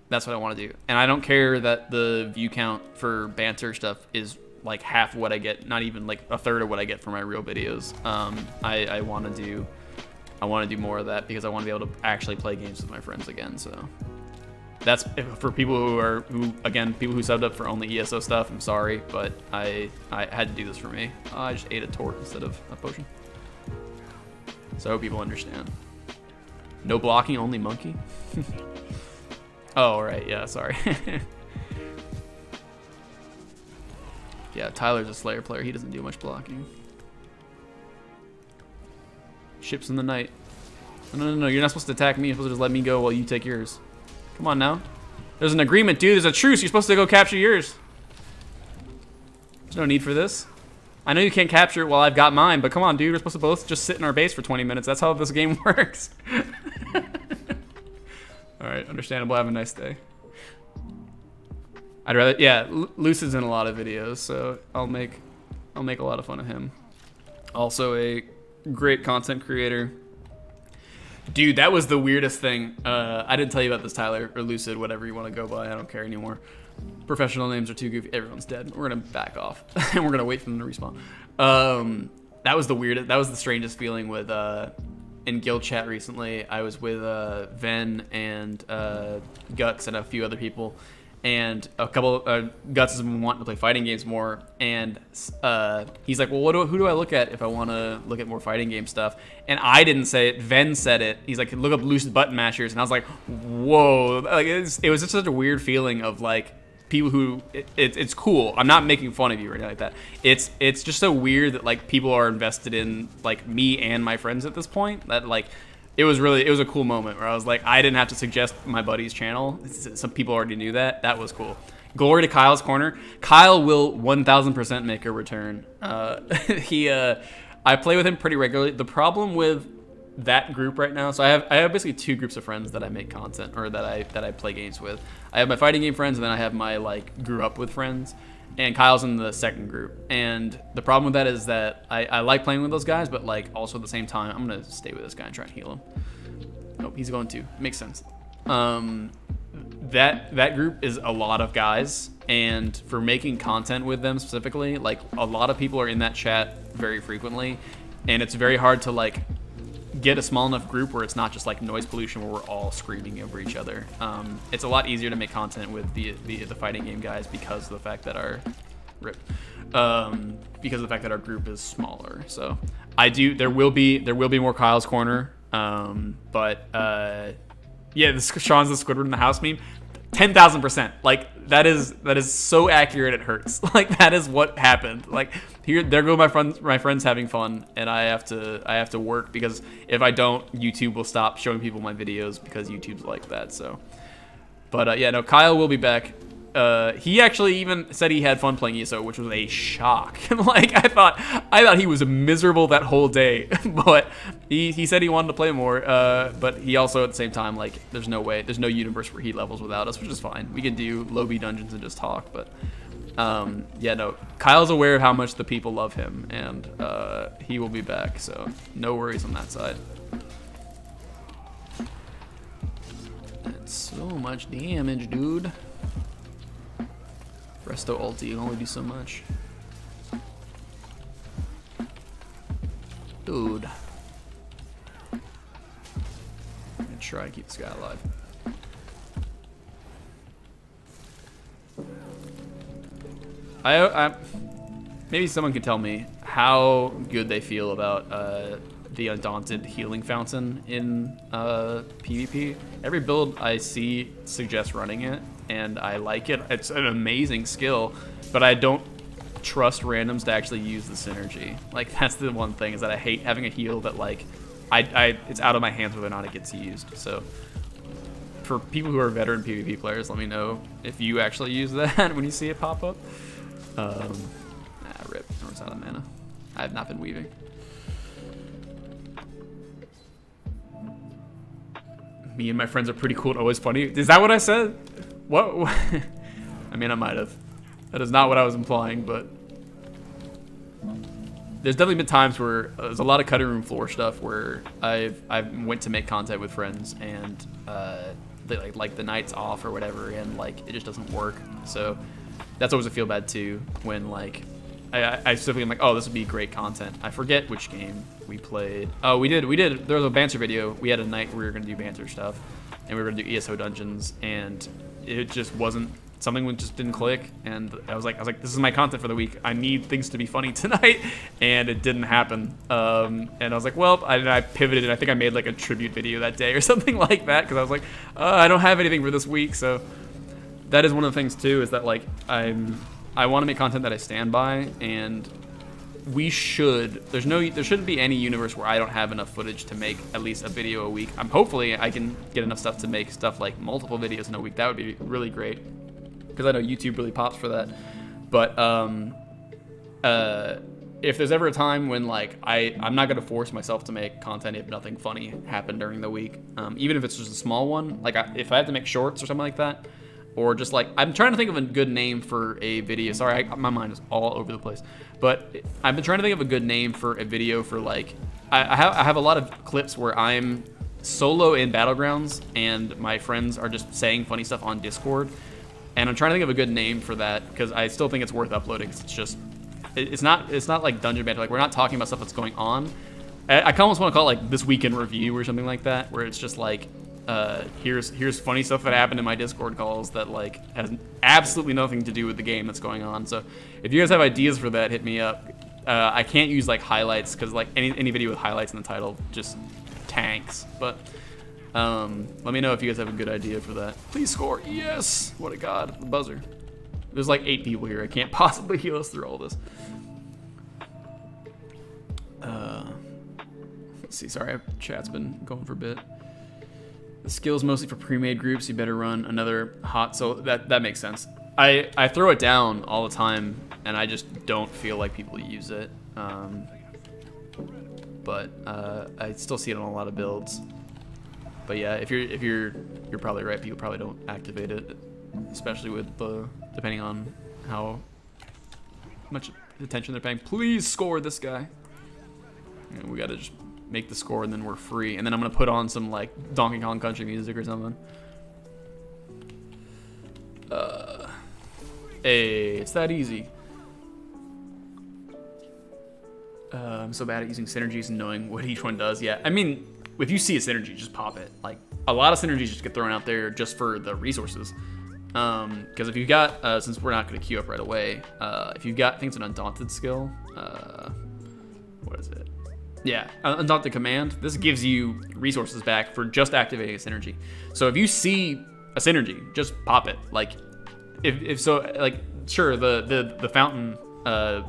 what I want to do, and I don't care that the view count for banter stuff is like half what I get, not even like a third of what I get for my real videos. I want to do more of that because I want to be able to actually play games with my friends again. So. That's for people who subbed up for only ESO stuff. I'm sorry, but I had to do this for me. I just ate a tort instead of a potion. So I hope people understand. No blocking, only monkey. Oh, right, yeah, sorry. Yeah, Tyler's a Slayer player. He doesn't do much blocking. Ships in the night. No, you're not supposed to attack me. You're supposed to just let me go while you take yours. Come on now. There's an agreement, dude. There's a truce. You're supposed to go capture yours. There's no need for this. I know you can't capture it while I've got mine, but come on, dude. We're supposed to both just sit in our base for 20 minutes. That's how this game works. All right, understandable. Have a nice day. I'd rather, yeah, Lucid's in a lot of videos, so I'll make a lot of fun of him. Also a great content creator. Dude, that was the weirdest thing. I didn't tell you about this, Tyler, or Lucid, whatever you want to go by. I don't care anymore. Professional names are too goofy. Everyone's dead. We're going to back off. And we're going to wait for them to respawn. That was the weirdest. That was the strangest feeling with in guild chat recently. I was with Ven and Guts and a few other people. And a couple Guts has been wanting to play fighting games more, and he's like, well, who do I look at if I want to look at more fighting game stuff? And I didn't say it. Ven said it. He's like, look up Lucid Button Mashers, and I was like, whoa! Like, it was just such a weird feeling of like people who it's cool. I'm not making fun of you or anything like that. It's just so weird that like people are invested in like me and my friends at this point. That like. It was a cool moment where I was like, I didn't have to suggest my buddy's channel. Some people already knew that. That was cool. Glory to Kyle's Corner. Kyle will 1000% make a return. I play with him pretty regularly. The problem with that group right now, so I have basically two groups of friends that I make content, or that I play games with. I have my fighting game friends, and then I have my like grew up with friends. And Kyle's in the second group. And the problem with that is that I like playing with those guys, but like also at the same time, I'm going to stay with this guy and try and heal him. Nope, he's going to. Makes sense. That group is a lot of guys. And for making content with them specifically, like a lot of people are in that chat very frequently. And it's very hard to like get a small enough group where it's not just like noise pollution where we're all screaming over each other. It's a lot easier to make content with the fighting game guys because of the fact that our group is smaller. So there will be more Kyle's Corner. Yeah, this Sean's the Squidward in the house meme. 10,000%. Like that is so accurate it hurts. Like that is what happened. Like there go my friends having fun, and I have to work because if I don't, YouTube will stop showing people my videos because YouTube's like that. So But yeah, no, Kyle will be back. He actually even said he had fun playing ESO, which was a shock. Like I thought he was miserable that whole day, but he said he wanted to play more. But he also at the same time, like, there's no universe for heat levels without us, which is fine. We can do lobby dungeons and just talk. But yeah, no, Kyle's aware of how much the people love him, and he will be back. So no worries on that side. That's so much damage, dude. Resto ulti, you can only do so much. Dude. I'm gonna try to keep this guy alive. I maybe someone can tell me how good they feel about the Undaunted healing fountain in PvP. Every build I see suggests running it, and I like it. It's an amazing skill, but I don't trust randoms to actually use the synergy. Like, that's the one thing, is that I hate having a heal that, like, it's out of my hands whether or not it gets used. So for people who are veteran PvP players, let me know if you actually use that when you see it pop up. Rip. I was out of mana. I have not been weaving. Me and my friends are pretty cool and always funny. Is that what I said? What? I mean, I might have. That is not what I was implying, but there's definitely been times where there's a lot of cutting room floor stuff where I've went to make contact with friends, and they like the night's off or whatever, and like it just doesn't work. So that's always a feel bad too when like I specifically am like, oh, this would be great content. I forget which game we played. Oh, we did. There was a banter video. We had a night where we were gonna do banter stuff, and we were gonna do ESO dungeons, and it just wasn't. Something just didn't click, and I was like, this is my content for the week. I need things to be funny tonight, and it didn't happen. And I was like, well, I pivoted, and I think I made like a tribute video that day or something like that, because I was like, I don't have anything for this week. So that is one of the things too, is that like I want to make content that I stand by, and there shouldn't be any universe where I don't have enough footage to make at least a video a week. Hopefully I can get enough stuff to make stuff like multiple videos in a week. That would be really great, because I know YouTube really pops for that. But if there's ever a time when like I'm not gonna force myself to make content if nothing funny happened during the week, even if it's just a small one, like if I had to make shorts or something like that, or just like, I'm trying to think of a good name for a video. Sorry, my mind is all over the place. But I've been trying to think of a good name for a video for like, I have a lot of clips where I'm solo in Battlegrounds and my friends are just saying funny stuff on Discord. And I'm trying to think of a good name for that, because I still think it's worth uploading. Cause it's not like dungeon banter. Like, we're not talking about stuff that's going on. I almost want to call it like This Week in Review or something like that, where it's just like, here's funny stuff that happened in my Discord calls that like has absolutely nothing to do with the game that's going on. So if you guys have ideas for that, hit me up. I can't use like highlights, because like any video with highlights in the title just tanks. But let me know if you guys have a good idea for that. Please score. Yes. What a god. The buzzer. There's like 8 people here. I can't possibly heal us through all this. Let's see. Sorry, chat's been going for a bit. The skill's mostly for pre-made groups. You better run another hot. So that makes sense. I throw it down all the time, and I just don't feel like people use it. But I still see it on a lot of builds. But yeah, if you're probably right. People probably don't activate it, especially with depending on how much attention they're paying. Please score this guy. And we gotta just make the score, and then we're free. And then I'm gonna put on some like Donkey Kong Country music or something. Hey, it's that easy. I'm so bad at using synergies and knowing what each one does. Yeah, I mean, if you see a synergy, just pop it. Like, a lot of synergies just get thrown out there just for the resources. Because if you've got, since we're not going to queue up right away, if you've got, I think it's an Undaunted skill. What is it? Yeah, Undaunted Command. This gives you resources back for just activating a synergy. So if you see a synergy, just pop it. Like, if so, like, sure, the fountain,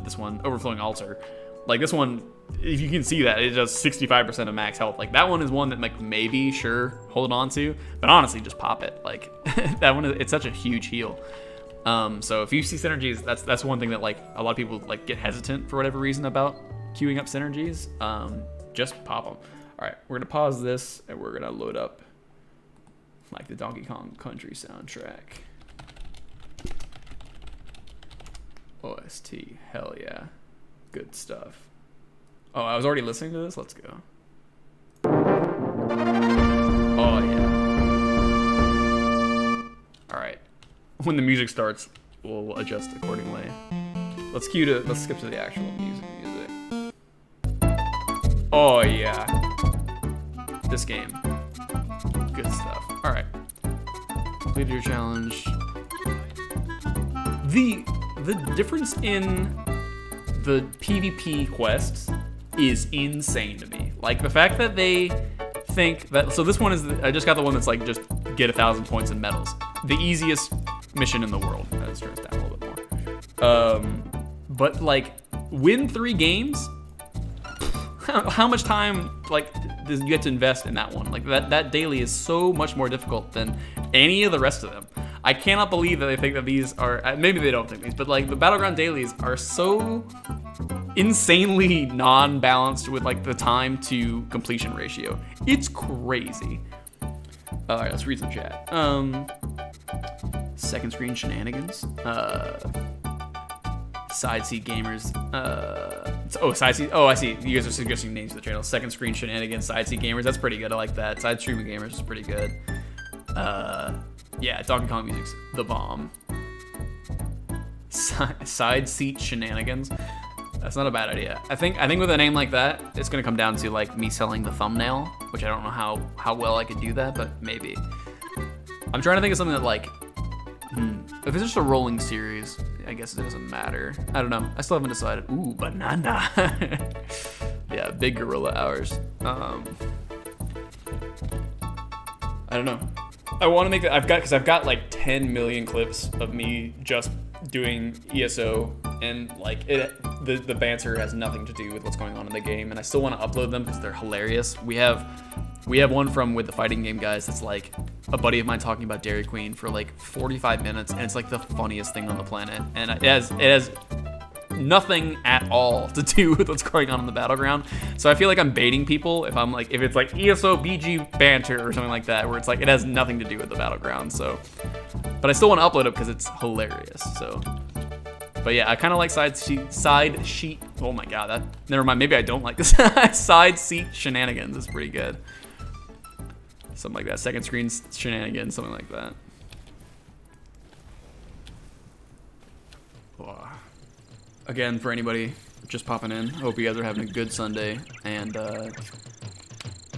this one, Overflowing Altar, like this one, if you can see that, it does 65% of max health. Like, that one is one that, like, maybe, sure, hold on to. But honestly, just pop it. Like, that one, it's such a huge heal. So if you see synergies, that's one thing that, like, a lot of people, like, get hesitant for whatever reason about queuing up synergies. Just pop them. All right, we're going to pause this, and we're going to load up, like, the Donkey Kong Country soundtrack. OST, hell yeah. Good stuff. Oh, I was already listening to this? Let's go. Oh, yeah. All right. When the music starts, we'll adjust accordingly. Let's skip to the actual music. Oh, yeah. This game. Good stuff. All right. Completed your challenge. The difference in the PvP quests is insane to me. Like, the fact that they think that... So this one is... I just got the one that's like, just get 1,000 points in medals. The easiest mission in the world. Let's turn this down a little bit more. But, like, win 3 games? How much time, like, do you get to invest in that one? Like, that daily is so much more difficult than any of the rest of them. I cannot believe that they think that these are... Maybe they don't think these, but, like, the Battleground dailies are so insanely non-balanced with, like, the time to completion ratio. It's crazy. All right, let's read some chat. Second screen shenanigans. Side seat gamers. Side seat. Oh, I see. You guys are suggesting names of the channel. Second screen shenanigans. Side seat gamers. That's pretty good. I like that. Side streaming gamers is pretty good. Yeah, Donkey Kong music's the bomb. Side seat shenanigans. That's not a bad idea. I think with a name like that, it's gonna come down to, like, me selling the thumbnail, which I don't know how well I could do that, but maybe. I'm trying to think of something that, like, if it's just a rolling series, I guess it doesn't matter. I don't know. I still haven't decided. Ooh, banana. Yeah, big gorilla hours. I don't know. I want to make that. I've got like 10 million clips of me just doing ESO, and like the banter has nothing to do with what's going on in the game, and I still want to upload them because they're hilarious. We have one from With the Fighting Game guys that's like a buddy of mine talking about Dairy Queen for like 45 minutes, and it's like the funniest thing on the planet, and it has nothing at all to do with what's going on in the Battleground. So I feel like I'm baiting people if it's like ESO BG banter or something like that, where it's like it has nothing to do with the Battleground. So, but I still want to upload it because it's hilarious. So, but yeah, I kind of like side sheet. Oh my god, never mind. Maybe I don't like this. Side seat shenanigans is pretty good. Something like that. Second screen shenanigans, something like that. Again, for anybody just popping in, hope you guys are having a good Sunday. And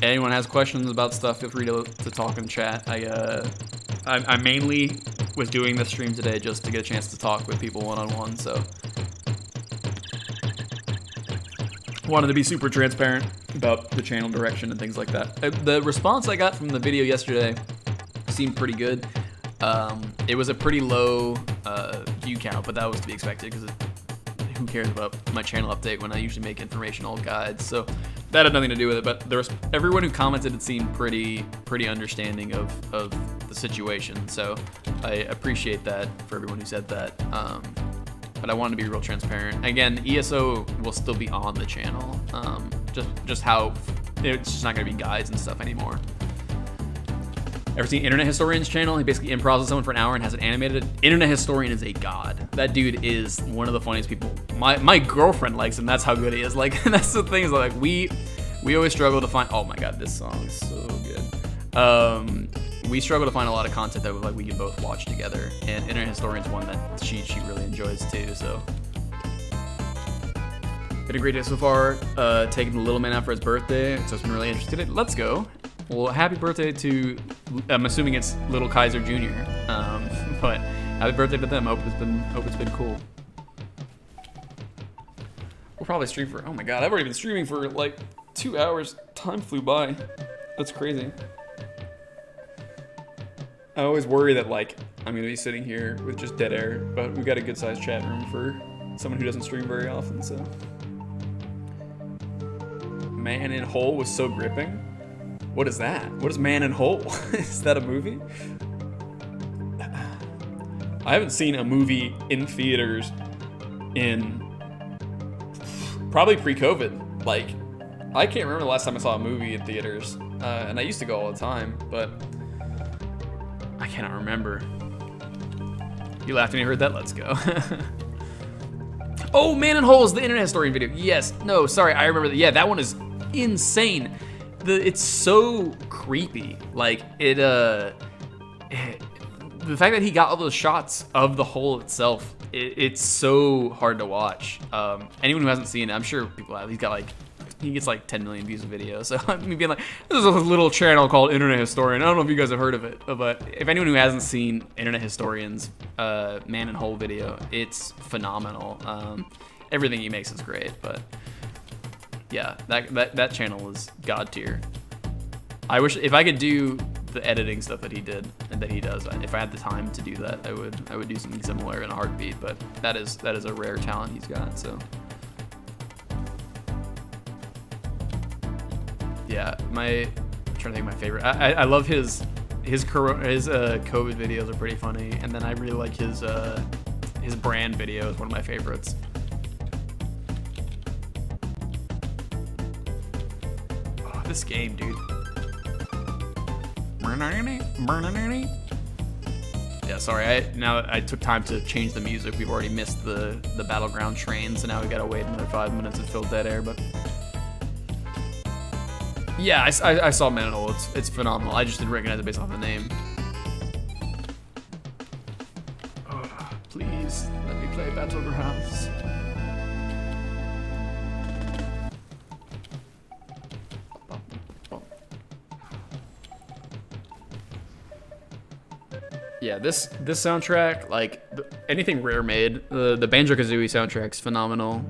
anyone has questions about stuff, feel free to talk in chat. I mainly was doing this stream today just to get a chance to talk with people one-on-one, so wanted to be super transparent about the channel direction and things like that. The response I got from the video yesterday seemed pretty good. It was a pretty low view count, but that was to be expected because who cares about my channel update when I usually make informational guides? So that had nothing to do with it. But everyone who commented, it seemed pretty understanding of the situation. So I appreciate that for everyone who said that. But I wanted to be real transparent. Again, ESO will still be on the channel. Just how it's just not going to be guides and stuff anymore. Ever seen Internet Historian's channel? He basically improvs with someone for an hour and has it animated. Internet Historian is a god. That dude is one of the funniest people. My girlfriend likes him. That's how good he is. Like, that's the thing is, like, we always struggle to find. Oh my god, this song is so good. We struggle to find a lot of content that we can both watch together, and Internet Historian's one that she really enjoys too. So, had a great day so far. Taking the little man out for his birthday, so it's been really interesting. Let's go. Well, happy birthday to, I'm assuming it's Little Kaiser Jr. But happy birthday to them. Hope it's been cool. We'll probably stream for, oh my god, I've already been streaming for like 2 hours. Time flew by. That's crazy. I always worry that like I'm gonna be sitting here with just dead air, but we've got a good sized chat room for someone who doesn't stream very often, so. Man in Hole was so gripping. What is that? What is Man in Hole? Is that a movie? I haven't seen a movie in theaters in probably pre-COVID. Like, I can't remember the last time I saw a movie in theaters. And I used to go all the time, but I cannot remember. You laughed when you heard that? Let's go. Oh, Man in Hole is the internet historian video. Yes. No, sorry. I remember that. Yeah, that one is insane. It's so creepy. Like, the fact that he got all those shots of the hole itself, it's so hard to watch. Anyone who hasn't seen it, I'm sure people have. He gets like 10 million views a video. So me being like, there's a little channel called Internet Historian. I don't know if you guys have heard of it, but if anyone who hasn't seen Internet Historian's Man in Hole video, it's phenomenal. Everything he makes is great, but yeah, that channel is god tier. I wish if I could do the editing stuff that he did and that he does, if I had the time to do that, I would do something similar in a heartbeat. But that is a rare talent he's got. So. Yeah, I'm trying to think of my favorite. I love his COVID videos are pretty funny, and then I really like his brand videos, one of my favorites. Oh, this game, dude. Yeah, sorry. Now I took time to change the music. We've already missed the battleground train, so now we gotta wait another 5 minutes to fill dead air, but. Yeah, I saw Man in Hole. It's phenomenal. I just didn't recognize it based off the name. Oh, please, let me play Battlegrounds. Yeah, this soundtrack, like anything Rare made, the Banjo-Kazooie soundtrack's phenomenal.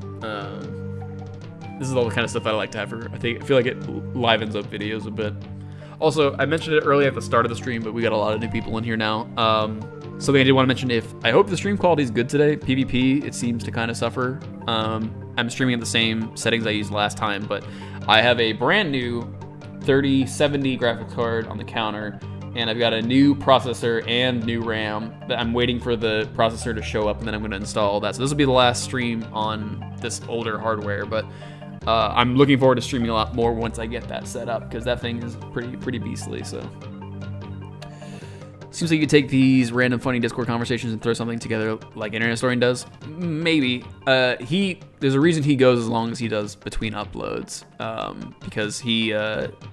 This is all the kind of stuff I like to have I feel like it livens up videos a bit. Also, I mentioned it earlier at the start of the stream, but we got a lot of new people in here now. Something I did want to mention, I hope the stream quality is good today. PvP, it seems to kind of suffer. I'm streaming at the same settings I used last time, but I have a brand new 3070 graphics card on the counter, and I've got a new processor and new RAM that I'm waiting for the processor to show up, and then I'm going to install that. So this will be the last stream on this older hardware, but I'm looking forward to streaming a lot more once I get that set up, because that thing is pretty beastly. So seems like you could take these random funny Discord conversations and throw something together like Internet Historian does. Maybe. There's a reason he goes as long as he does between uploads, because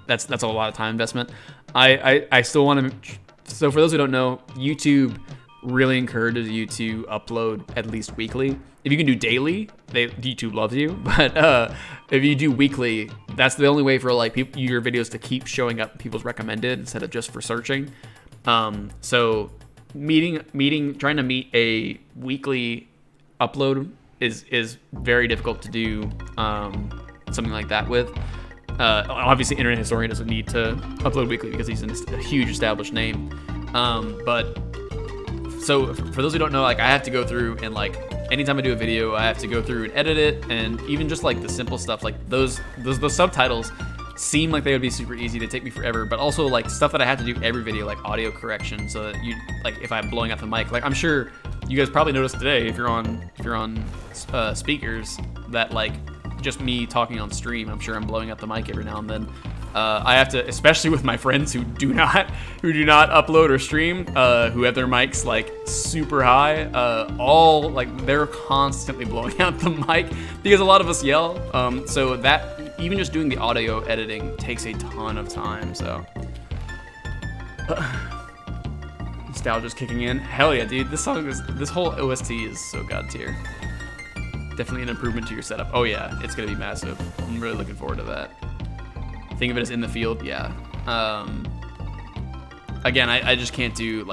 that's a lot of time investment. I still want to. So for those who don't know, YouTube really encourages you to upload at least weekly. If you can do daily, YouTube loves you. But if you do weekly, that's the only way for your videos to keep showing up people's recommended instead of just for searching. So trying to meet a weekly upload is very difficult to do something like that with. Obviously, Internet Historian doesn't need to upload weekly because he's a huge established name. But so for those who don't know, I have to go through and anytime I do a video, I have to go through and edit it, and even just the simple stuff those subtitles seem like they would be super easy. They take me forever, but also stuff that I have to do every video, like audio correction, so that you if I'm blowing out the mic, I'm sure you guys probably noticed today if you're on speakers that just me talking on stream, I'm sure I'm blowing out the mic every now and then. I have to, especially with my friends who do not upload or stream, who have their mics super high, they're constantly blowing out the mic because a lot of us yell. So that even just doing the audio editing takes a ton of time. So nostalgia's kicking in. Hell yeah, dude! This whole OST is so god tier. Definitely an improvement to your setup. Oh yeah, it's gonna be massive. I'm really looking forward to that. Think of it as in the field, yeah. Again, I just can't do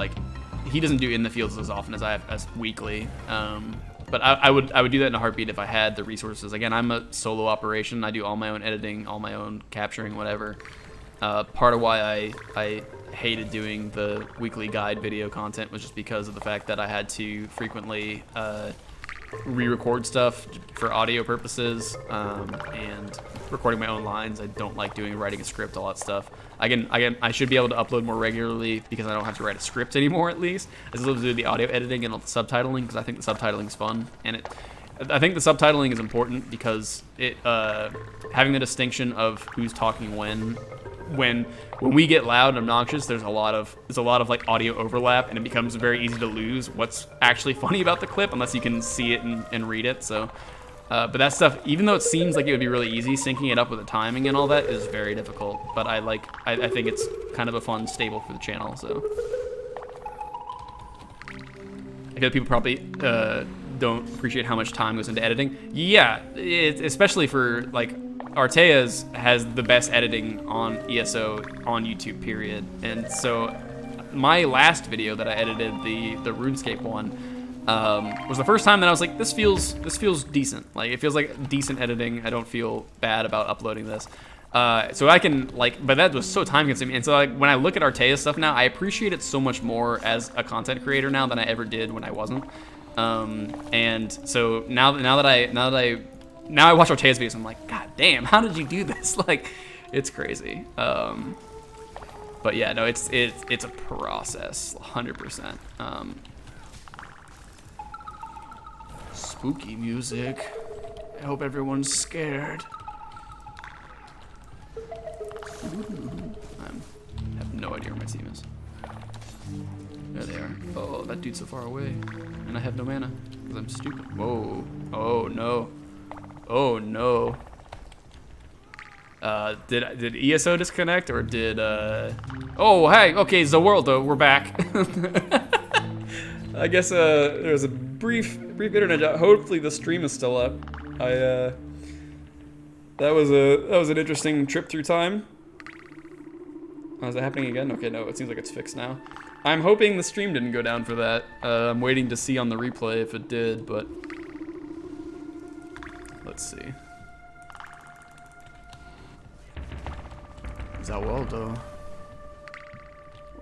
he doesn't do in the fields as often as I have as weekly. But I would do that in a heartbeat if I had the resources. Again, I'm a solo operation. I do all my own editing, all my own capturing, whatever. Part of why I hated doing the weekly guide video content was just because of the fact that I had to frequently re-record stuff for audio purposes, and recording my own lines. I don't like writing a script, all that stuff. I should be able to upload more regularly because I don't have to write a script anymore, at least. I still have to do the audio editing and all the subtitling because I think the subtitling is fun, and I think the subtitling is important because it having the distinction of who's talking when we get loud and obnoxious, there's a lot of like audio overlap, and it becomes very easy to lose what's actually funny about the clip unless you can see it and read it. So, but that stuff, even though it seems like it would be really easy, syncing it up with the timing and all that is very difficult. But I think it's kind of a fun staple for the channel. So, I feel people probably don't appreciate how much time goes into editing. Yeah, especially for like. Artea's has the best editing on ESO on YouTube, period. And so my last video that I edited, the RuneScape one, was the first time that I was like, this feels decent. Like, it feels like decent editing. I don't feel bad about uploading this. So I can, like, but that was so time consuming. And so like when I look at Artea's stuff now, I appreciate it so much more as a content creator now than I ever did when I wasn't. And so now I watch Artea's videos and I'm like, God damn, how did you do this? Like, it's crazy. But yeah, no, it's a process, 100%. Spooky music. I hope everyone's scared. I have no idea where my team is. There they are. Oh, that dude's so far away. And I have no mana, because I'm stupid. Whoa. Oh, no. Oh no. Did ESO disconnect or did oh hey, okay, Zawaldo, we're back. I guess there was a brief internet drop. Hopefully the stream is still up. That was an interesting trip through time. Oh, is that happening again? Okay, no, it seems like it's fixed now. I'm hoping the stream didn't go down for that. I'm waiting to see on the replay if it did, but let's see. Zawaldo.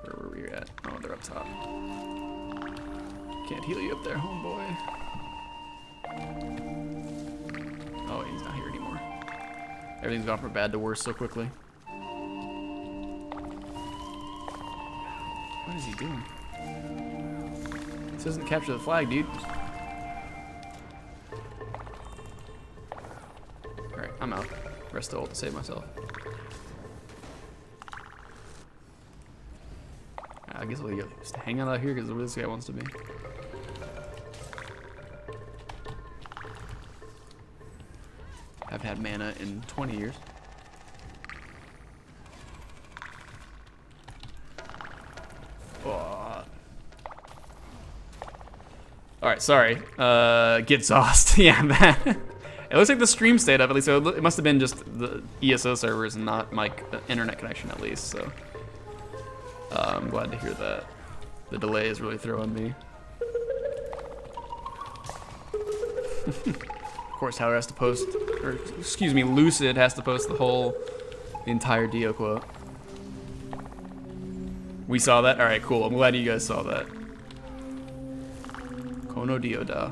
Where were we at? Oh, they're up top. Can't heal you up there, homeboy. Oh, he's not here anymore. Everything's gone from bad to worse so quickly. What is he doing? This doesn't capture the flag, dude. Alright, I'm out. Rest the ult to save myself. I guess we'll just hang out here because where this guy wants to be. I haven't had mana in 20 years. Oh. Alright, sorry. Get sauced. Yeah, man. It looks like the stream stayed up at least, so it must have been just the ESO servers and not my internet connection at least, so. I'm glad to hear that. The delay is really throwing me. Of course, Howard has to post, or excuse me, Lucid has to post the entire Dio quote. We saw that? Alright, cool. I'm glad you guys saw that. Kono Dio da.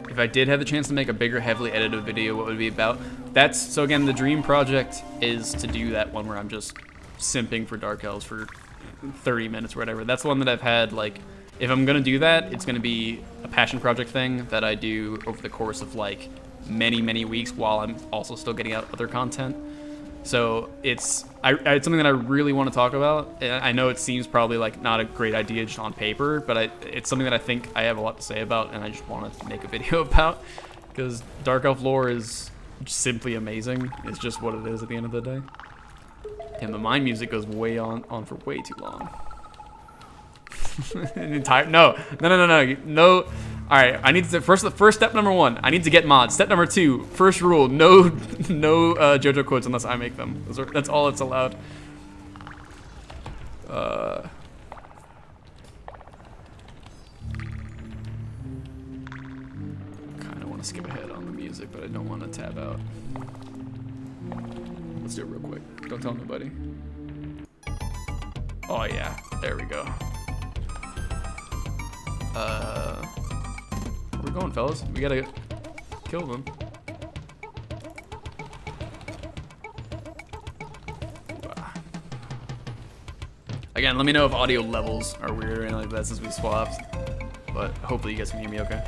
If I did have the chance to make a bigger, heavily edited video, what would it be about? So again, the dream project is to do that one where I'm just simping for Dark Elves for 30 minutes or whatever. That's the one that I've had, like, if I'm gonna do that, it's gonna be a passion project thing that I do over the course of like many weeks while I'm also still getting out other content. So it's something that I really want to talk about. I know it seems probably like not a great idea just on paper, but it's something that I think I have a lot to say about, and I just want to make a video about because Dark Elf lore is simply amazing. It's just what it is at the end of the day. And the mine music goes way on for way too long. No. All right, I need to first step number 1. I need to get mods. Step number 2, first rule: no JoJo quotes unless I make them. That's all that's allowed. Kind of want to skip ahead on the music, but I don't want to tab out. Let's do it real quick. Don't tell nobody. Oh yeah, there we go. Where we going, fellas? We gotta kill them. Again, let me know if audio levels are weird or anything like that since we swapped. But hopefully you guys can hear me okay.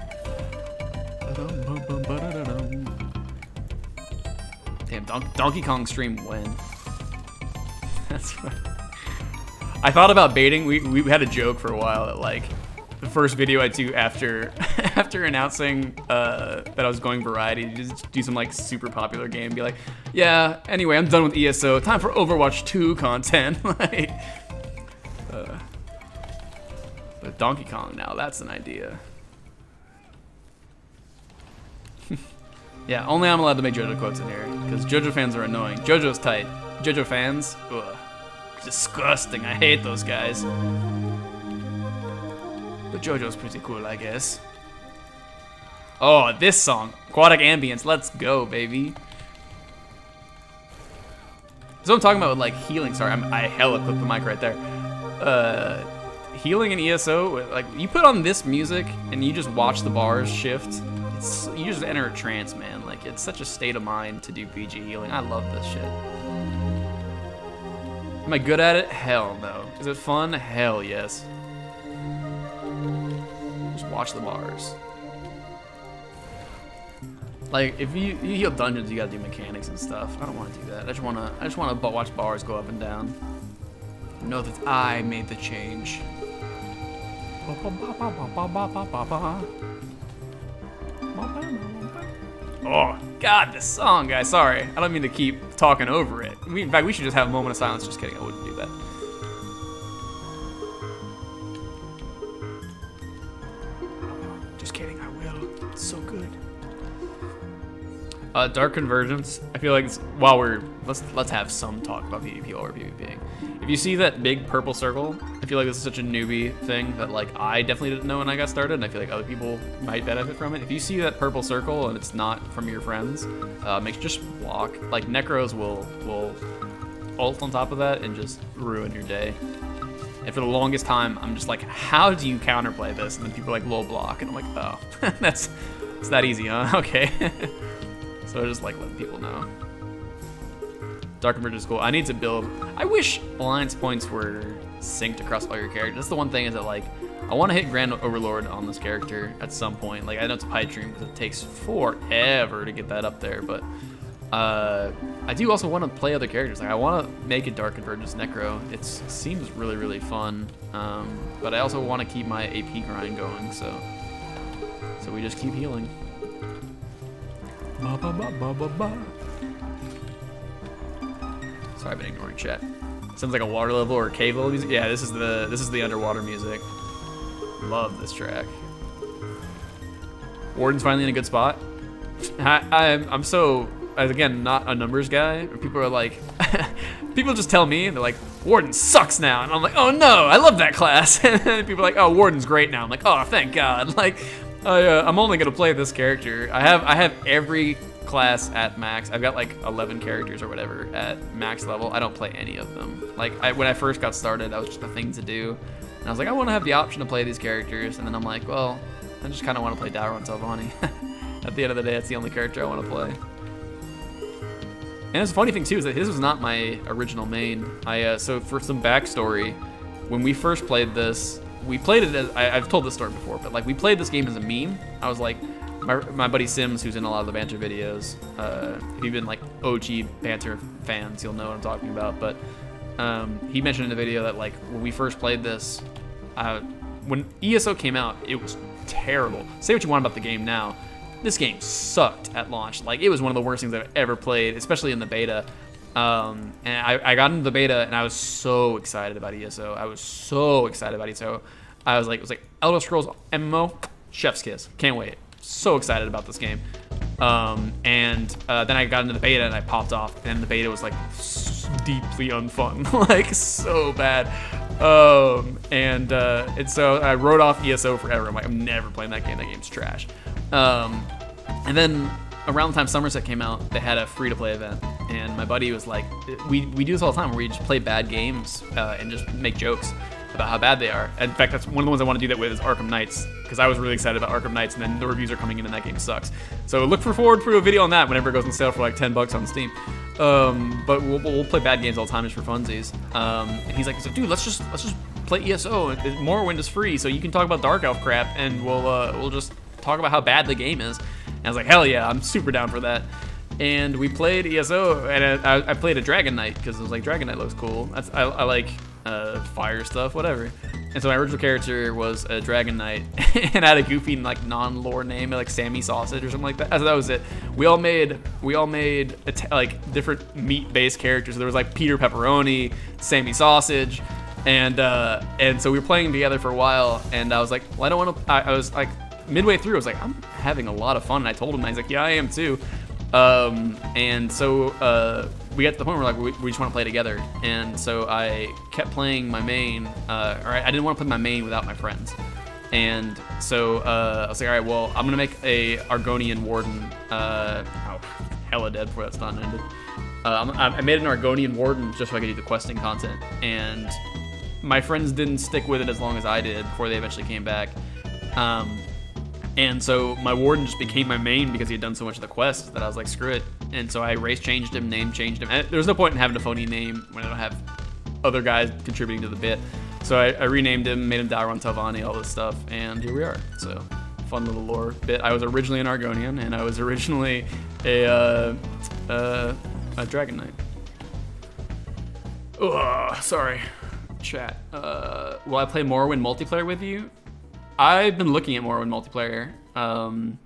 Damn, Donkey Kong stream when? That's right. I thought about baiting. We had a joke for a while that like the first video I do after after announcing that I was going variety, just do some like super popular game, be like, yeah. Anyway, I'm done with ESO. Time for Overwatch 2 content. Like, but Donkey Kong now, that's an idea. Yeah, only I'm allowed to make JoJo quotes in here, because JoJo fans are annoying. JoJo's tight. JoJo fans, ugh, disgusting. I hate those guys. But JoJo's pretty cool, I guess. Oh, this song, Aquatic Ambience. Let's go, baby. So I'm talking about with like healing. Sorry, I hella clipped the mic right there. Healing in ESO, like you put on this music and you just watch the bars shift. You just enter a trance, man. Like, it's such a state of mind to do PG healing. I love this shit. Am I good at it? Hell no. Is it fun? Hell yes. Just watch the bars. Like, if you heal dungeons, you gotta do mechanics and stuff. I don't want to do that. I just wanna watch bars go up and down. Know that I made the change. Oh, God, this song, guys. Sorry. I don't mean to keep talking over it. In fact, we should just have a moment of silence. Just kidding. I wouldn't do that. Just kidding. I will. It's so good. Dark Convergence. I feel like it's, let's have some talk about PvP while we're PvPing. If you see that big purple circle, I feel like this is such a newbie thing that like I definitely didn't know when I got started, and I feel like other people might benefit from it. If you see that purple circle and it's not from your friends, just block. Like Necros will ult on top of that and just ruin your day. And for the longest time, I'm just like, how do you counterplay this? And then people are like, lol block, and I'm like, oh, it's that easy, huh? Okay. So I just like letting people know. Dark Convergence is cool. I need to build. I wish alliance points were synced across all your characters. That's the one thing is that like I want to hit Grand Overlord on this character at some point. Like I know it's a pipe dream because it takes forever to get that up there, but I do also want to play other characters. Like I want to make a Dark Convergence Necro. It seems really really fun, but I also want to keep my AP grind going. So we just keep healing. Ba, ba, ba, ba, ba, ba. Sorry, I've been ignoring chat. Sounds like a water level or cave level music. Yeah, this is the underwater music. Love this track. Warden's finally in a good spot. I'm so, again, not a numbers guy. People are like, people just tell me, they're like, Warden sucks now. And I'm like, oh no, I love that class. And then people are like, oh, Warden's great now. I'm like, oh, thank God. Like, I'm only gonna play this character. I have every class at max. I've got like 11 characters or whatever at max level. I don't play any of them. Like when I first got started, that was just a thing to do. And I was like, I want to have the option to play these characters. And then I'm like, well, I just kind of want to play Dairo and Telvanni. At the end of the day, that's the only character I want to play. And it's a funny thing too is that his was not my original main. So for some backstory, when we first played this, we played it as, I've told this story before, but like we played this game as a meme. I was like, my buddy Sims, who's in a lot of the banter videos, if you've been like OG banter fans, you'll know what I'm talking about. But he mentioned in the video that like when we first played this, when ESO came out, it was terrible. Say what you want about the game now, this game sucked at launch. Like it was one of the worst things I've ever played, especially in the beta. And I got into the beta and I was so excited about ESO. I was so excited about ESO. I was like, it was like Elder Scrolls MMO, chef's kiss. Can't wait. So excited about this game. Then I got into the beta and I popped off, and the beta was like deeply unfun, like so bad. And so I wrote off ESO forever. I'm like, I'm never playing that game. That game's trash. And then around the time Somerset came out, they had a free-to-play event, and my buddy was like, we do this all the time, where we just play bad games and just make jokes. about how bad they are. In fact, that's one of the ones I want to do that with is Arkham Knights, because I was really excited about Arkham Knights, and then the reviews are coming in and that game sucks. So look forward to a video on that whenever it goes on sale for like $10 on Steam. But we'll play bad games all the time just for funsies. And he's like, dude, let's just play ESO. Morrowind is free, so you can talk about Dark Elf crap, and we'll just talk about how bad the game is. And I was like, hell yeah, I'm super down for that. And we played ESO, and I played a Dragon Knight because I was like, Dragon Knight looks cool. I like fire stuff, whatever. And so my original character was a Dragon Knight, and I had a goofy like non-lore name, like Sammy Sausage or something like that. So that was it. We all made like different meat-based characters. There was like Peter Pepperoni, Sammy Sausage, and so we were playing together for a while. And I was like, well, I don't want to. I was like midway through, I was like, I'm having a lot of fun. And I told him, and he's like, yeah, I am too. And so we got to the point where like we just want to play together, and so I kept playing my main. I didn't want to play my main without my friends, and so I was like, all right, well, I'm gonna make a Argonian Warden. Hella dead before that stun ended. I made an Argonian Warden just so I could do the questing content, and my friends didn't stick with it as long as I did before they eventually came back. And so my Warden just became my main because he had done so much of the quest that I was like, screw it. And so I race changed him, name changed him. And there's no point in having a phony name when I don't have other guys contributing to the bit. So I renamed him, made him Dalron Telvanni, all this stuff, and here we are. So fun little lore bit. I was originally an Argonian, and I was originally a Dragon Knight. Ugh, sorry, chat. Will I play Morrowind multiplayer with you? I've been looking at Morrowind multiplayer. Morrowind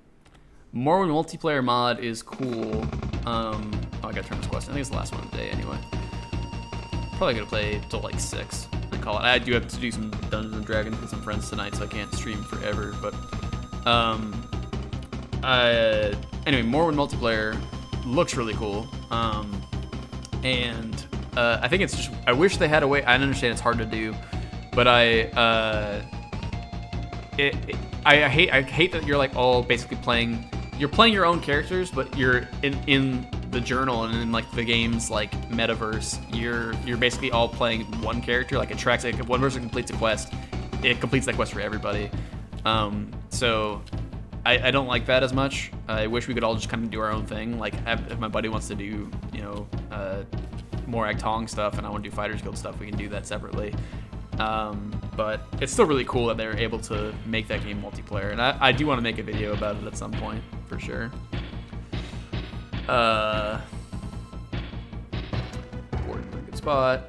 multiplayer mod is cool. I gotta turn this quest. I think it's the last one of the day anyway. Probably gonna play till like 6 and call it. I do have to do some Dungeons and Dragons with some friends tonight, so I can't stream forever. But anyway, Morrowind multiplayer looks really cool. And I think it's just, I wish they had a way. I understand it's hard to do, but I hate that you're like all basically playing your own characters, but you're in the journal and in like the game's like metaverse, you're basically all playing one character. Like it tracks, like if one person completes a quest, it completes that quest for everybody. So I don't like that as much. I wish we could all just kind of do our own thing. Like if my buddy wants to do, more Agtong stuff and I want to do Fighters Guild stuff, we can do that separately. But it's still really cool that they're able to make that game multiplayer, and I do want to make a video about it at some point for sure. Warden's in a good spot.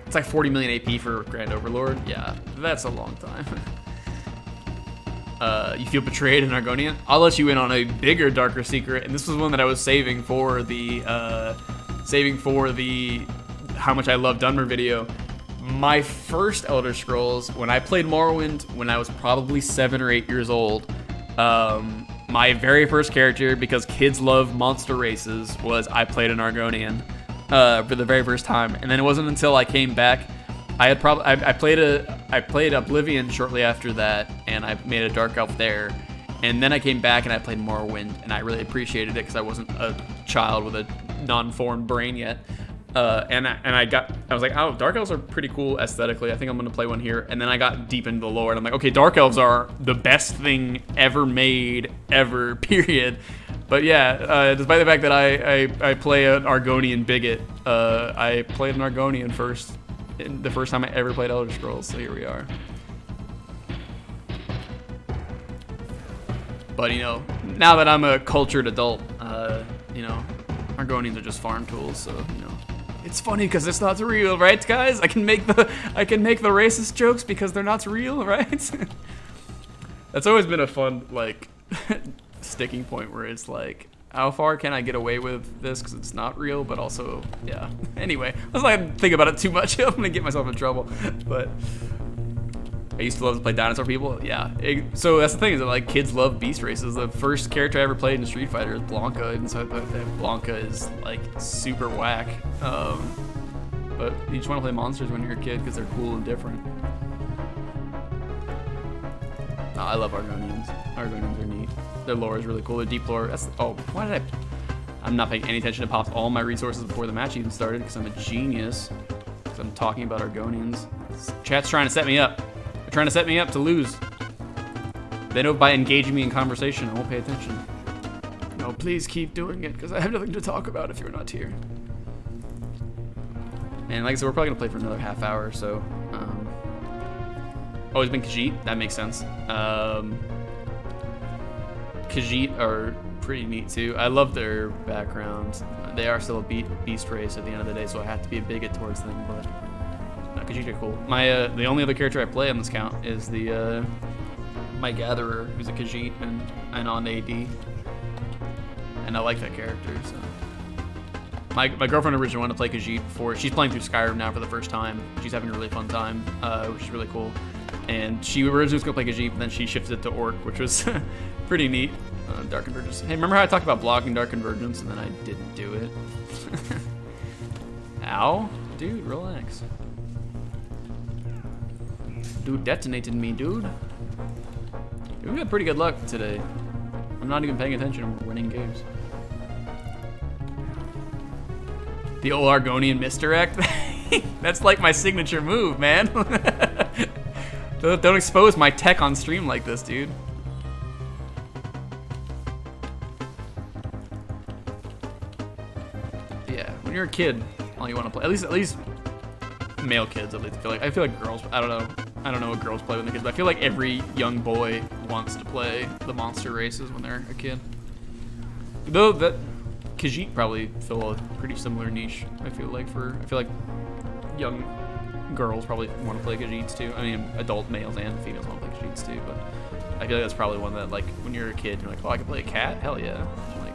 It's like 40 million AP for Grand Overlord. Yeah, that's a long time. You feel betrayed in Argonian? I'll let you in on a bigger, darker secret, and this was one that I was saving for the how much I love Dunmer video. My first Elder Scrolls, when I played Morrowind when I was probably 7 or 8 years old, my very first character, because kids love monster races, was I played an Argonian for the very first time. And then it wasn't until I came back, I played Oblivion shortly after that, and I made a Dark Elf there. And then I came back and I played Morrowind, and I really appreciated it because I wasn't a child with a non-formed brain yet. And I was like, oh, Dark Elves are pretty cool aesthetically. I think I'm gonna play one here. And then I got deep into the lore, and I'm like, okay, Dark Elves are the best thing ever made, ever, period. But yeah, despite the fact that I play an Argonian bigot, I played an Argonian the first time I ever played Elder Scrolls. So here we are. But now that I'm a cultured adult, Argonians are just farm tools. So it's funny because it's not real, right, guys? I can make the racist jokes because they're not real, right? That's always been a fun sticking point where it's like, how far can I get away with this because it's not real, but also, yeah. Anyway, let's not think about it too much. I'm gonna get myself in trouble. But I used to love to play dinosaur people. Yeah. So that's the thing, is that kids love beast races. The first character I ever played in Street Fighter is Blanca, and so Blanca is super whack. But you just want to play monsters when you're a kid because they're cool and different. I love Argonians. Argonians are neat. Their lore is really cool. Their deep lore. I'm not paying any attention to pops all my resources before the match even started because I'm a genius. because I'm talking about Argonians. Chat's trying to set me up. They're trying to set me up to lose. They know by engaging me in conversation, I won't pay attention. No, please keep doing it, because I have nothing to talk about if you're not here. And like I said, we're probably going to play for another half hour, so... Oh, it's been Khajiit? That makes sense. Khajiit are pretty neat, too. I love their background. They are still a beast race at the end of the day, so I have to be a bigot towards them, but... Khajiit are cool. My, the only other character I play on this count is the, my Gatherer, who's a Khajiit and on AD. And I like that character, so... My girlfriend originally wanted to play Khajiit before. She's playing through Skyrim now for the first time. She's having a really fun time, which is really cool. And she originally was going to play Khajiit, but then she shifted to Orc, which was pretty neat. Dark Convergence. Hey, remember how I talked about blocking Dark Convergence and then I didn't do it? Ow. Dude, relax. Dude detonated me, dude. Dude, we got pretty good luck today. I'm not even paying attention and we're winning games. The old Argonian misdirect? That's like my signature move, man. Don't expose my tech on stream like this, dude. Yeah, when you're a kid, all you want to play, at least male kids, at least I feel like girls, I don't know what girls play when they're kids, but I feel like every young boy wants to play the monster races when they're a kid. Though that Khajiit probably fill a pretty similar niche. I feel like young girls probably want to play Khajiits too. I mean, adult males and females want to play Khajiits too. But I feel like that's probably one that, like, when you're a kid, you're like, oh, I can play a cat. Hell yeah! Like,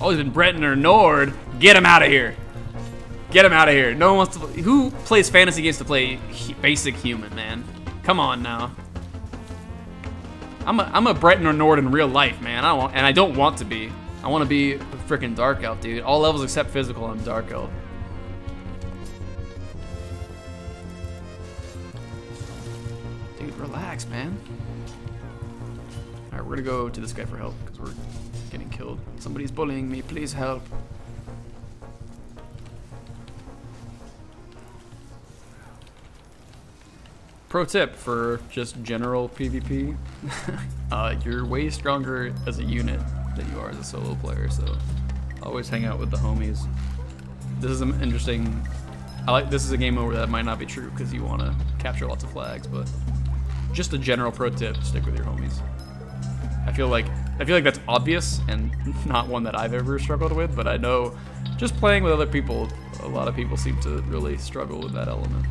always been Breton or Nord. Get him out of here! Get him out of here! No one wants to. Who plays fantasy games to play basic human, man? Come on now. I'm a Breton or Nord in real life, man. I don't want to be. I want to be a freaking Dark Elf, dude. All levels except physical, I'm Dark Elf. Dude, relax, man. Alright, we're gonna go to this guy for help, because we're getting killed. Somebody's bullying me, please help. Pro tip for just general PvP, you're way stronger as a unit than you are as a solo player, so always hang out with the homies. This is an interesting, this is a game over that might not be true because you want to capture lots of flags, but just a general pro tip, stick with your homies. I feel like that's obvious and not one that I've ever struggled with, but I know just playing with other people, a lot of people seem to really struggle with that element.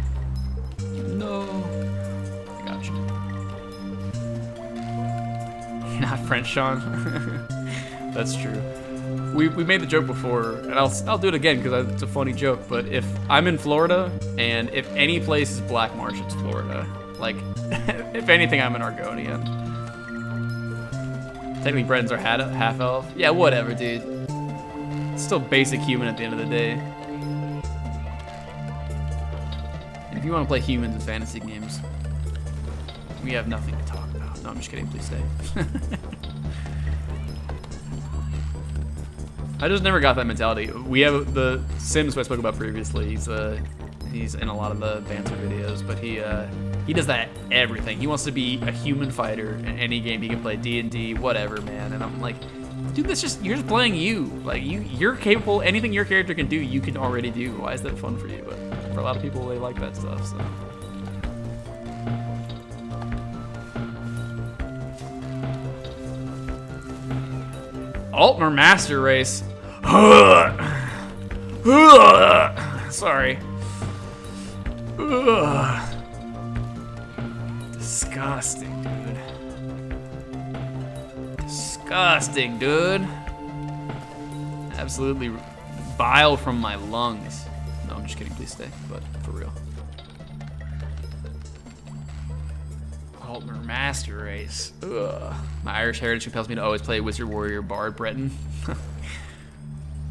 No. I got you. You're not French, Sean. That's true. We made the joke before, and I'll do it again because it's a funny joke. But if I'm in Florida, and if any place is Black Marsh, it's Florida. Like, if anything, I'm an Argonian. Technically, Bretons are half elf. Yeah, whatever, dude. It's still basic human at the end of the day. If you want to play humans in fantasy games, we have nothing to talk about. No, I'm just kidding. Please stay. I just never got that mentality. We have the Sims who I spoke about previously. He's in a lot of the banter videos, but he does that everything. He wants to be a human fighter in any game. He can play D&D, whatever, man. And I'm like, dude, you're just playing you. Like you're capable. Anything your character can do, you can already do. Why is that fun for you? But for a lot of people, they like that stuff. So. Altmer Master Race. Sorry. Disgusting, dude. Disgusting, dude. Absolutely bile from my lungs. No, I'm just kidding. Please stay. But for real. Altmer Master Race. Ugh. My Irish heritage compels me to always play Wizard, Warrior, Bard, Breton.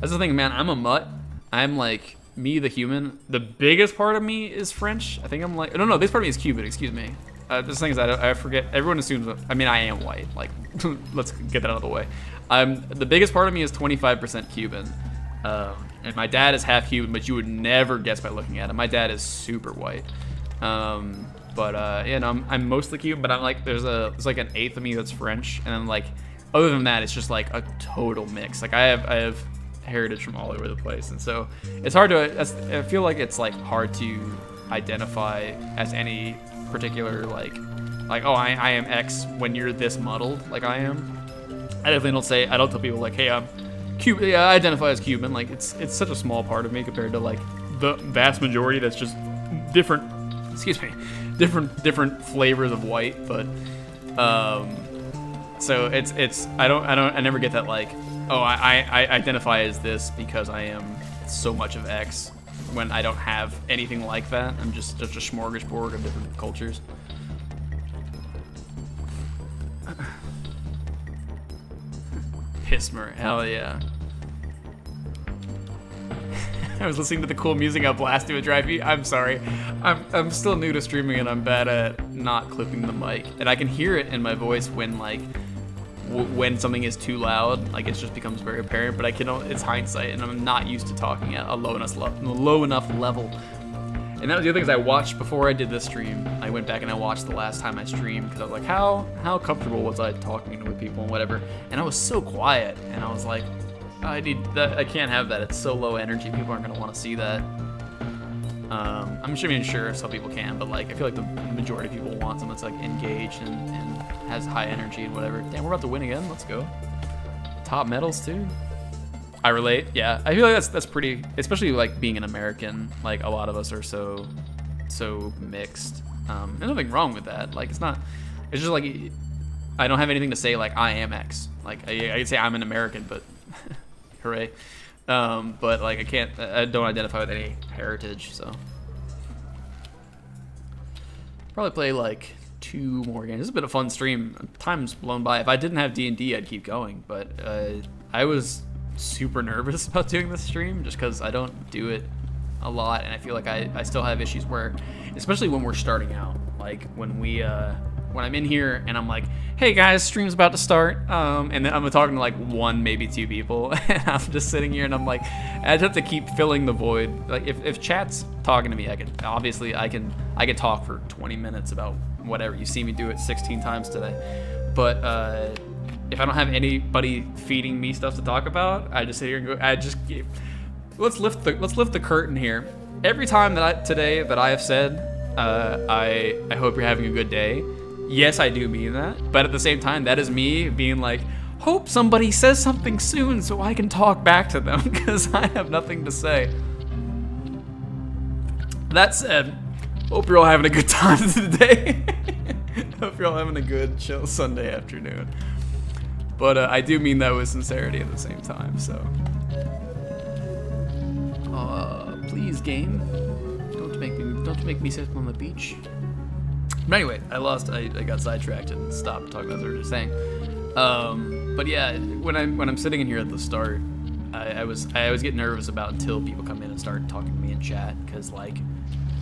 That's the thing, man. I'm a mutt. I'm like me, the human. The biggest part of me is French. I think I'm like, no, this part of me is Cuban. Excuse me. This thing is I forget. Everyone assumes. I mean, I am white. Like, let's get that out of the way. The biggest part of me is 25% Cuban. And my dad is half Cuban, but you would never guess by looking at him. My dad is super white. I'm mostly Cuban, but I'm like, there's like an eighth of me that's French, and then like, other than that, it's just like a total mix. Like I have heritage from all over the place, and so it's hard to. I feel like it's like hard to identify as any particular like oh I am X when you're this muddled like I am. I don't tell people like, hey, I'm Cuban. Yeah, I identify as Cuban. Like it's such a small part of me compared to like the vast majority that's just different. Excuse me, different flavors of white. But so I never get that like, oh I identify as this because I am so much of X when I don't have anything like that. I'm just a smorgasbord of different cultures. Pismer, hell yeah. I was listening to the cool music I blasted with Drivey. I'm sorry. I'm still new to streaming and I'm bad at not clipping the mic. And I can hear it in my voice when like when something is too loud, like it just becomes very apparent, but it's hindsight and I'm not used to talking at a low enough level. And that was the other things I watched before I did this stream. I went back and I watched the last time I streamed because I was like, how comfortable was I talking with people and whatever? And I was so quiet, and I was like, I need that. I can't have that. It's so low energy. People aren't gonna want to see that. I'm sure some people can, but like I feel like the majority of people want someone that's like engaged and has high energy and whatever. Damn, we're about to win again. Let's go. Top medals too. I relate. Yeah, I feel like that's pretty, especially like being an American. Like a lot of us are so mixed. And nothing wrong with that. Like it's just like I don't have anything to say like I am X. Like I could say I'm an American, but hooray. But like I don't identify with any heritage. So probably play like 2 more games. This has been a fun stream. Time's blown by. If I didn't have D&D, I'd keep going. But I was super nervous about doing this stream just because I don't do it a lot, and I feel like I still have issues where, especially when we're starting out, like when I'm in here and I'm like, hey guys, stream's about to start, and then I'm talking to like 1, maybe 2 people, and I'm just sitting here and I'm like, I just have to keep filling the void. Like if chat's talking to me, I could talk for 20 minutes about whatever. You see me do it 16 times today, but if I don't have anybody feeding me stuff to talk about, I just sit here and go. Let's lift the curtain here. Every time today I have said, I hope you're having a good day. Yes, I do mean that, but at the same time, that is me being like, hope somebody says something soon so I can talk back to them because I have nothing to say. That said, hope you're all having a good time today. Hope you're all having a good chill Sunday afternoon. But I do mean that with sincerity at the same time, so. Please, game. Don't make me sit on the beach. But anyway, I got sidetracked and stopped talking about what I was just saying. But yeah, when I'm sitting in here at the start, I always get nervous about until people come in and start talking to me in chat, because like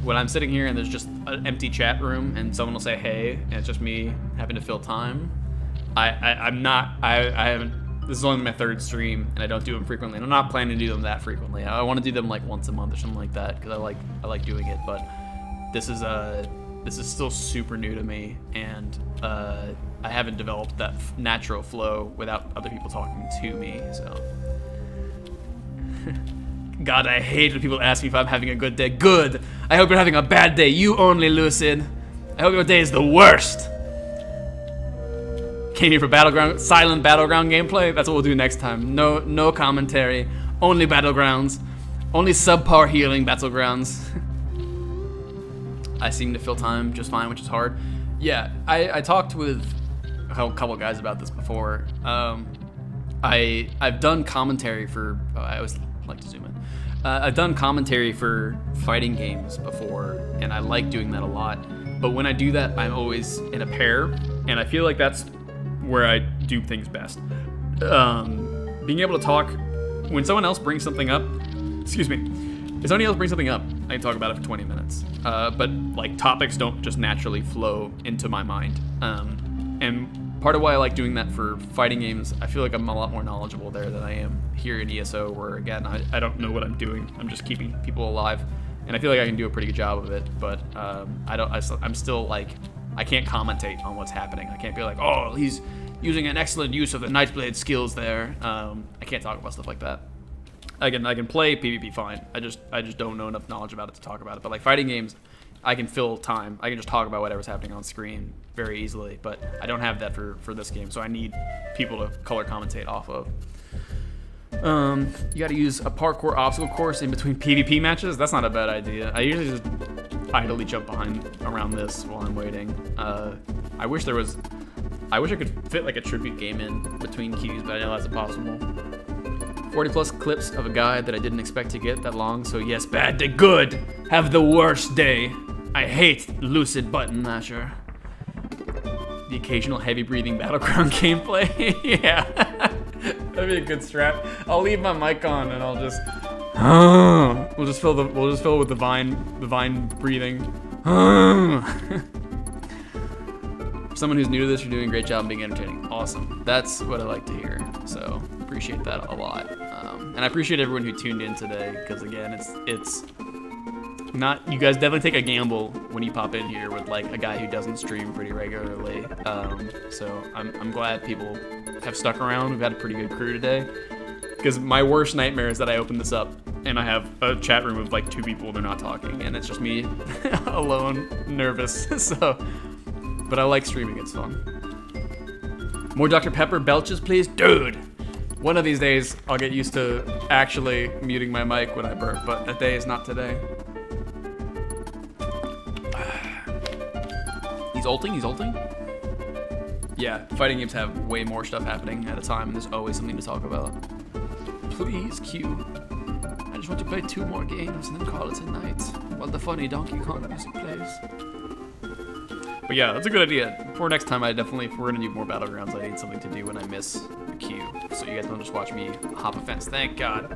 when I'm sitting here and there's just an empty chat room and someone will say hey, and it's just me having to fill time. I haven't. This is only my 3rd stream, and I don't do them frequently. And I'm not planning to do them that frequently. I want to do them like once a month or something like that because I like doing it. But this is still super new to me, and I haven't developed that natural flow without other people talking to me. So, God, I hate when people ask me if I'm having a good day. Good. I hope you're having a bad day. You only, Lucid. I hope your day is the worst. Came here for silent battleground gameplay. That's what we'll do next time. No commentary. Only battlegrounds. Only subpar healing battlegrounds. I seem to fill time just fine, which is hard. Yeah, I talked with a couple guys about this before. I've done commentary for. I always like to zoom in. I've done commentary for fighting games before, and I like doing that a lot. But when I do that, I'm always in a pair, and I feel like that's where I do things best. Being able to talk when someone else brings something up. Excuse me. If somebody else brings something up, I can talk about it for 20 minutes. But like topics don't just naturally flow into my mind. And part of why I like doing that for fighting games, I feel like I'm a lot more knowledgeable there than I am here in ESO, where again, I don't know what I'm doing. I'm just keeping people alive, and I feel like I can do a pretty good job of it. But I'm still like, I can't commentate on what's happening. I can't be like, oh, he's using an excellent use of the Nightblade skills there. I can't talk about stuff like that. I can play PvP fine. I just don't know enough knowledge about it to talk about it. But like fighting games, I can fill time. I can just talk about whatever's happening on screen very easily, but I don't have that for this game, so I need people to color commentate off of. You gotta use a parkour obstacle course in between PvP matches. That's not a bad idea. I usually just idly jump around this while I'm waiting. I wish I could fit like a tribute game in between queues, but I know that's impossible. 40 plus clips of a guy that I didn't expect to get that long, so yes, bad to good. Have the worst day. I hate lucid button masher. The occasional heavy breathing battleground gameplay. Yeah. That'd be a good strat. I'll leave my mic on and I'll just we'll just fill it with the vine breathing. For someone who's new to this, you're doing a great job being entertaining. Awesome. That's what I like to hear. So appreciate that a lot. And I appreciate everyone who tuned in today, because again, it's not, you guys definitely take a gamble when you pop in here with like a guy who doesn't stream pretty regularly. So I'm glad people have stuck around. We've had a pretty good crew today, because my worst nightmare is that I open this up and I have a chat room of like 2 people, they're not talking, and it's just me alone, nervous. So, but I like streaming, it's fun. More Dr. Pepper belches, please? Dude! One of these days, I'll get used to actually muting my mic when I burp, but that day is not today. He's ulting? Yeah, fighting games have way more stuff happening at a time, and there's always something to talk about. Please, Q. I just want to play 2 more games and then call it a night, while the funny Donkey Kong music plays. But yeah, that's a good idea. For next time, if we're gonna do more Battlegrounds, I need something to do when I miss a queue, so you guys don't just watch me hop a fence. Thank God.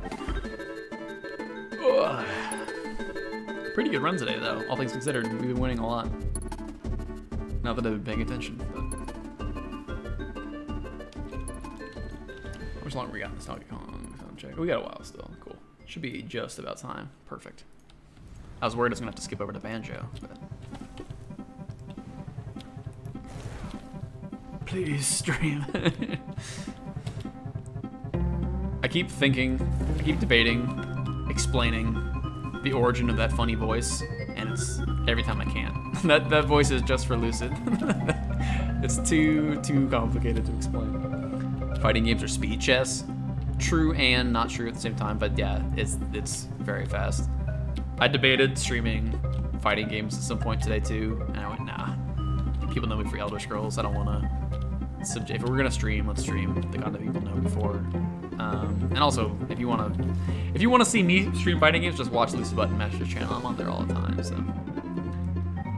Ugh. Pretty good run today, though, all things considered. We've been winning a lot. Not that I've been paying attention, but... How much longer we got in this Donkey Kong sound check? We got a while still. Cool. Should be just about time. Perfect. I was worried I was gonna have to skip over to Banjo, but... Please stream. I keep debating, explaining the origin of that funny voice, and it's every time I can. that voice is just for Lucid. It's too complicated to explain. Fighting games are speed chess. True and not true at the same time, but yeah, it's very fast. I debated streaming fighting games at some point today too, and I went, nah. People know me for Elder Scrolls. I don't want to. If we're gonna stream, let's stream the content people know before. And also, if you want to see me stream fighting games, just watch Lucid Button Master's channel. I'm on there all the time. So,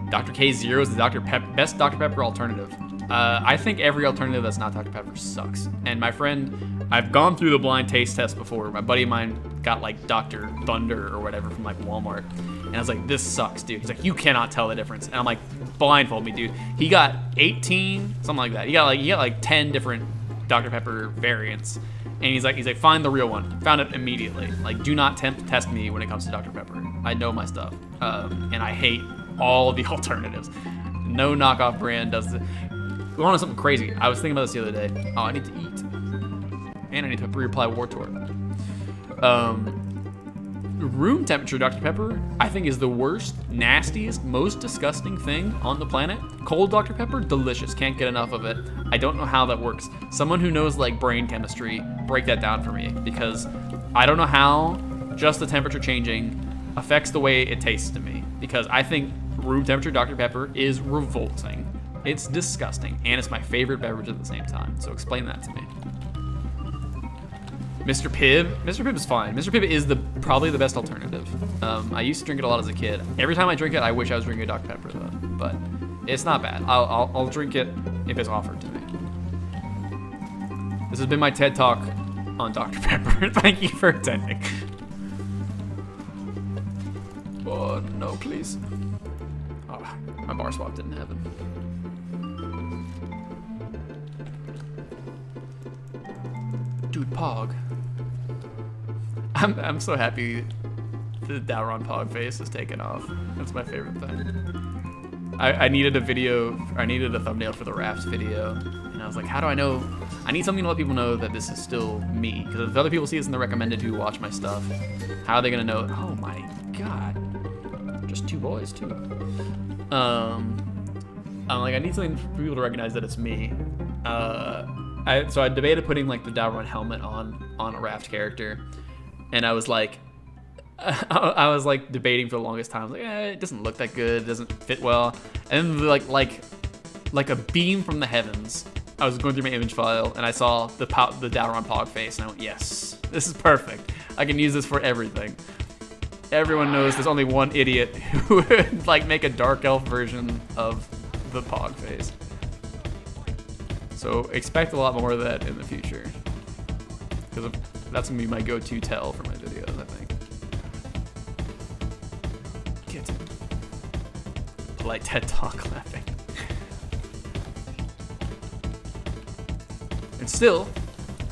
Dr. K0 is the best Dr. Pepper alternative. I think every alternative that's not Dr. Pepper sucks. And my friend, I've gone through the blind taste test before. My buddy of mine got like Dr. Thunder or whatever from like Walmart. And I was like, this sucks, dude. He's like, you cannot tell the difference. And I'm like, blindfold me, dude. He got 18, something like that. He got like 10 different Dr. Pepper variants. And he's like, find the real one. Found it immediately. Like, do not test me when it comes to Dr. Pepper. I know my stuff. And I hate all the alternatives. No knockoff brand does it. We want something crazy. I was thinking about this the other day. Oh, I need to eat. And I need to reapply War Tour. Room temperature Dr. Pepper, I think, is the worst, nastiest, most disgusting thing on the planet. Cold Dr. Pepper, delicious. Can't get enough of it. I don't know how that works. Someone who knows like brain chemistry, break that down for me, because I don't know how just the temperature changing affects the way it tastes to me, because I think room temperature Dr. Pepper is revolting. It's disgusting, and it's my favorite beverage at the same time. So explain that to me. Mr. Pibb is fine. Mr. Pibb is probably the best alternative. I used to drink it a lot as a kid. Every time I drink it, I wish I was drinking a Dr. Pepper though, but it's not bad. I'll drink it if it's offered to me. This has been my TED Talk on Dr. Pepper. Thank you for attending. Oh, no, please. Oh, my bar swap didn't happen. Pog. I'm so happy the Dowron Pog face is taken off. That's my favorite thing. I needed a video, I needed a thumbnail for the Raft video, and I was like, how do I know? I need something to let people know that this is still me, because if other people see this in the recommended who watch my stuff, how are they gonna know? Oh my god, just 2 boys too. I'm like, I need something for people to recognize that it's me. So I debated putting like the Dowron helmet on a Raft character, and I was like, debating for the longest time. I was like, it doesn't look that good, it doesn't fit well. And then like a beam from the heavens, I was going through my image file and I saw the Dowron Pog face, and I went, yes, this is perfect. I can use this for everything. Everyone knows there's only one idiot who would like make a dark elf version of the Pog face. So expect a lot more of that in the future, because that's gonna be my go-to tell for my videos, I think. Get it. Polite TED Talk laughing. And still,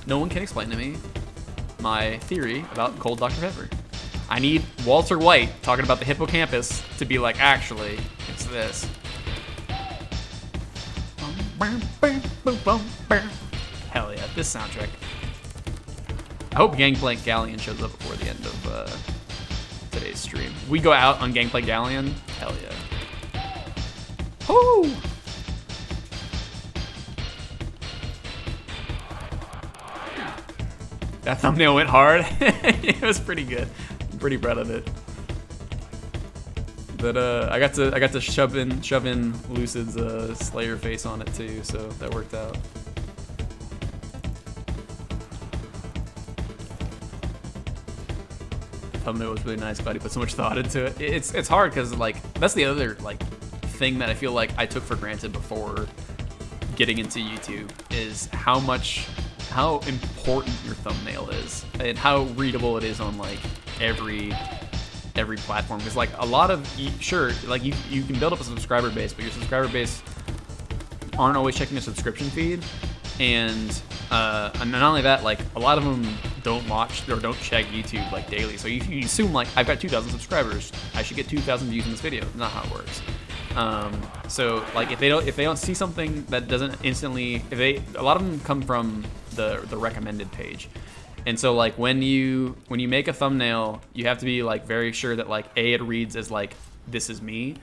no one can explain to me my theory about cold Dr. Pepper. I need Walter White talking about the hippocampus to be like, actually, it's this. Hell yeah, this soundtrack. I hope Gangplank Galleon shows up before the end of today's stream. We go out on Gangplank Galleon? Hell yeah. Woo! That thumbnail went hard. It was pretty good. I'm pretty proud of it. But I got to shove in Lucid's Slayer face on it too, so that worked out. The thumbnail was really nice. Glad he put so much thought into it. It's hard because like that's the other like thing that I feel like I took for granted before getting into YouTube is how important your thumbnail is and how readable it is on like every platform, because like a lot of sure like you can build up a subscriber base, but your subscriber base aren't always checking your subscription feed, and not only that, like a lot of them don't watch or don't check YouTube like daily, so you assume like I've got 2,000 subscribers, I should get 2,000 views in this video. That's not how it works. So like if they don't see something that doesn't instantly, a lot of them come from the recommended page. And so like when you make a thumbnail, you have to be like very sure that like it reads as like, this is me.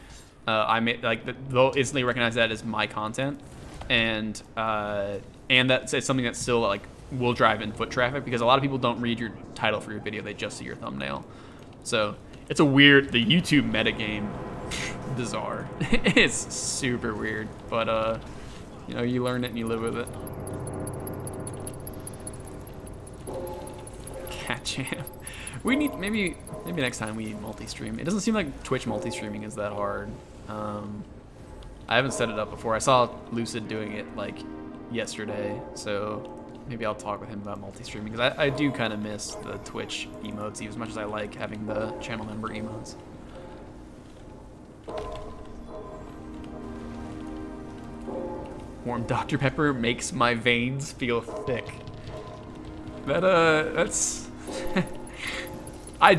I made like they'll instantly recognize that as my content, and that's it's something that still like will drive in foot traffic, because a lot of people don't read your title for your video, they just see your thumbnail. So it's a weird, the YouTube metagame, bizarre. It's super weird, but you learn it and you live with it. Cat Jam. We need maybe next time we need multi-stream. It doesn't seem like Twitch multi-streaming is that hard. I haven't set it up before. I saw Lucid doing it like yesterday, so maybe I'll talk with him about multi-streaming, because I do kind of miss the Twitch emotes as much as I like having the channel member emotes. Warm Dr. Pepper makes my veins feel thick. That's I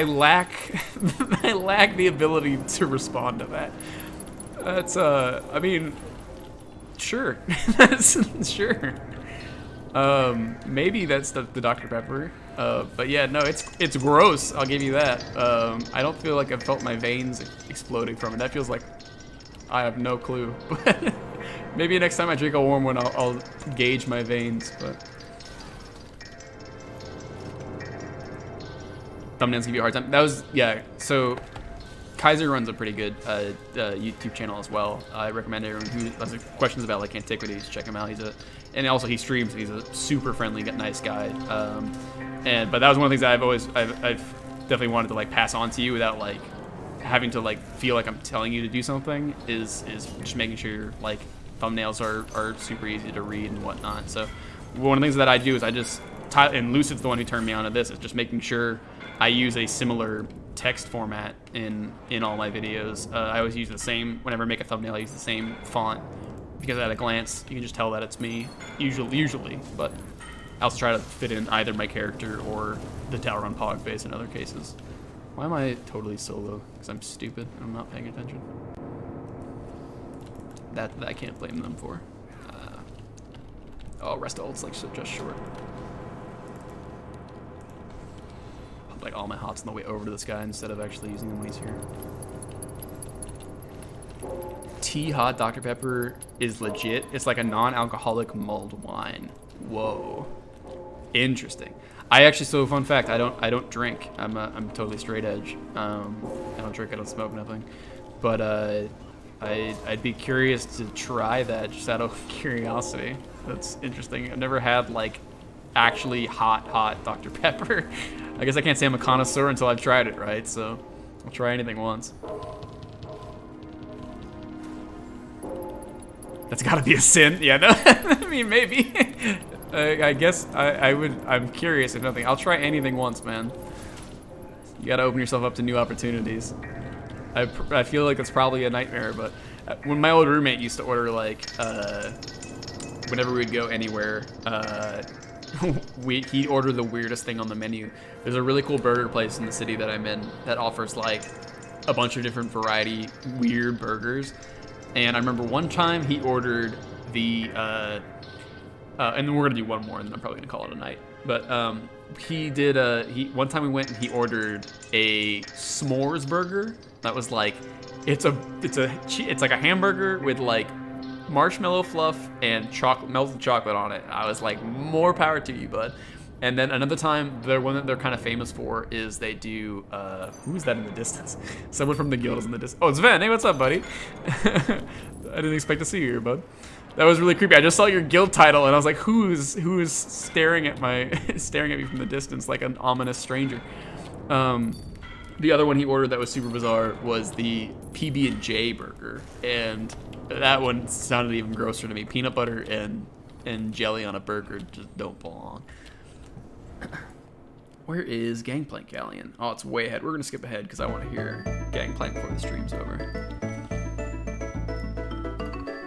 lack the ability to respond to that. That's I mean, sure. That's sure. Maybe that's the Dr. Pepper. But yeah, no, it's gross, I'll give you that. I don't feel like I've felt my veins exploding from it. That feels like I have no clue. Maybe next time I drink a warm one, I'll gauge my veins, but thumbnails give you a hard time. That was, yeah, so Kaiser runs a pretty good YouTube channel as well. I recommend everyone who has questions about like antiquities, check him out. And also he streams. He's a super friendly, nice guy. But that was one of the things that I've definitely wanted to like pass on to you without like having to like feel like I'm telling you to do something, is just making sure like thumbnails are super easy to read and whatnot. So one of the things that I do is and Lucid's the one who turned me on to this, is just making sure I use a similar text format in all my videos. I always use the same, whenever I make a thumbnail, I use the same font, because at a glance you can just tell that it's me, usually. But I also try to fit in either my character or the Dalron Pog face in other cases. Why am I totally solo? Because I'm stupid and I'm not paying attention. That I can't blame them for. Oh, rest ult's like just short. Put like all my hots on the way over to this guy instead of actually using them when he's here. Tea Hot Dr. Pepper is legit. It's like a non-alcoholic mulled wine. Whoa, interesting. I actually, so fun fact, I don't drink. I'm totally straight edge. I don't drink. I don't smoke. Nothing. But I'd be curious to try that just out of curiosity. That's interesting. I've never had like actually hot Dr. Pepper. I guess I can't say I'm a connoisseur until I've tried it, right? So I'll try anything once. That's gotta be a sin. Yeah, no. I mean, maybe. I guess I would. I'm curious if nothing. I'll try anything once, man. You gotta open yourself up to new opportunities. I feel like it's probably a nightmare, but when my old roommate used to order like, whenever we'd go anywhere, he'd order the weirdest thing on the menu. There's a really cool burger place in the city that I'm in that offers like a bunch of different variety weird burgers. And I remember one time he ordered the, and we're gonna do one more, and then I'm probably gonna call it a night. But one time we went and he ordered a s'mores burger that was like, it's like a hamburger with like marshmallow fluff and melted chocolate on it. I was like, more power to you, bud. And then another time, the one that they're kind of famous for is they do, who's that in the distance? Someone from the guild is in the distance. Oh, it's Ven. Hey, what's up, buddy? I didn't expect to see you here, bud. That was really creepy. I just saw your guild title and I was like, who's staring at me from the distance like an ominous stranger? The other one he ordered that was super bizarre was the PB&J burger, and that one sounded even grosser to me. Peanut butter and jelly on a burger just don't belong. Where is Gangplank Galleon? Oh, it's way ahead. We're gonna skip ahead because I want to hear Gangplank before the stream's over.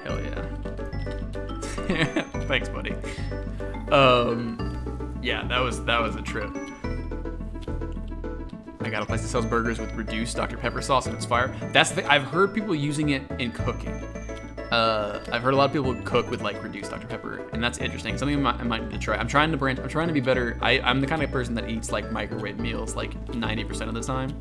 Hell yeah. Thanks, buddy. Yeah, that was a trip. I got a place that sells burgers with reduced Dr. Pepper sauce and it's fire. That's the thing. I've heard people using it in cooking. I've heard a lot of people cook with like reduced Dr. Pepper, and that's interesting. Something I might need to try. I'm trying to be better. I'm the kind of person that eats like microwave meals like 90% of the time.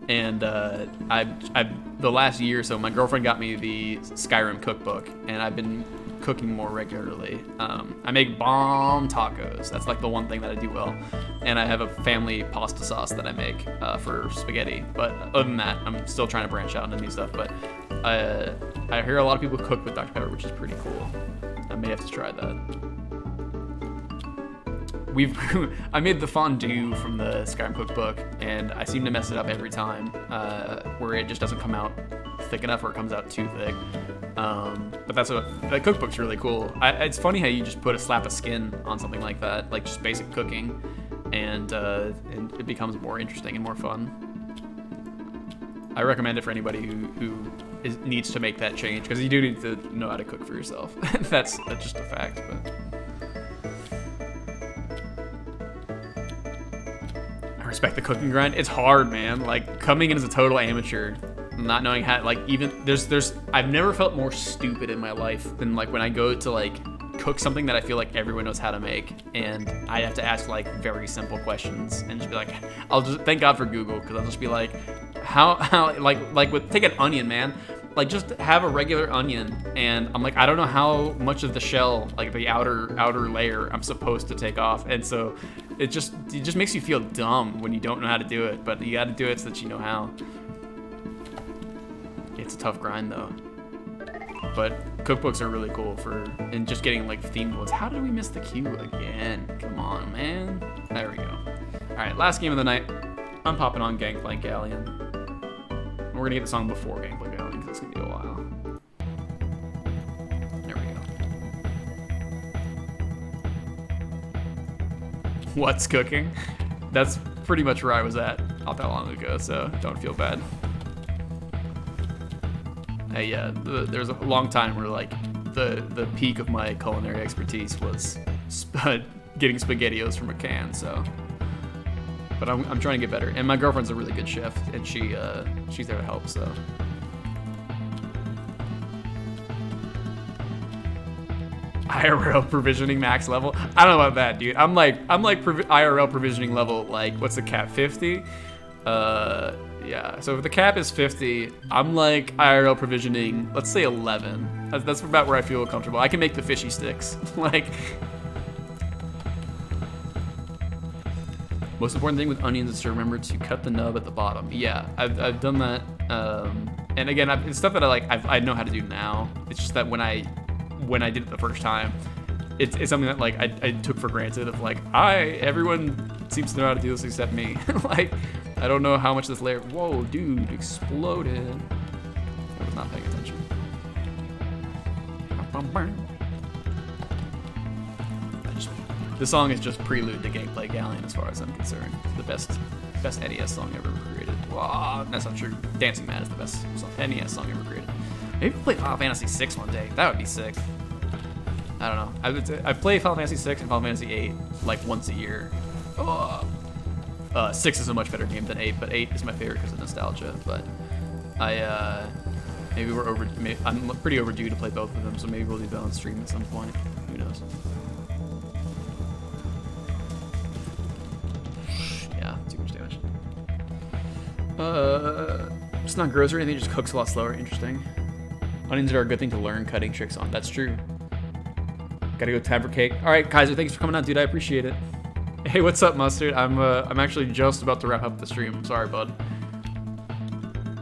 And the last year or so, my girlfriend got me the Skyrim cookbook, and I've been cooking more regularly. I make bomb tacos. That's like the one thing that I do well. And I have a family pasta sauce that I make for spaghetti. But other than that, I'm still trying to branch out into new stuff. But I hear a lot of people cook with Dr. Pepper, which is pretty cool. I may have to try that. I made the fondue from the Skyrim cookbook, and I seem to mess it up every time, where it just doesn't come out thick enough or it comes out too thick. But that cookbook's really cool. It's funny how you just put a slap of skin on something like that, like just basic cooking, and it becomes more interesting and more fun. I recommend it for anybody who needs to make that change, because you do need to know how to cook for yourself. That's just a fact. But I respect the cooking grind. It's hard, man. Like coming in as a total amateur, not knowing how, like, even there's I've never felt more stupid in my life than like when I go to like cook something that I feel like everyone knows how to make, and I have to ask like very simple questions and just be like, I'll just thank God for Google, because I'll just be like, how like with take an onion, man, like just have a regular onion, and I'm like, I don't know how much of the shell, like the outer layer, I'm supposed to take off, and so it just makes you feel dumb when you don't know how to do it, but you got to do it so that you know how. It's a tough grind though. But cookbooks are really cool and just getting like themed ones. How did we miss the queue again? Come on, man. There we go. All right, last game of the night. I'm popping on Gangplank Galleon. We're gonna get the song before Gangplank Galleon because it's gonna be a while. There we go. What's cooking? That's pretty much where I was at not that long ago, so don't feel bad. Hey, yeah, there's a long time where like the peak of my culinary expertise was getting SpaghettiOs from a can. So, but I'm trying to get better. And my girlfriend's a really good chef, and she's there to help. So. IRL provisioning max level. I don't know about that, dude. I'm like IRL provisioning level, like, what's the cap, 50? Yeah. So if the cap is 50, I'm like IRL provisioning, let's say 11. That's about where I feel comfortable. I can make the fishy sticks. Like, most important thing with onions is to remember to cut the nub at the bottom. Yeah, I've done that. And again, it's stuff that I know how to do now. It's just that when I did it the first time, it's something that like I took for granted of like everyone seems to know how to do this except me. Like, I don't know how much this layer. Whoa, dude, exploded. I was not paying attention. This song is just prelude to Gameplay Galleon as far as I'm concerned. The best NES song ever created. Wow, that's not true. Dancing Man is the best NES song ever created. Maybe we'll play Final Fantasy VI one day. That would be sick. I don't know. I play Final Fantasy VI and Final Fantasy VIII like once a year. 6 is a much better game than 8, but 8 is my favorite because of nostalgia. But I'm pretty overdue to play both of them, so maybe we'll do that on stream at some point. Who knows? Yeah, too much damage. It's not gross or anything, it just cooks a lot slower. Interesting. Onions are a good thing to learn cutting tricks on. That's true. Gotta go tab for cake. All right, Kaiser, thanks for coming out, dude. I appreciate it. Hey, what's up, Mustard? I'm actually just about to wrap up the stream. Sorry, bud.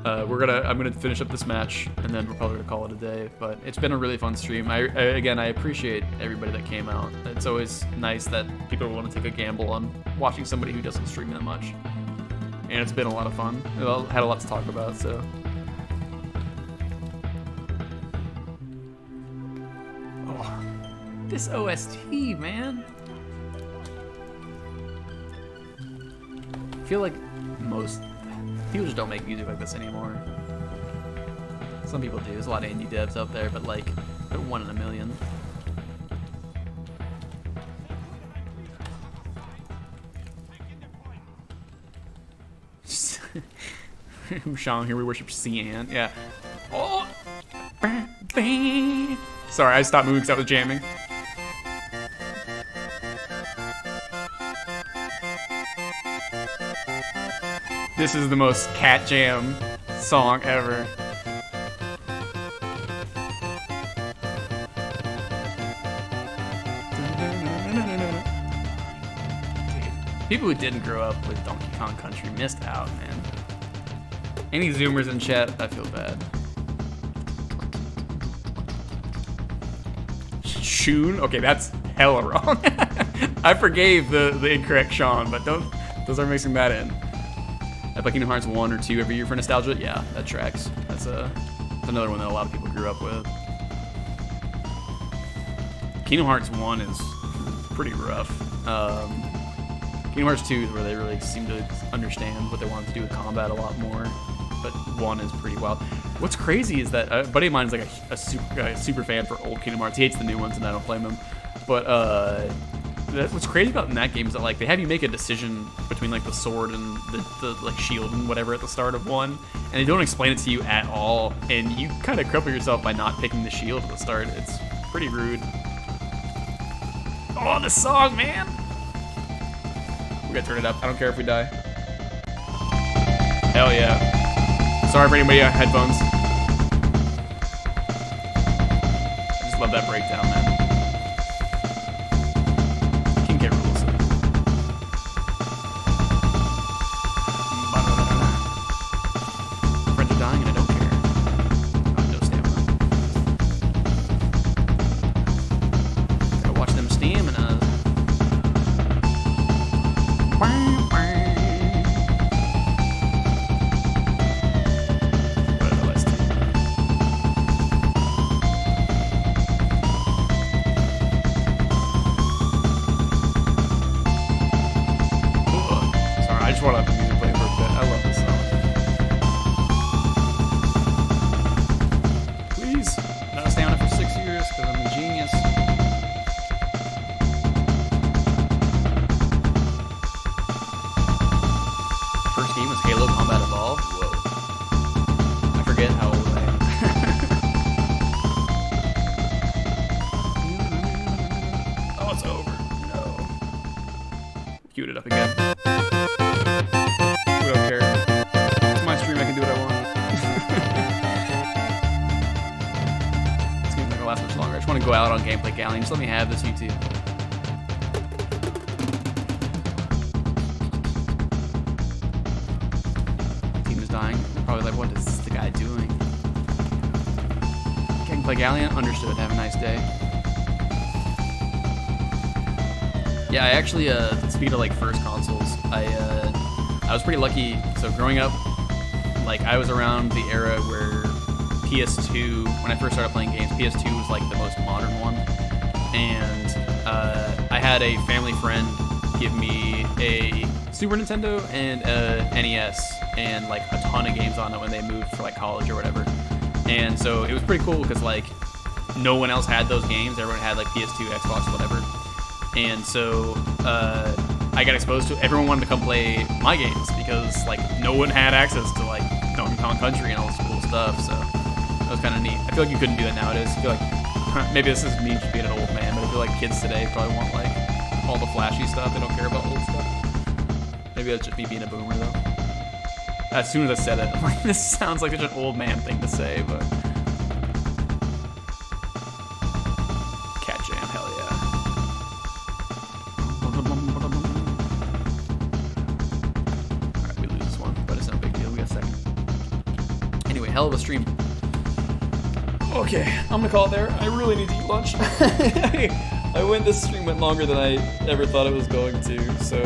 I'm gonna finish up this match, and then we're probably gonna call it a day. But it's been a really fun stream. I appreciate everybody that came out. It's always nice that people want to take a gamble on watching somebody who doesn't stream that much. And it's been a lot of fun. I had a lot to talk about, so. This OST, man. I feel like most people just don't make music like this anymore. Some people do. There's a lot of indie devs out there, but like, they're 1 in a million. Shang, here we worship Cian. Yeah. Oh. Sorry, I stopped moving because I was jamming. This is the most cat jam song ever. People who didn't grow up with Donkey Kong Country missed out, man. Any Zoomers in chat, I feel bad. Shoon? Okay, that's hella wrong. I forgave the incorrect Sean, but don't start mixing that in. I play Kingdom Hearts 1 or 2 every year for nostalgia. Yeah, that tracks. That's another one that a lot of people grew up with. Kingdom Hearts 1 is pretty rough. Kingdom Hearts 2 is where they really seem to understand what they wanted to do with combat a lot more. But 1 is pretty wild. What's crazy is that a buddy of mine is like a super fan for old Kingdom Hearts. He hates the new ones, and I don't blame him. But what's crazy about in that game is that like they have you make a decision between like the sword and the like shield and whatever at the start of 1, and they don't explain it to you at all, and you kind of cripple yourself by not picking the shield at the start. It's pretty rude. Oh, the song, man! We gotta turn it up. I don't care if we die. Hell yeah. Sorry for anybody who had headphones. I just love that breakdown, man. King K. Rool. Friends are dying and I don't care. I have no stamina. Gotta watch them stamina. Want to have the music playing for a bit. I love this song. Please, not stamina for 6 years because I'm a genius. it up again. We don't care. It's my stream. I can do what I want. This game's not gonna last much longer. I just want to go out on Gameplay Galleon. Just let me have this YouTube. Team is dying. They're probably like, what is the guy doing? Gameplay Galleon? Understood. Have a nice day. Yeah, I actually, speaking of like first consoles, I was pretty lucky. So growing up, like I was around the era where PS2, when I first started playing games, PS2 was like the most modern one. And I had a family friend give me a Super Nintendo and a NES and like a ton of games on it when they moved for like college or whatever. And so it was pretty cool because like no one else had those games. Everyone had like PS2, Xbox, whatever. And so I got exposed to everyone wanted to come play my games because like no one had access to like Donkey Kong Country and all this cool stuff. So that was kind of neat. I feel like you couldn't do that nowadays. I feel like maybe this is me just being an old man, but I feel like kids today probably want like all the flashy stuff. They don't care about old stuff. Maybe that's just me being a boomer though. As soon as I said it, I'm like, this sounds like such an old man thing to say, but Cat Jam, hell yeah. Alright, we lose this one, but it's no big deal. We got a second. Anyway, hell of a stream. Okay, I'm gonna call it there. I really need to eat lunch. This stream went longer than I ever thought it was going to. So,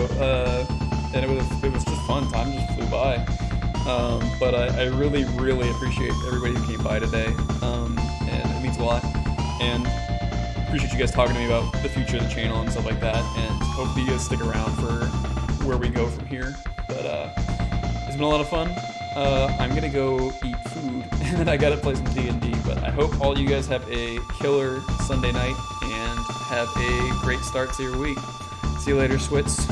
and it was just fun. Time just flew by. But I really, really appreciate everybody who came by today. And it means a lot. And appreciate you guys talking to me about the future of the channel and stuff like that. And hopefully you guys stick around for where we go from here. But it's been a lot of fun. I'm gonna go eat food, and then I gotta play some D&D. But I hope all you guys have a killer Sunday night and have a great start to your week. See you later, Swits.